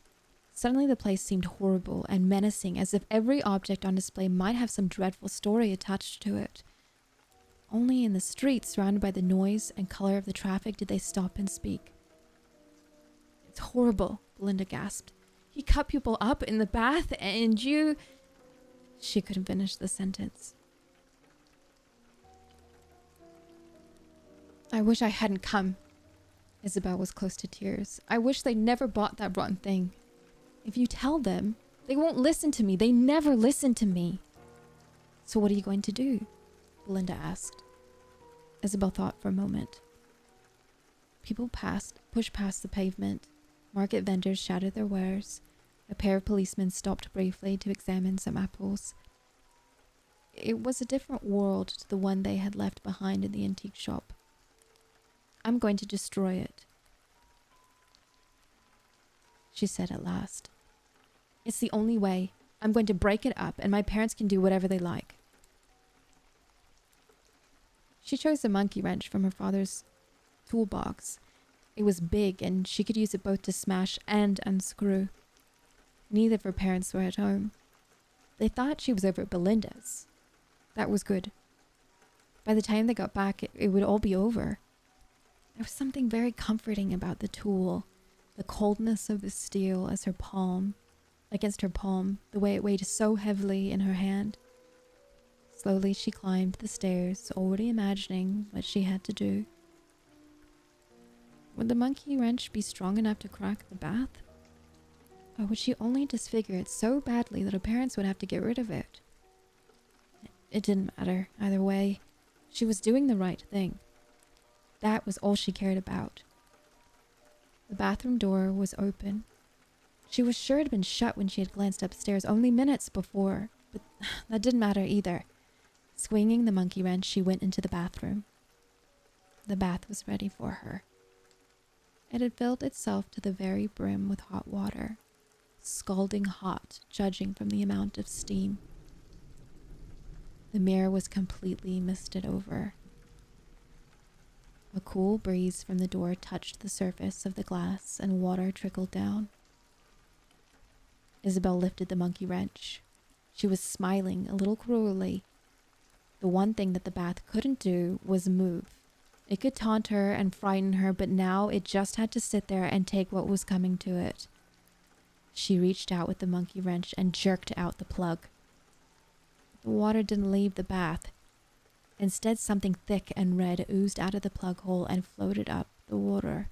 [SPEAKER 2] Suddenly the place seemed horrible and menacing, as if every object on display might have some dreadful story attached to it. Only in the street, surrounded by the noise and color of the traffic, did they stop and speak. "It's horrible," Belinda gasped. "He cut people up in the bath and you..." She couldn't finish the sentence. "I wish I hadn't come." Isabel was close to tears. "I wish they never bought that rotten thing. If you tell them, they won't listen to me. They never listen to me." "So what are you going to do?" Belinda asked. Isabel thought for a moment. People pushed past the pavement. Market vendors shouted their wares. A pair of policemen stopped briefly to examine some apples. It was a different world to the one they had left behind in the antique shop. "I'm going to destroy it," she said at last. "It's the only way. I'm going to break it up, and my parents can do whatever they like." She chose a monkey wrench from her father's toolbox. It was big, and she could use it both to smash and unscrew. Neither of her parents were at home. They thought she was over at Belinda's. That was good. By the time they got back, it would all be over. There was something very comforting about the tool, the coldness of the steel against her palm, the way it weighed so heavily in her hand. Slowly she climbed the stairs, already imagining what she had to do. Would the monkey wrench be strong enough to crack the bath? Or would she only disfigure it so badly that her parents would have to get rid of it? It didn't matter. Either way, she was doing the right thing. That was all she cared about. The bathroom door was open. She was sure it had been shut when she had glanced upstairs only minutes before, but that didn't matter either. Swinging the monkey wrench, she went into the bathroom. The bath was ready for her. It had filled itself to the very brim with hot water, scalding hot, judging from the amount of steam. The mirror was completely misted over. A cool breeze from the door touched the surface of the glass and water trickled down. Isabel lifted the monkey wrench. She was smiling a little cruelly. The one thing that the bath couldn't do was move. It could taunt her and frighten her, but now it just had to sit there and take what was coming to it. She reached out with the monkey wrench and jerked out the plug. The water didn't leave the bath. Instead, something thick and red oozed out of the plug hole and floated up the water.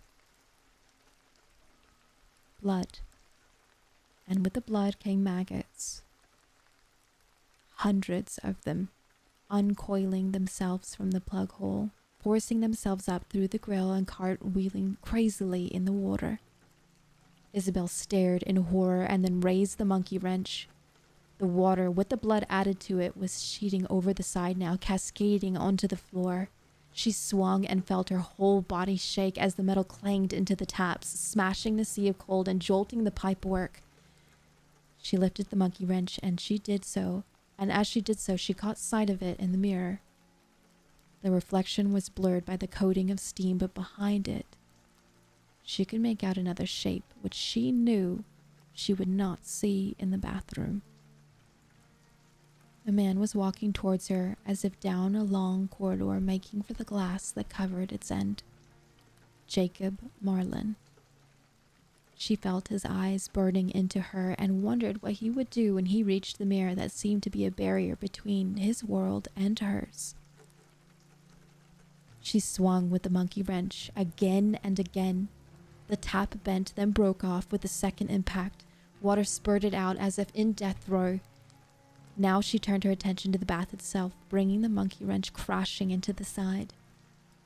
[SPEAKER 2] Blood. And with the blood came maggots. Hundreds of them, uncoiling themselves from the plug hole, forcing themselves up through the grill and cartwheeling crazily in the water. Isabel stared in horror and then raised the monkey wrench. The water, with the blood added to it, was sheeting over the side now, cascading onto the floor. She swung and felt her whole body shake as the metal clanged into the taps, smashing the sea of cold and jolting the pipework. She lifted the monkey wrench, and she did so, and as she did so, she caught sight of it in the mirror. The reflection was blurred by the coating of steam, but behind it, she could make out another shape, which she knew she would not see in the bathroom. A man was walking towards her as if down a long corridor, making for the glass that covered its end. Jacob Marlin. She felt his eyes burning into her and wondered what he would do when he reached the mirror that seemed to be a barrier between his world and hers. She swung with the monkey wrench again and again. The tap bent, then broke off with a second impact. Water spurted out as if in death throe. Now she turned her attention to the bath itself, bringing the monkey wrench crashing into the side,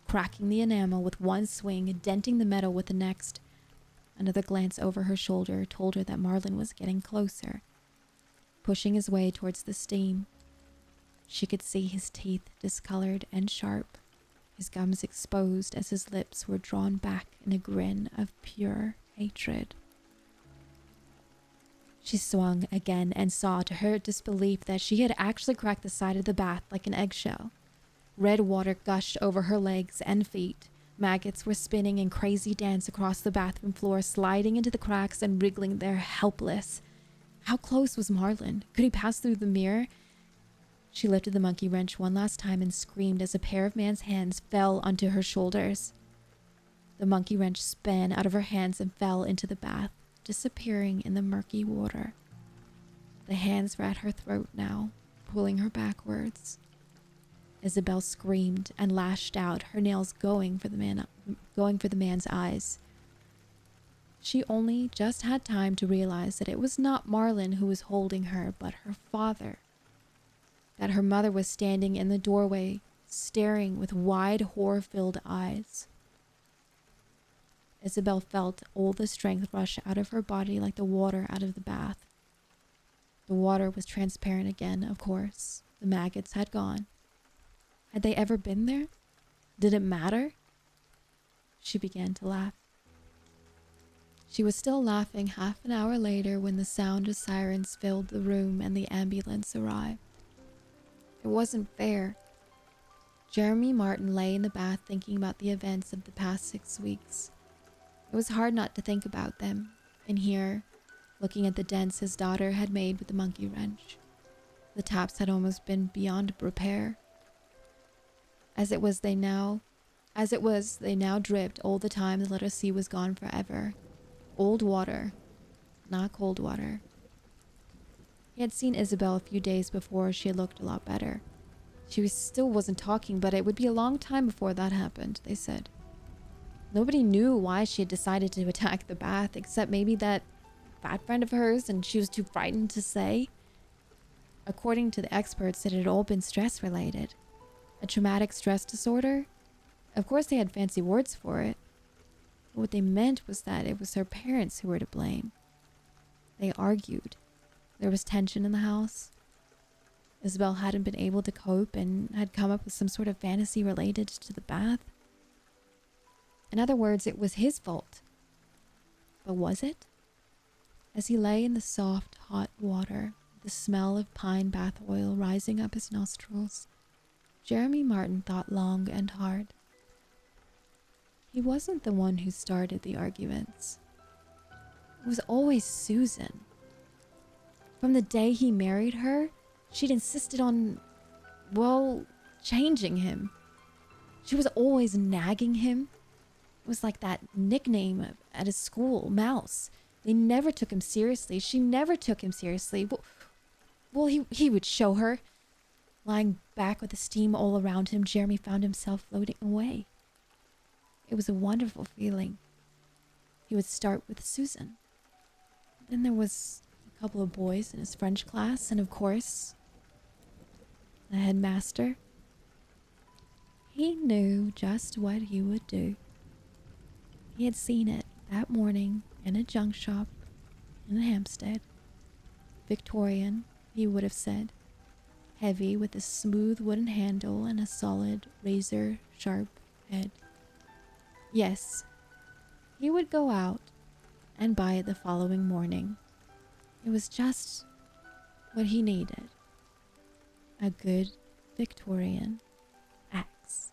[SPEAKER 2] cracking the enamel with one swing, denting the metal with the next. Another glance over her shoulder told her that Marlin was getting closer, pushing his way towards the steam. She could see his teeth discolored and sharp, his gums exposed as his lips were drawn back in a grin of pure hatred. She swung again and saw, to her disbelief, that she had actually cracked the side of the bath like an eggshell. Red water gushed over her legs and feet. Maggots were spinning in crazy dance across the bathroom floor, sliding into the cracks and wriggling there helpless. How close was Marlin? Could he pass through the mirror? She lifted the monkey wrench one last time and screamed as a pair of man's hands fell onto her shoulders. The monkey wrench span out of her hands and fell into the bath, disappearing in the murky water. The hands were at her throat now, pulling her backwards. Isabel screamed and lashed out, her nails going for the man's eyes. She only just had time to realize that it was not Marlin who was holding her, but her father. That her mother was standing in the doorway, staring with wide, horror-filled eyes. Isabel felt all the strength rush out of her body like the water out of the bath. The water was transparent again, of course. The maggots had gone. Had they ever been there? Did it matter? She began to laugh. She was still laughing half an hour later when the sound of sirens filled the room and the ambulance arrived. It wasn't fair. Jeremy Martin lay in the bath thinking about the events of the past 6 weeks. It was hard not to think about them, and here, looking at the dents his daughter had made with the monkey wrench. The taps had almost been beyond repair. As it was, they now dripped all the time the little sea was gone forever. Old water, not cold water. He had seen Isabel a few days before. She had looked a lot better. still wasn't talking, but it would be a long time before that happened, they said. Nobody knew why she had decided to attack the bath, except maybe that bad friend of hers, and she was too frightened to say. According to the experts, it had all been stress related. A traumatic stress disorder? Of course they had fancy words for it. But what they meant was that it was her parents who were to blame. They argued. There was tension in the house. Isabel hadn't been able to cope and had come up with some sort of fantasy related to the bath. In other words, it was his fault. But was it? As he lay in the soft, hot water, the smell of pine bath oil rising up his nostrils, Jeremy Martin thought long and hard. He wasn't the one who started the arguments. It was always Susan. From the day he married her, she'd insisted on, well, changing him. She was always nagging him. It was like that nickname at his school, Mouse. They never took him seriously. She never took him seriously. Well, he would show her. Lying back with the steam all around him, Jeremy found himself floating away. It was a wonderful feeling. He would start with Susan. Then there was a couple of boys in his French class, and of course, the headmaster. He knew just what he would do. He had seen it that morning in a junk shop in Hampstead. Victorian, he would have said. Heavy with a smooth wooden handle and a solid razor-sharp head. Yes, he would go out and buy it the following morning. It was just what he needed. A good Victorian axe.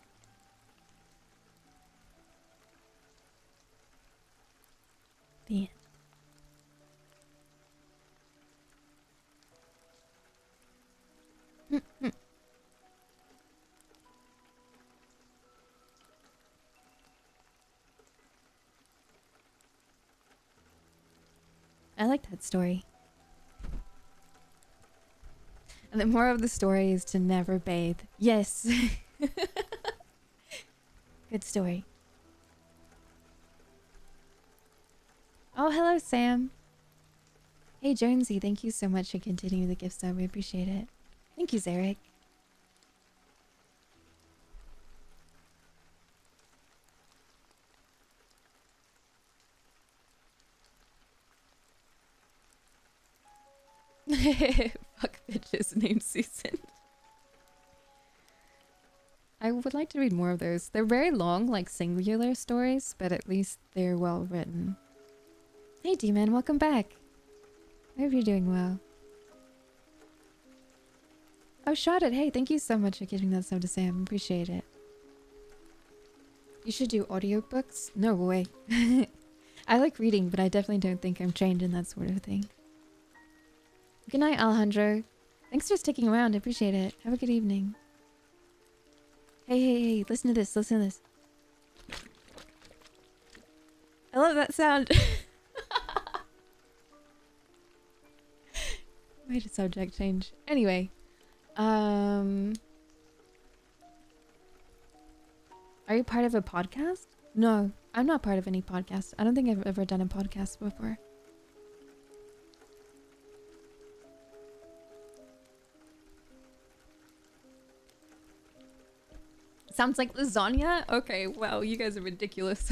[SPEAKER 2] The end. I like that story. And the moral of the story is to never bathe. Yes. Good story. Oh, hello, Sam. Hey, Jonesy, thank you so much for continuing the gift sub. We appreciate it. Thank you, Zarek. Fuck bitches named Susan. I would like to read more of those. They're very long, like singular stories, but at least they're well written. Hey, D-Man, welcome back. I hope you're doing well. Oh, shot it. Hey, thank you so much for giving that sub to Sam. Appreciate it. You should do audiobooks? No way. I like reading, but I definitely don't think I'm trained in that sort of thing. Good night, Alejandro. Thanks for sticking around. I appreciate it. Have a good evening. Hey, hey, hey. Listen to this. Listen to this. I love that sound. Made a subject change. Anyway. Are you part of a podcast? No, I'm not part of any podcast. I don't think I've ever done a podcast before. Sounds like lasagna? Okay, wow, you guys are ridiculous.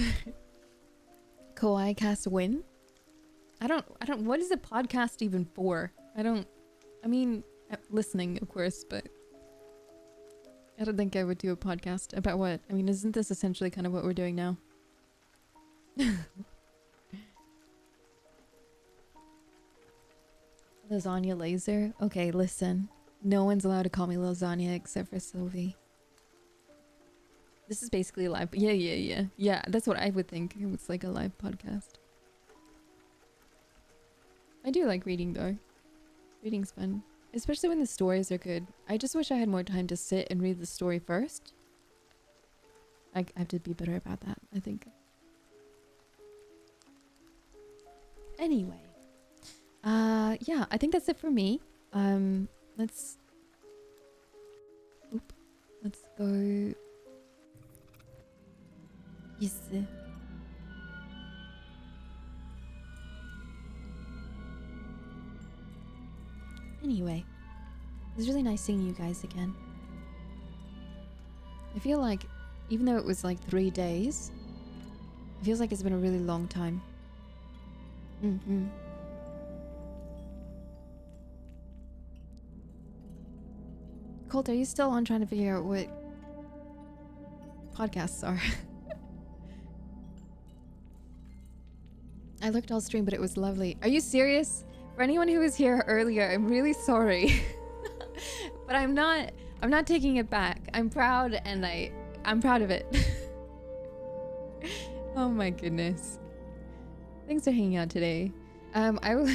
[SPEAKER 2] Kawaii cast win? I don't, what is a podcast even for? I mean, listening, of course, but I don't think I would do a podcast about what? I mean, isn't this essentially kind of what we're doing now? Lasagna laser? Okay, listen. No one's allowed to call me lasagna except for Sylvie. This is basically a live... Yeah. Yeah, that's what I would think. It's like a live podcast. I do like reading, though. Reading's fun. Especially when the stories are good. I just wish I had more time to sit and read the story first. I have to be better about that, I think. Anyway. Yeah, I think that's it for me. Let's... Oop. go. Yes. Anyway, it was really nice seeing you guys again. I feel like, even though it was like 3 days, it feels like it's been a really long time. Colt, are you still on trying to figure out what podcasts are? I looked all stream, but it was lovely. Are you serious? For anyone who was here earlier, I'm really sorry. But I'm not taking it back. I'm proud and I'm proud of it. Oh my goodness. Thanks for hanging out today. I will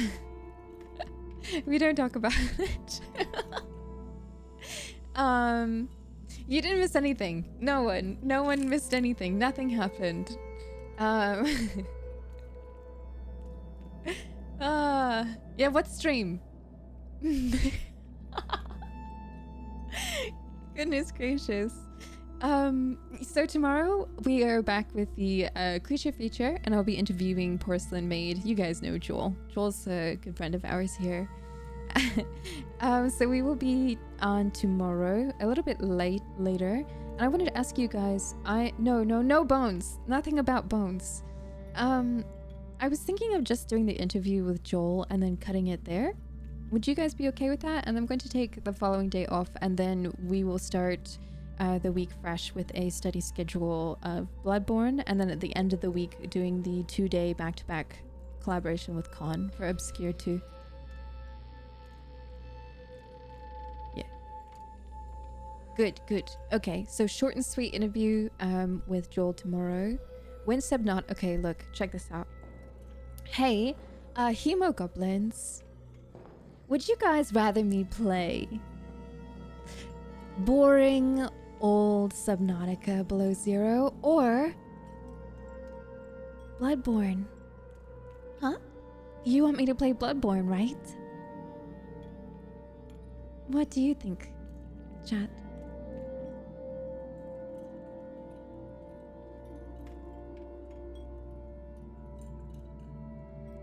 [SPEAKER 2] we don't talk about it. You didn't miss anything. No one missed anything. Nothing happened. Yeah, what stream? Goodness gracious. So tomorrow we are back with the creature feature, and I'll be interviewing Porcelain Maid. You guys know Joel. Joel's a good friend of ours here. So we will be on tomorrow, a little bit later. And I wanted to ask you guys, no bones. Nothing about bones. I was thinking of just doing the interview with Joel and then cutting it there. Would you guys be okay with that? And I'm going to take the following day off, and then we will start the week fresh with a study schedule of Bloodborne, and then at the end of the week doing the 2-day back-to-back collaboration with Con for Obscure 2. Yeah. Good. Okay, so short and sweet interview with Joel tomorrow. When Subnautica... Okay, look, check this out. Hey, Hemogoblins. Would you guys rather me play boring old Subnautica Below Zero or Bloodborne? Huh? You want me to play Bloodborne, right? What do you think, chat?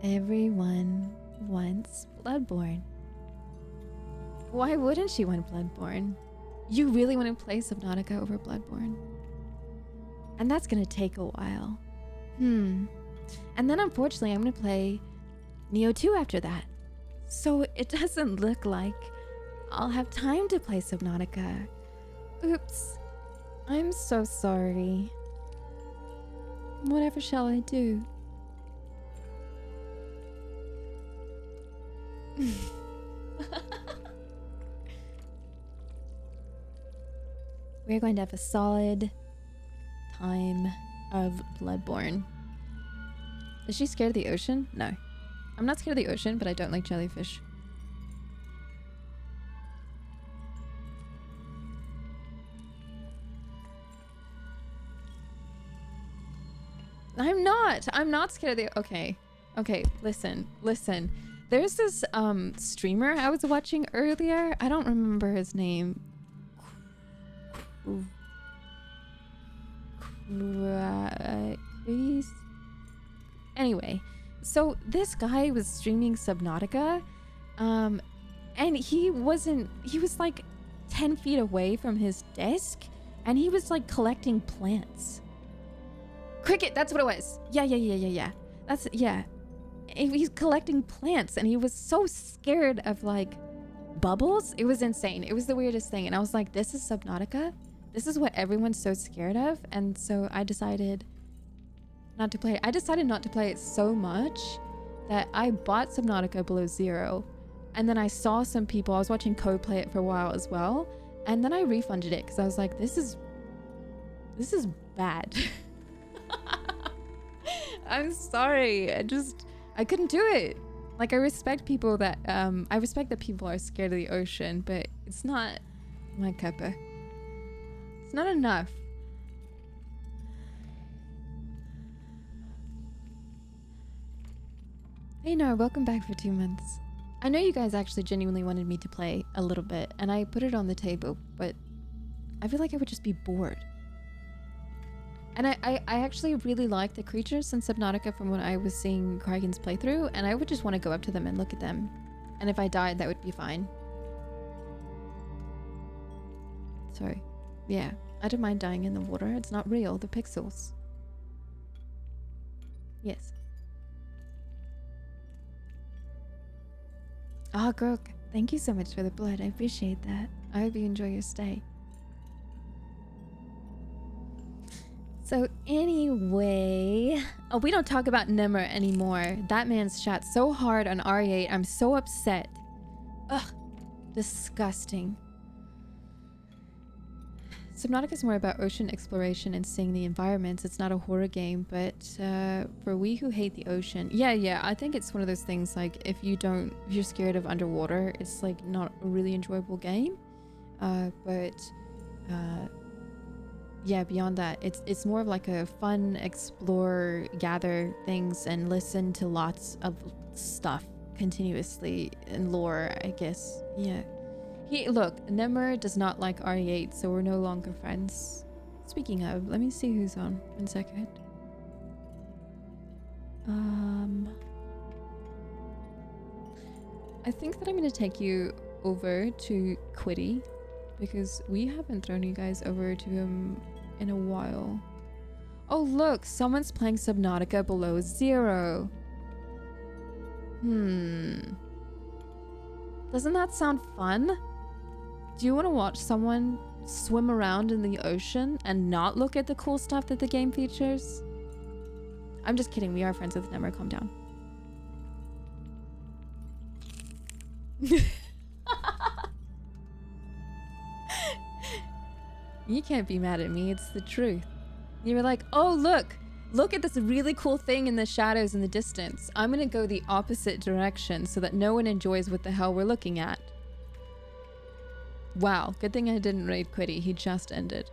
[SPEAKER 2] Everyone wants Bloodborne. Why wouldn't she want Bloodborne? You really want to play Subnautica over Bloodborne? And that's gonna take a while. And then unfortunately I'm gonna play Neo 2 after that. So it doesn't look like I'll have time to play Subnautica. Oops. I'm so sorry. Whatever shall I do? We're going to have a solid time of Bloodborne. Is she scared of the ocean? No. I'm not scared of the ocean, but I don't like jellyfish. I'm not scared of the... Okay, listen. There's this streamer I was watching earlier. I don't remember his name. Anyway, so this guy was streaming Subnautica, and he was like 10 feet away from his desk, and he was like collecting plants. Cricket, that's what it was. Yeah. Yeah. He's collecting plants, and he was so scared of like bubbles. It was insane. It was the weirdest thing. And I was like, this is Subnautica? This is what everyone's so scared of? And so I decided not to play it. I decided not to play it so much that I bought Subnautica Below Zero, and then I saw some people, I was watching Code play it for a while as well, and then I refunded it because I was like, this is bad. I'm sorry. I couldn't do it. Like, I respect people that I respect that people are scared of the ocean, but it's not my cuppa. It's not enough. Hey Nora, welcome back for 2 months. I know you guys actually genuinely wanted me to play a little bit, and I put it on the table, but I feel like I would just be bored. And I actually really like the creatures in Subnautica from when I was seeing Kragen's playthrough, and I would just want to go up to them and look at them. And if I died, that would be fine. Sorry. Yeah, I don't mind dying in the water. It's not real. The pixels. Yes. Ah, Grok, thank you so much for the blood. I appreciate that. I hope you enjoy your stay. So anyway, oh, we don't talk about Nimmer anymore. That man's shot so hard on RE8. I'm so upset. Ugh, disgusting. Subnautica is more about ocean exploration and seeing the environments. It's not a horror game, but for we who hate the ocean, yeah, I think it's one of those things like if you're scared of underwater, it's like not a really enjoyable game. Yeah, beyond that, it's more of like a fun explore, gather things, and listen to lots of stuff continuously and lore, I guess. Yeah. Look, Nemur does not like RE8, so we're no longer friends. Speaking of, let me see who's on. 1 second. I think that I'm gonna take you over to Quiddy because we haven't thrown you guys over to him in a while. Oh look, someone's playing Subnautica below zero. Doesn't that sound fun? Do you want to watch someone swim around in the ocean and not look at the cool stuff that the game features? I'm just kidding. We are friends with Nemur. Calm down. You can't be mad at me. It's the truth. You were like, oh, look at this really cool thing in the shadows in the distance. I'm going to go the opposite direction so that no one enjoys what the hell we're looking at. Wow, good thing I didn't raid Quiddy. He just ended.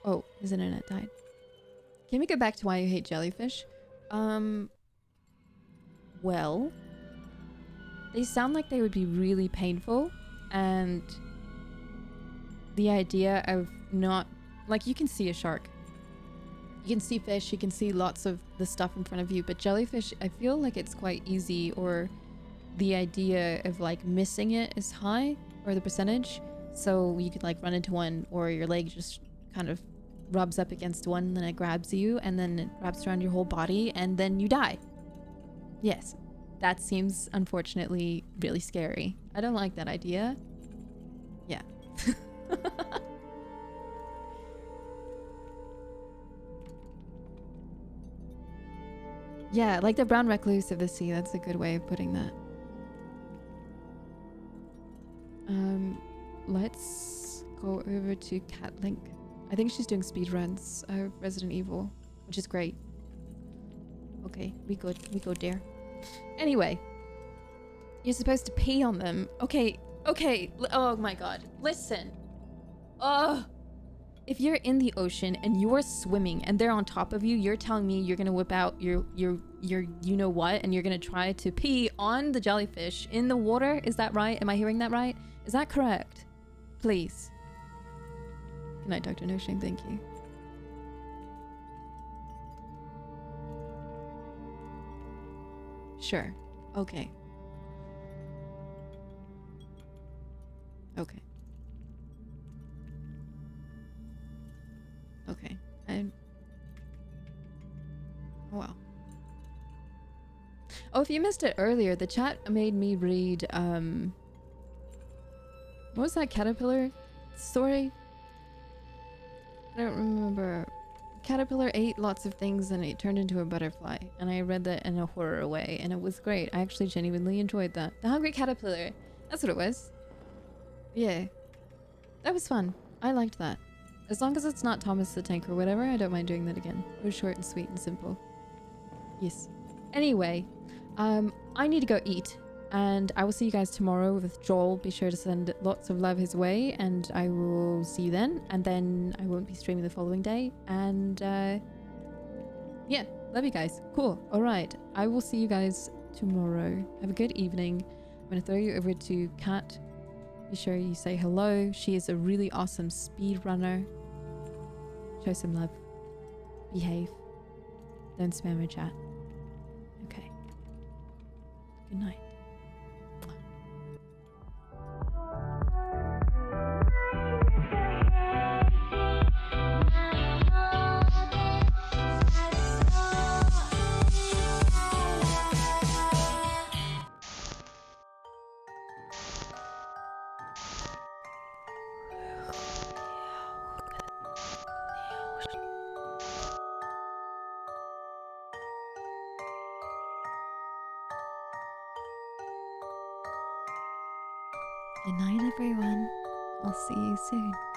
[SPEAKER 2] Oh, his internet died. Can we go back to why you hate jellyfish? Well, they sound like they would be really painful, and the idea of not... Like, you can see a shark. You can see fish, you can see lots of the stuff in front of you, but jellyfish, I feel like it's quite easy, or the idea of like missing it is high, or the percentage, so you could like run into one, or your leg just kind of rubs up against one and then it grabs you and then it wraps around your whole body and then you die. Yes, that seems unfortunately really scary. I don't like that idea. Yeah. Yeah, like the brown recluse of the sea. That's a good way of putting that. Let's go over to Cat Link. I think she's doing speed runs of Resident Evil, which is great. Okay, we good there. Anyway, you're supposed to pee on them. Okay. Oh my god. Listen. If you're in the ocean and you're swimming and they're on top of you, you're telling me you're gonna whip out your you know what, and you're gonna try to pee on the jellyfish in the water? Is that right? Am I hearing that right? Is that correct? Please. Good night, Dr. No Shame. Thank you. Sure. Okay. Okay. Okay. Wow. Oh, if you missed it earlier, the chat made me read, what was that caterpillar story? I don't remember. Caterpillar ate lots of things and it turned into a butterfly. And I read that in a horror way and it was great. I actually genuinely enjoyed that. The Hungry Caterpillar. That's what it was. Yeah. That was fun. I liked that. As long as it's not Thomas the Tank or whatever, I don't mind doing that again. It was short and sweet and simple. Yes. Anyway, I need to go eat. And I will see you guys tomorrow with Joel. Be sure to send lots of love his way. And I will see you then. And then I won't be streaming the following day. And yeah, love you guys. Cool. All right. I will see you guys tomorrow. Have a good evening. I'm going to throw you over to Cat Be sure you say hello. She is a really awesome speed runner. Show some love. Behave. Don't spam her chat. Okay. Good night. Good night, everyone. I'll see you soon.